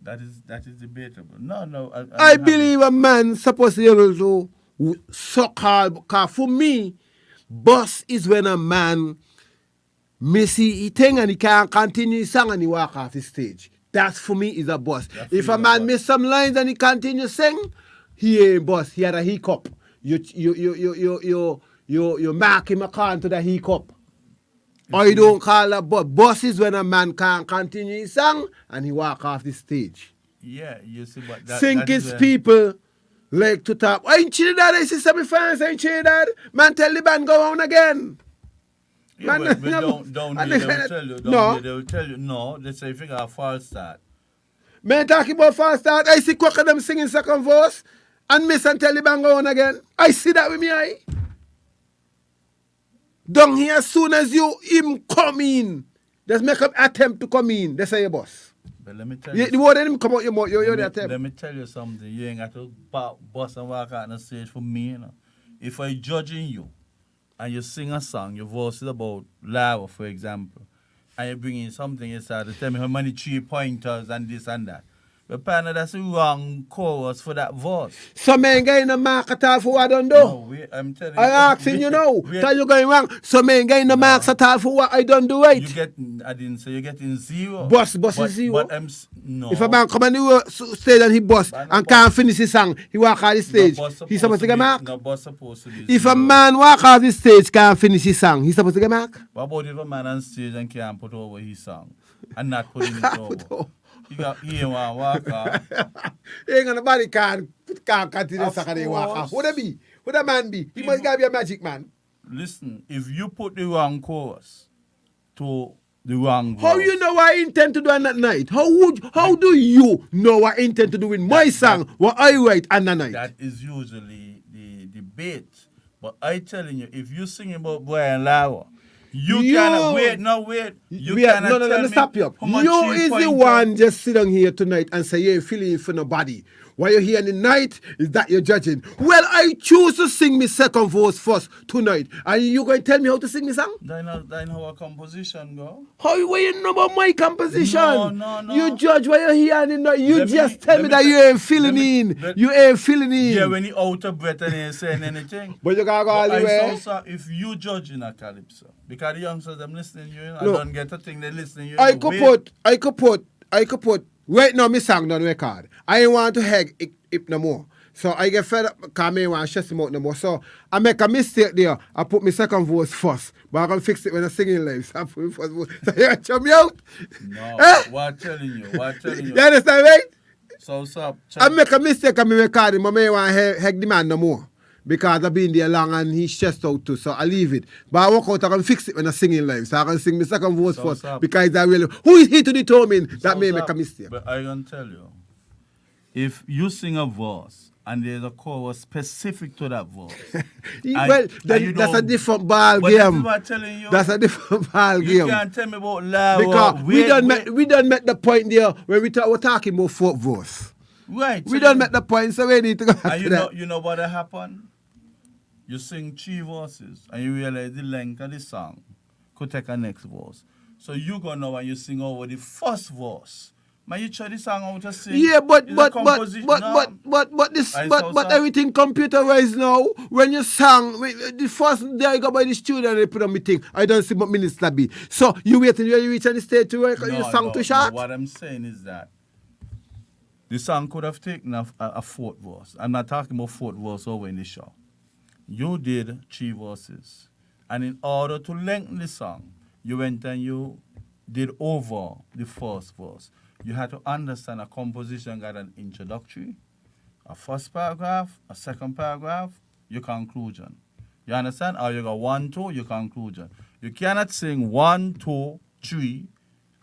Speaker 3: That is debatable. No.
Speaker 4: I believe a man supposed to be able to suck hard because for me, boss is when a man missy he thing and he can't continue his song and he walk off the stage. That for me is a boss.
Speaker 3: That
Speaker 4: If
Speaker 3: feels
Speaker 4: a
Speaker 3: like
Speaker 4: man
Speaker 3: boss.
Speaker 4: miss some lines and he continue sing, he ain't boss. He had a hiccup. You mark him according to the hiccup. Or you don't call that boss. Boss is when a man can't continue his song and he walk off the stage.
Speaker 3: Yeah, you see, but that
Speaker 4: Think
Speaker 3: is
Speaker 4: it's
Speaker 3: where-
Speaker 4: people like to talk. I ain't Trinidad, I see semi-finals, I ain't Trinidad. Man, tell the band go on again.
Speaker 3: Yeah,
Speaker 4: Man,
Speaker 3: but down
Speaker 4: and
Speaker 3: here they
Speaker 4: they-
Speaker 3: will tell you.
Speaker 4: no.
Speaker 3: Down here they will tell you. No, they say if you got a false start.
Speaker 4: Man, talking about fast start, I see Quacker them singing second verse and miss and tell the band go on again. I see that with me eye. Down here, as soon as him come in, just make an attempt to come in. They say your boss.
Speaker 3: But let me tell you.
Speaker 4: The word him come out your mouth, you're the attempt.
Speaker 3: Let me tell you something. You ain't got to bust and walk out on the stage for me. You know. If I judging you and you sing a song, your voice is about lava, for example, and you bring in something inside to tell me how many 3 pointers and this and that. But partner, that's the wrong chorus for that verse.
Speaker 4: So men getting the mark at all for what I don't do.
Speaker 3: No, wait, I'm telling you.
Speaker 4: I asking you now.
Speaker 3: Wait.
Speaker 4: Tell you going wrong. So men getting the marks at all for what I don't do right.
Speaker 3: You get, I didn't say you're getting zero.
Speaker 4: Boss is zero.
Speaker 3: But no.
Speaker 4: If a man come on the stage and he bust and can't finish his song, he walk out the stage. He's supposed to get mark.
Speaker 3: No, boss supposed to be
Speaker 4: If
Speaker 3: zero.
Speaker 4: a man walk out the stage can't finish his song, he's supposed to get mark.
Speaker 3: What about if a man on stage and can't put over his song and not putting it over? He ain't want to walk out.
Speaker 4: Ain't gonna nobody can't continue
Speaker 3: Of
Speaker 4: Saturday walk out.
Speaker 3: course.
Speaker 4: Who that be? Who that man be? He must gotta be a magic man.
Speaker 3: Listen, if you put the wrong chorus to the wrong
Speaker 4: How
Speaker 3: verse,
Speaker 4: you know what I intend to do on that night? How do you know what I intend to do with my song, what I write on that night?
Speaker 3: that is usually the debate. But I telling you, if you sing about Brian Lara, you cannot wait. You cannot
Speaker 4: no,
Speaker 3: tell
Speaker 4: let me stop you.
Speaker 3: how much
Speaker 4: You is the
Speaker 3: 3-pointer.
Speaker 4: one just sit down here tonight and say you ain't feeling it for nobody. What you hear in the night is that you're judging. Well, I choose to sing my second verse first tonight. And you going to tell me how to sing the song?
Speaker 3: Then how a composition go?
Speaker 4: How you know about my composition?
Speaker 3: No.
Speaker 4: You judge what you hear in the night. You
Speaker 3: Let me-
Speaker 4: just tell
Speaker 3: let
Speaker 4: me
Speaker 3: me
Speaker 4: that
Speaker 3: tell-
Speaker 4: you ain't feeling you ain't feeling in.
Speaker 3: Yeah, when he out of breath and he ain't saying anything.
Speaker 4: But you gotta go all
Speaker 3: But
Speaker 4: the way.
Speaker 3: also, if you judging a calypso, because the youngsters them listening to you, I
Speaker 4: Look,
Speaker 3: don't get a thing they listening to you.
Speaker 4: I could put right now my song on record. I ain't want to hang it no more. So I get fed up because I want to stress him out no more. So I make a mistake there. I put my second verse first. But I'm going to fix it when I'm singing live. So I put my first verse. So you chop me out?
Speaker 3: No,
Speaker 4: Eh?
Speaker 3: what telling you?
Speaker 4: You understand, right?
Speaker 3: So,
Speaker 4: I make a mistake and I record him. I may want to hang the man no more. Because I've been there long and he's stressed out too. So I leave it. But I walk out, I can fix it when I'm singing live. So I can sing my second verse
Speaker 3: So
Speaker 4: first.
Speaker 3: stop.
Speaker 4: Because I really... Who is he to determine that may make a mistake?
Speaker 3: But I can tell you, if you sing a verse and there's a chorus specific to that verse,
Speaker 4: Well,
Speaker 3: and you
Speaker 4: that's a
Speaker 3: don't-
Speaker 4: different ball
Speaker 3: but this is
Speaker 4: game.
Speaker 3: what I'm telling you.
Speaker 4: That's a different ball
Speaker 3: You
Speaker 4: game.
Speaker 3: can't tell me about love.
Speaker 4: Because we done met the point there when we're talking about fourth verse.
Speaker 3: Right.
Speaker 4: We done met the point, so we need to go back
Speaker 3: And
Speaker 4: to that.
Speaker 3: you know what happened? You sing 3 verses and you realize the length of the song could take a next verse. So you go now and you sing over the first verse. Man, you try the song out to sing.
Speaker 4: Yeah, but
Speaker 3: It's a composition.
Speaker 4: everything computerized now. When you sang, the first day I got by the studio and they put on me thing. I don't see what minister be. So you waiting when you reach on the stage to work your song too short.
Speaker 3: What I'm saying is that the song could have taken a fourth verse. I'm not talking about fourth verse over in the show. You did 3 verses. And in order to lengthen the song, you went and you did over the first verse. You had to understand a composition got an introductory, a first paragraph, a second paragraph, your conclusion. You understand? Or you got 1, 2, your conclusion. You cannot sing 1, 2, 3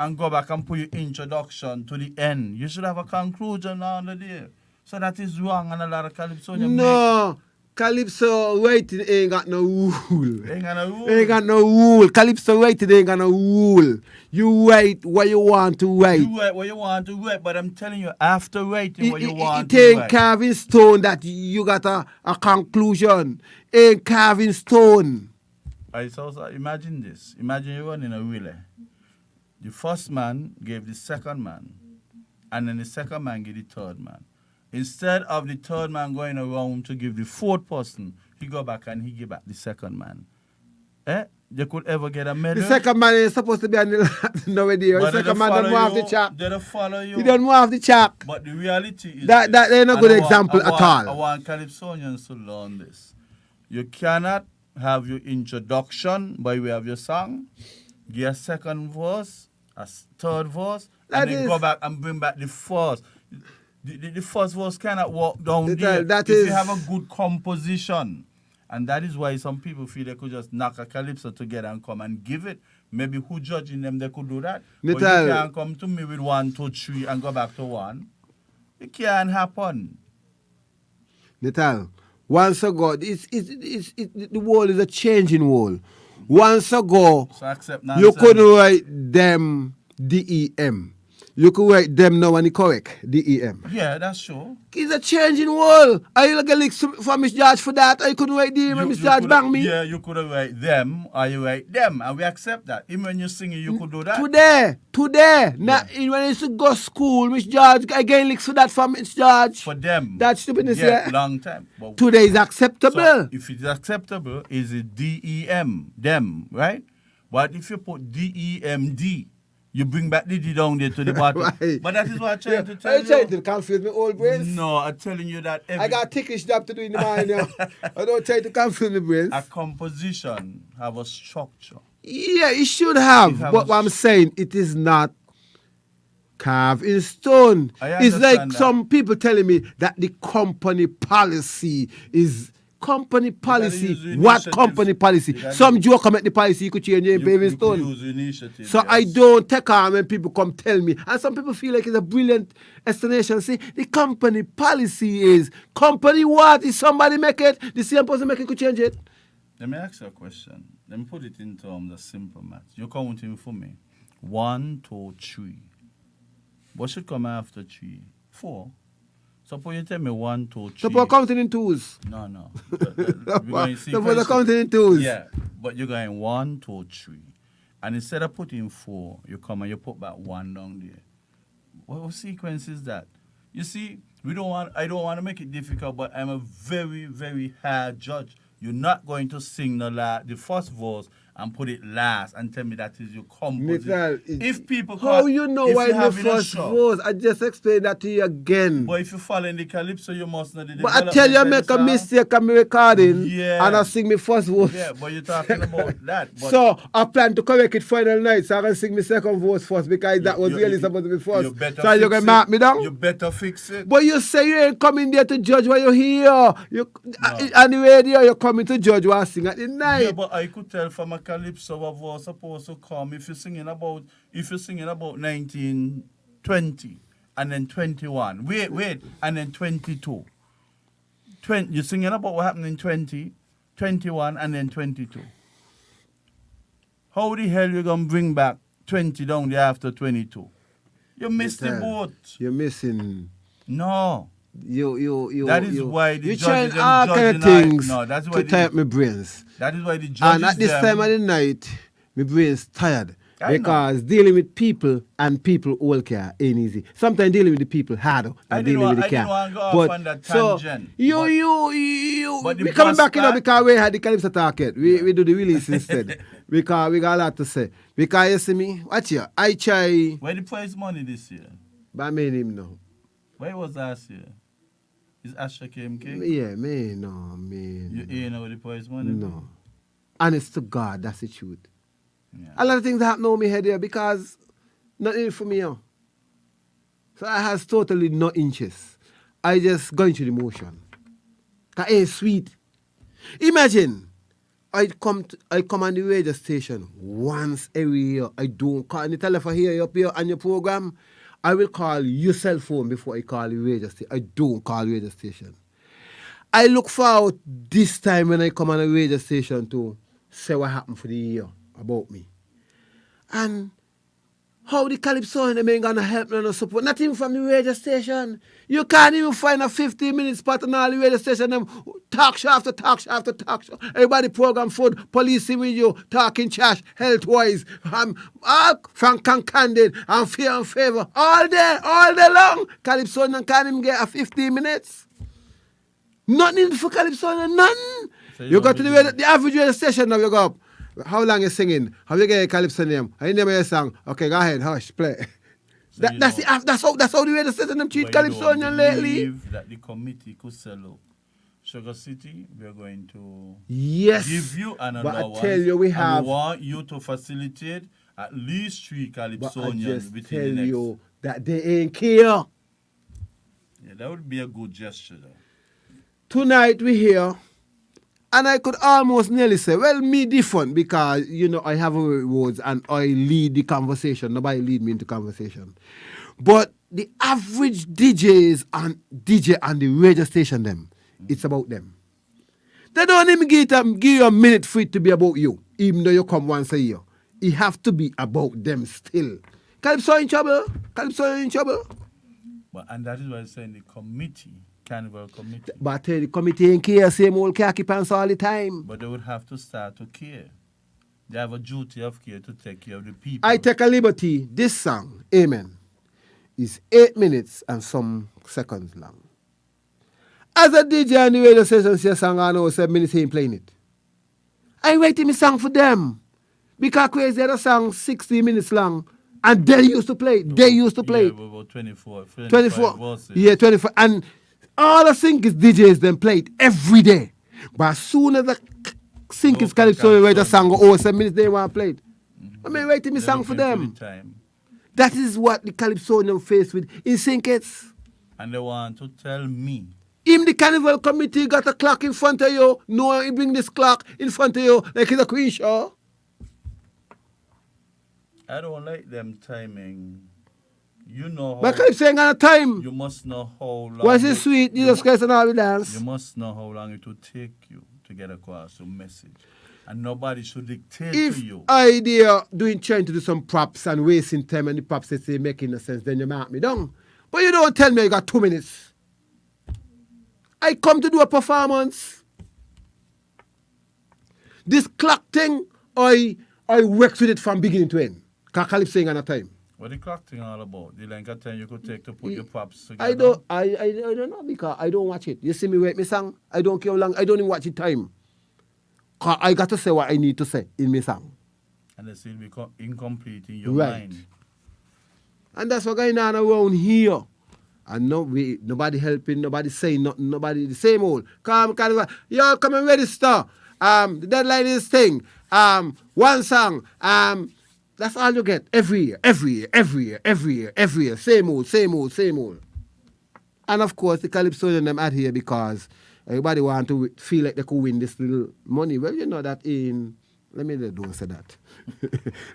Speaker 3: and go back and put your introduction to the end. You should have a conclusion under there. So that is wrong and a lot of calypso.
Speaker 4: No. Calypso writing ain't got no rule.
Speaker 3: Ain't got no rule.
Speaker 4: Ain't got no rule. Calypso writing ain't got no rule. You write what you want to write.
Speaker 3: You write what you want to write, but I'm telling you, after writing what you want
Speaker 4: It
Speaker 3: to
Speaker 4: ain't
Speaker 3: write.
Speaker 4: carving stone that you got a conclusion. Ain't carving stone.
Speaker 3: So imagine this. Imagine you running a relay. The first man gave the second man, and then the second man gave the third man. Instead of the third man going around to give the fourth person, he go back and he give back the second man. You could ever get a medal.
Speaker 4: The second man is supposed to be on the nowadays. The
Speaker 3: But they
Speaker 4: second man don't move off the chalk.
Speaker 3: They don't follow you.
Speaker 4: He don't move off the chalk.
Speaker 3: But the reality is
Speaker 4: That ain't a
Speaker 3: and
Speaker 4: good
Speaker 3: I want-
Speaker 4: example
Speaker 3: I
Speaker 4: at
Speaker 3: want-
Speaker 4: all.
Speaker 3: I want Calypsonians to learn this. You cannot have your introduction by way of your song, give a second verse, third verse,
Speaker 4: That
Speaker 3: and then
Speaker 4: is-
Speaker 3: go back and bring back the first. The first verse cannot walk down there.
Speaker 4: That
Speaker 3: if
Speaker 4: is-
Speaker 3: you have a good composition. And that is why some people feel they could just knock a calypso together and come and give it. Maybe who judging them, they could do that. But
Speaker 4: Nital.
Speaker 3: you can't come to me with 1, 2, 3 and go back to 1. It can't happen.
Speaker 4: Nital, once ago, the world is a changing world. Once ago,
Speaker 3: So accept
Speaker 4: you
Speaker 3: nonsense.
Speaker 4: couldn't write them DEM. You could write them now and the correct, DEM.
Speaker 3: Yeah, that's true.
Speaker 4: It's a changing world. Are you like a lick for Miss George for that? I couldn't write DEM and Miss George bang me.
Speaker 3: Yeah, you could have write them or you write them, and we accept that. Even when you're singing, you could do that.
Speaker 4: Today. Now, when I used to go school, Miss George, again licks for that for Miss George.
Speaker 3: For them.
Speaker 4: That stupidness,
Speaker 3: yeah. Long time. But
Speaker 4: today is acceptable.
Speaker 3: So if it's acceptable, is it DEM, them, right? But if you put DEMD, you bring back the D down there to the bottom. Right. But that is what I'm trying to tell you.
Speaker 4: Are you trying to confuse me old brains?
Speaker 3: No, I'm telling you that
Speaker 4: I got a ticklish job to do in the mind now. I don't try to confuse me brains.
Speaker 3: A composition have a structure.
Speaker 4: Yeah, it should have. But what I'm saying, it is not carved in stone. It's like that. Some people telling me that the company policy is... Company policy. What company policy? Some Joe come at the policy, you could change your paving stone. So yes. I don't take on when people come tell me. And some people feel like it's a brilliant explanation. See, the company policy is company what? If somebody make it, the same person make it could change it.
Speaker 3: Let me ask you a question. Let me put it in terms of simple math. You're counting for me. 1, 2, 3. What should come after 3? 4. Suppose you tell me 1, 2, 3.
Speaker 4: Suppose counting in twos.
Speaker 3: No.
Speaker 4: Suppose counting in twos.
Speaker 3: Yeah, but you're going 1, 2, 3. And instead of putting 4, you come and you put back 1 down there. What sequence is that? You see, I don't want to make it difficult, but I'm a very, very hard judge. You're not going to sing the first verse and put it last and tell me that is your composition.
Speaker 4: Nital,
Speaker 3: if people
Speaker 4: how you know why the first verse? I just explained that to you again.
Speaker 3: But if you fall in the calypso, you must know the
Speaker 4: But I tell you, I make a mistake on my recording and I sing my first verse.
Speaker 3: Yeah, but you're talking about that. But
Speaker 4: so I plan to correct it final night so I can sing my second verse first because that was really supposed to be first. So you're going to mark me down?
Speaker 3: You better fix it.
Speaker 4: But you say you ain't coming there to judge what you hear. On the radio, you're coming to judge what I sing at the night.
Speaker 3: Yeah, but I could tell from a calypso of was supposed to come if you're singing about 1920 and then 21. Wait, and then 22. You're singing about what happened in 20, 21, and then 22. How the hell you gonna bring back 20 down there after 22? You missed the boat.
Speaker 4: You're missing.
Speaker 3: No.
Speaker 4: That
Speaker 3: is why the judges
Speaker 4: trying all kind of things to tie up my brains.
Speaker 3: That is why the judges.
Speaker 4: And at this time of the night, my brain's tired because dealing with people and people all care ain't easy. Sometimes dealing with the people harder than dealing with the car.
Speaker 3: I didn't want to go off on that tangent.
Speaker 4: We coming back because we had the Calypso talk yet. We do the release instead because we got a lot to say. Because you see me, watch here. I try.
Speaker 3: Where the prize money this year?
Speaker 4: But I made him know.
Speaker 3: Where was last year? Is Asha KMK?
Speaker 4: Yeah, man.
Speaker 3: You ain't know where the prize money?
Speaker 4: No. Honest to God, that's the truth.
Speaker 3: Yeah.
Speaker 4: A lot of things happen on me head here because nothing for me. So I has totally no interest. I just going through the motion. That ain't sweet. Imagine, I come on the radio station once every year. I don't call the telephone here up here on your program. I will call your cell phone before I call the radio station. I don't call the radio station. I look forward this time when I come on the radio station to say what happened for the year about me. And how the Calypso and them ain't gonna help me no support. Not even from the radio station. You can't even find a 15-minute spot on all the radio station. Them talk show after talk show after talk show. Everybody program food, police with you, talking trash, health-wise, frank and candid, and fear and favor. All day long. Calypso and can't even get a 15 minutes. Nothing for Calypso and nothing. So you go to the average radio station now, you go up. How long you singing? How you get a Calypso name? I never hear a song. Okay, go ahead, hush, play. So that's how the radio station them treat Calypso lately.
Speaker 3: That the committee could sell up Sugar City, we are going to
Speaker 4: give
Speaker 3: you another
Speaker 4: but I
Speaker 3: one.
Speaker 4: tell you, we
Speaker 3: want you to facilitate at least 3 Calypsonians within
Speaker 4: tell
Speaker 3: the next.
Speaker 4: You that they ain't care.
Speaker 3: Yeah, that would be a good gesture though.
Speaker 4: Tonight we here. And I could almost nearly say, well, me different because, I have words and I lead the conversation. Nobody lead me into conversation. But the average DJ on the radio station, it's about them. They don't even give you a minute for it to be about you, even though you come once a year. It have to be about them still. Calypso in trouble. Calypso in trouble.
Speaker 3: And that is why I'm saying the committee, Carnival Committee.
Speaker 4: But the committee ain't care, same old khaki pants all the time.
Speaker 3: But they would have to start to care. They have a duty of care to take care of the people.
Speaker 4: I take a liberty. This song, Amen, is 8 minutes and some seconds long. As a DJ on the radio station say a song, I know 7 minutes ain't playing it. I waiting me song for them. Because Crazy had a song 60 minutes long and they used to play it. They used to play it.
Speaker 3: About 24.
Speaker 4: 24.
Speaker 3: Verses.
Speaker 4: Yeah, 24. And all I think is DJs then play it every day. But as soon as the sync is Calypso, write a song, oh, 7 minutes, they want to play it. I mean, writing me song for them. That is what the Calypsonian face with in syncets.
Speaker 3: And they want to tell me.
Speaker 4: Him, the Carnival Committee, got a clock in front of you. No, he bring this clock in front of you like it's a queen show.
Speaker 3: I don't like them timing. You know how...
Speaker 4: But Calypso ain't got a time.
Speaker 3: You must know how long...
Speaker 4: Was it sweet? Jesus Christ and all the dance.
Speaker 3: You must know how long it will take you to get across your message. And nobody should dictate to you.
Speaker 4: If I there trying to do some props and wasting time and the props say making no sense, then you mark me down. But you don't tell me you got 2 minutes. I come to do a performance. This clock thing, I worked with it from beginning to end. Because Calypso ain't got no time.
Speaker 3: What the clock thing all about? The length of time you could take to put your props together?
Speaker 4: I don't know because I don't watch it. You see me wait me song, I don't care how long, I don't even watch it time. Because I got to say what I need to say in my song.
Speaker 3: And it still be incomplete in your
Speaker 4: Right.
Speaker 3: mind.
Speaker 4: And that's what going on around here. And nobody helping, nobody saying nothing, nobody the same old. Come and register. The deadline is thing. One song. That's all you get every year. Same old. And of course, the Calypsonian them out here because everybody want to feel like they could win this little money. Well, you know that in... Let me don't say that.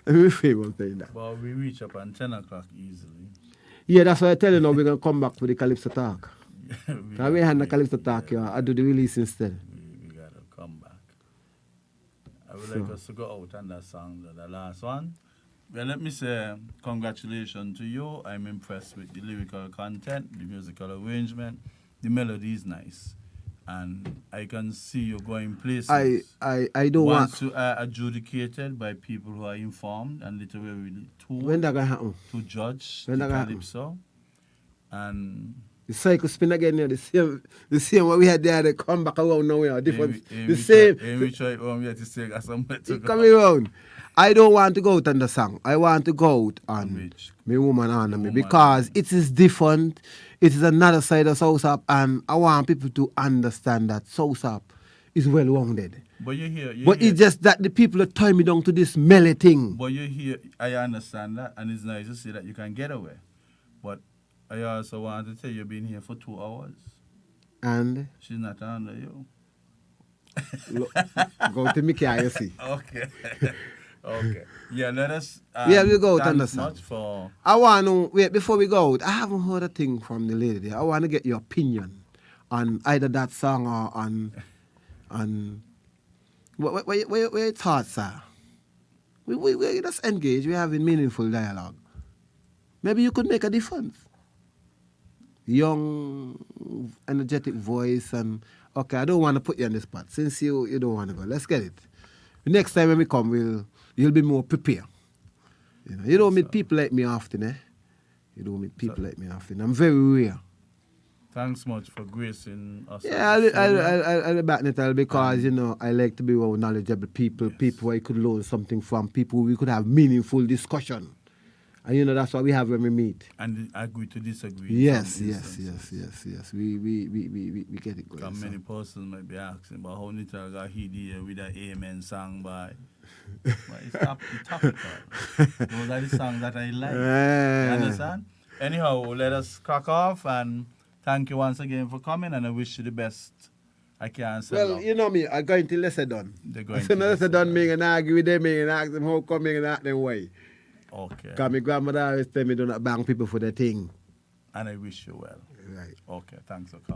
Speaker 4: Let me refrain from saying that.
Speaker 3: Well, we reach up on 10 o'clock easily.
Speaker 4: Yeah, that's why I tell you now we're going to come back for the Calypso talk. Because we had the Calypso talk, I do the release instead.
Speaker 3: We got to come back. I would like us to go out on that song, the last one. Well, let me say congratulations to you. I'm impressed with the lyrical content, the musical arrangement. The melody is nice. And I can see you going places.
Speaker 4: I don't want...
Speaker 3: Once you are adjudicated by people who are informed and literally
Speaker 4: when that going to happen?
Speaker 3: To judge
Speaker 4: When
Speaker 3: the
Speaker 4: that
Speaker 3: Calypso. And...
Speaker 4: The cycle spin again here, the same what we had there, they come back around now, different.
Speaker 3: We try to say got somewhere to go.
Speaker 4: Coming around. I don't want to go out on the song. I want to go out on me woman honor me because it is different. It is another side of Southside and I want people to understand that Southside is well rounded.
Speaker 3: But you hear,
Speaker 4: it's just that the people are tying me down to this melly thing.
Speaker 3: But you hear, I understand that and it's nice to see that you can get away. But I also want to tell you, you've been here for 2 hours.
Speaker 4: And?
Speaker 3: She's not under you.
Speaker 4: Go to Mickey, you see.
Speaker 3: Okay. Okay. Yeah, let us...
Speaker 4: we'll go out on the song.
Speaker 3: For...
Speaker 4: I want to... Wait, before we go out, I haven't heard a thing from the lady there. I want to get your opinion on either that song or on where your thoughts are. We just engage. We're having meaningful dialogue. Maybe you could make a difference. Young, energetic voice and... Okay, I don't want to put you on the spot. Since you don't want to go, let's get it. The next time when we come, you'll be more prepared. You don't meet people like me often, eh? You don't meet people like me often. I'm very rare.
Speaker 3: Thanks much for gracing us.
Speaker 4: Yeah, I'll back Nital because, I like to be around knowledgeable people, people I could learn something from, people we could have meaningful discussion. And that's what we have when we meet.
Speaker 3: And agree to disagree.
Speaker 4: Yes. We get it going.
Speaker 3: Many persons might be asking about how Nital got here with an Amen song by. But it's topical. Those are the songs that I like. You understand? Anyhow, let us crack off and thank you once again for coming and I wish you the best. I can't say
Speaker 4: well,
Speaker 3: no.
Speaker 4: you know me, I'm going to lesser done.
Speaker 3: They're going
Speaker 4: to
Speaker 3: lesser
Speaker 4: done me and argue with them and ask them how come and ask them why.
Speaker 3: Okay.
Speaker 4: Because my grandmother always tell me do not bang people for their thing.
Speaker 3: And I wish you well.
Speaker 4: Right.
Speaker 3: Okay, thanks for coming.